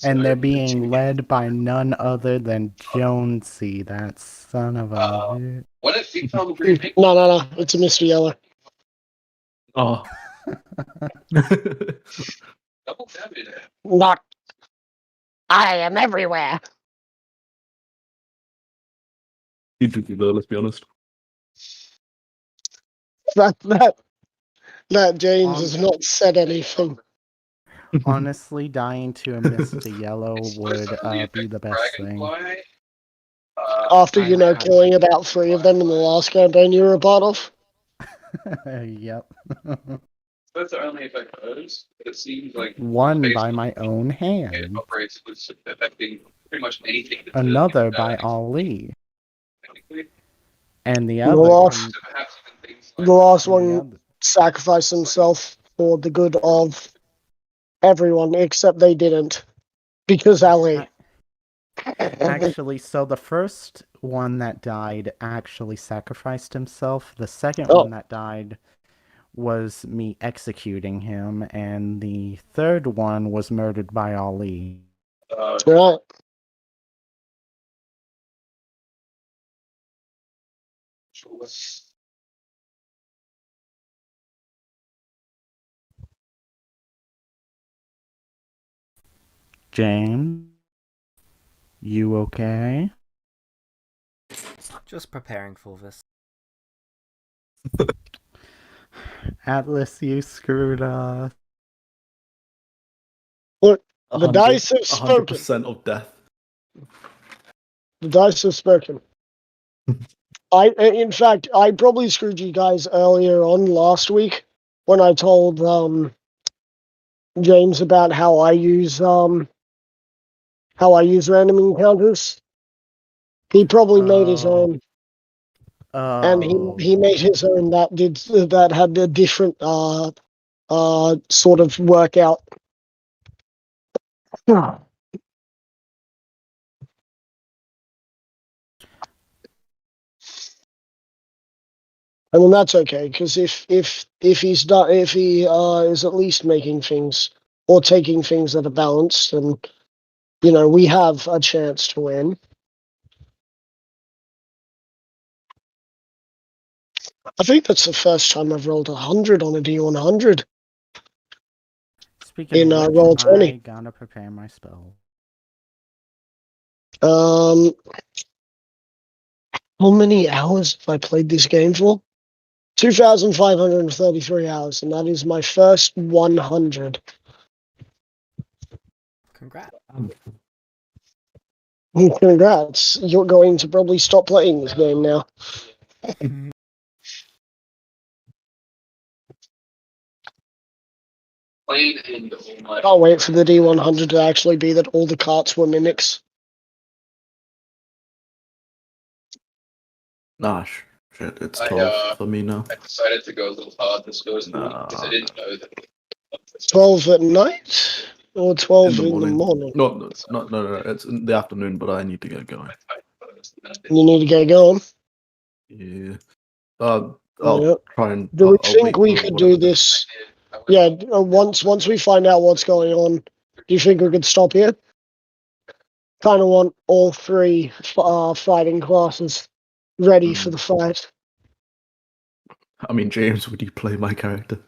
And they're being led by none other than Jonesy, that son of a bitch. When it becomes green, No. It's a Mr. Yellow. Oh. double damage. Not. I am everywhere. He's tricky though, let's be honest. That James has not said anything. Honestly, dying to a Mr. Yellow would be the best thing. Dragonfly. After, killing about 3 of them in the last campaign you were a part of. Yep. Those are only affect those, but it seems like One based by on my own it hand. operates with affecting pretty much anything. That Another by Ali. technically. And the The other last- can- So perhaps even things The last the one other- sacrificed himself for the good of everyone, except they didn't. Because Ali. Actually, so the first one that died actually sacrificed himself. The second Oh. one that died was me executing him, and the third one was murdered by Ali. Right. James? You okay? Just preparing for this. Atlas, you screwed us. Look, the dice have spoken. 100% of death. The dice have spoken. In fact, I probably screwed you guys earlier on last week when I told James about how I use random encounters. He probably made his own, and he made his own that had a different sort of workout. I mean that's okay because if he's done if he is at least making things or taking things that are balanced, then we have a chance to win. I think that's the first time I've rolled 100 on a D100. Speaking in of which, roll I 20. gotta prepare my spell. How many hours have I played this game for? 2,533 hours, and that is my first 100. Congrats. Congrats. You're going to probably stop playing this game now. Plain and all my Can't wait for the D100 to actually be that all the carts were mimics. Nah, shit, it's I, 12 for me now. I decided to go a little hard this goes Nah. because I didn't know that. 12 at night? Or 12 In the morning. morning? No, it's in the afternoon, but I need to get going. You need to get going? Yeah. I'll Yeah. try and. Do we I'll think wait we for could whatever do this? Yeah, once we find out what's going on, do you think we could stop here? Kind of want all three fighting classes ready for the fight. I mean, James, would you play my character?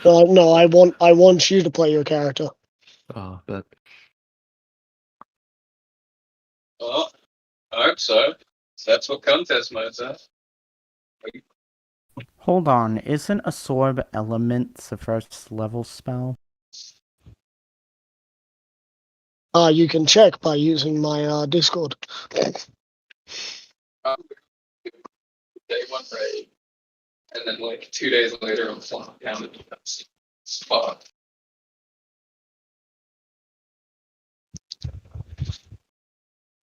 No, I want you to play your character. Ah, bet. Oh, I hope so. That's what contest mode's at. Hold on, isn't Absorb Elements a first level spell? You can check by using my Discord. Day one raid, and then like 2 days later, I'm flying down to that spot.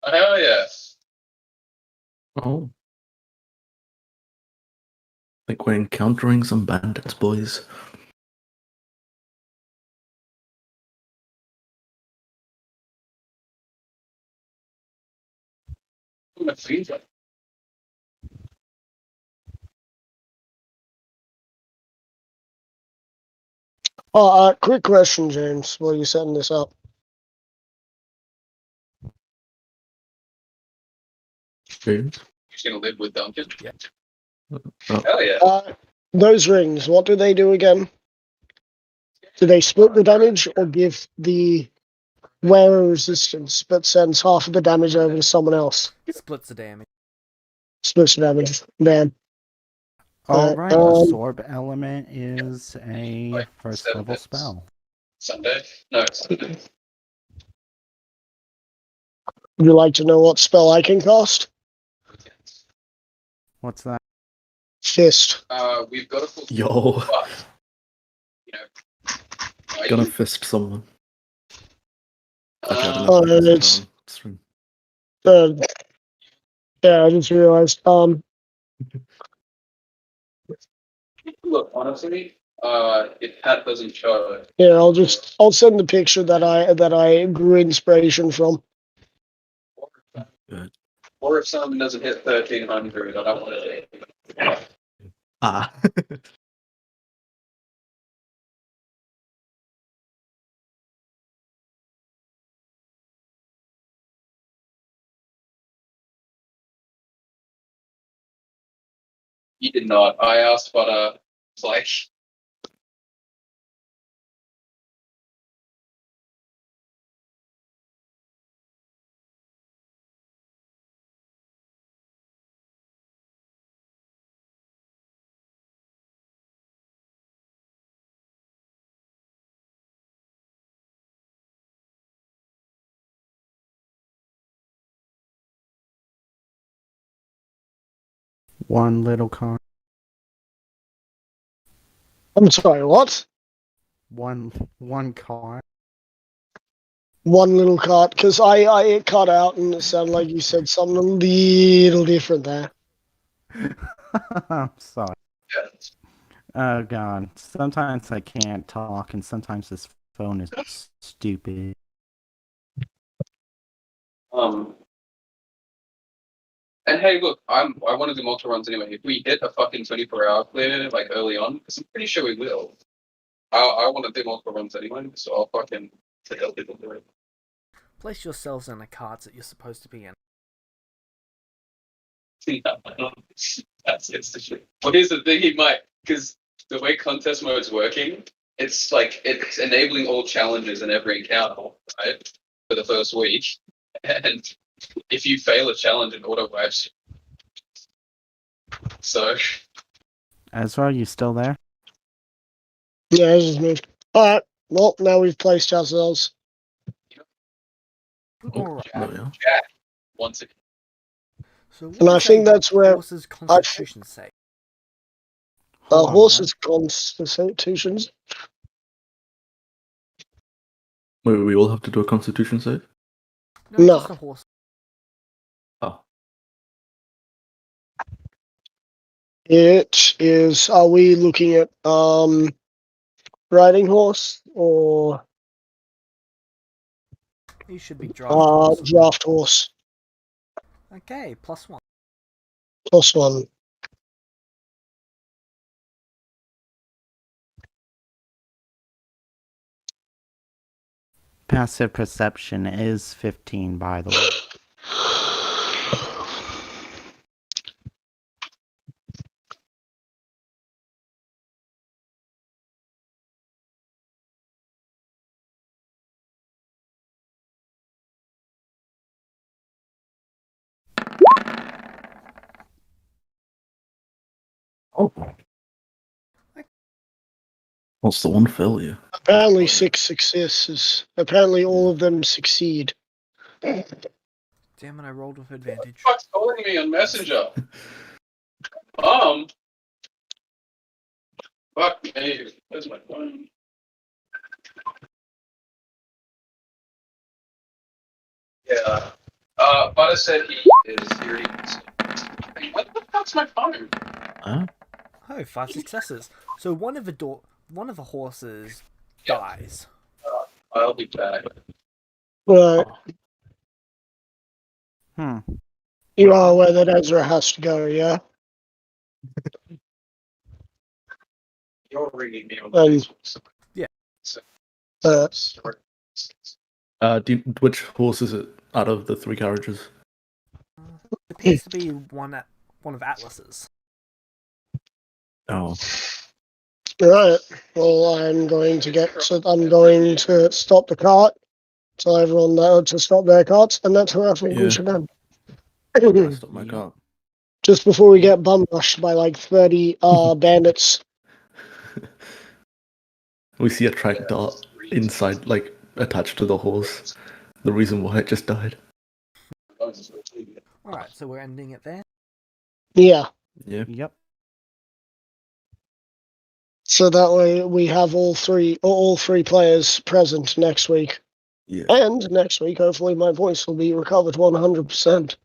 Hell yeah! Oh. I think we're encountering some bandits, boys. My feet up. Quick question, James, while you're setting this up. James? You're just gonna live with Duncan? Yeah. Oh. Hell yeah! Those rings, what do they do again? Do they split the damage or give the wearer resistance, but sends half of the damage over to someone else? Splits the damage. Splits the damage. Man. Alright, Absorb Element is a Like first 7 level bits. spell. Sunday? No, it's Sunday. Would you like to know what spell I can cast? What's that? Fist. We've got a full Yo. but, you know, Gonna fist someone. Okay, I don't Oh, know if I can it's- sit down stream. Yeah, I just realized. Look, honestly, if Pat doesn't show, Yeah, I'll send the picture that I grew inspiration from. Good. or if someone doesn't hit 1,300, I don't want to. Ah. He did not. I asked, but it's like One little cart. I'm sorry, what? One cart. One little cart, because it cut out and it sounded like you said something a little different there. I'm sorry. Yeah. Oh god. Sometimes I can't talk, and sometimes this phone is stupid. And hey, look, I want to do multiple runs anyway. If we hit a fucking 24-hour clear like early on, because I'm pretty sure we will. I want to do multiple runs anyway, so I'll fucking help people do it. Place yourselves in the carts that you're supposed to be in. That's the shit. Well, here's the thing, he might, because the way contest mode's working, it's like it's enabling all challenges in every encounter, right? For the first week, and if you fail a challenge, it auto wipes you. So. Ezra, you still there? Yeah, I just moved. Alright, well, now we've placed ourselves. Alright. Jack, once again. So And I think that's where horse's constitution save. Hold on, horses' constitutions. Wait, we all have to do a constitution save? No. Just a horse. Oh. It is. Are we looking at riding horse or You should be draft horse. draft horse? Okay, +1. +1. Passive perception is 15, by the way. Oh. What's the one failure? Apparently 6 successes. Apparently all of them succeed. Damn it, I rolled with advantage. Fuck's calling me on Messenger. Fuck me. Where's my phone? Yeah. Butter said he is here. What the fuck's my phone? Huh? Oh, 5 successes. So one of the horses dies. I'll be back. Right. You are aware that Ezra has to go, yeah? You're reading me on Yeah. Which horse is it out of the 3 carriages? It appears to be one of Atlas's. Oh. Right. Well, I'm going to stop the cart. Tell everyone to stop their carts, and that's where I think we should end. I stopped my cart. Just before we get bum rushed by like 30 bandits. We see a track dart inside, like, attached to the horse. The reason why it just died. Alright, so we're ending it there. Yeah. Yeah. Yep. So that way we have all three players present next week. Yeah. And next week, hopefully, my voice will be recovered 100%.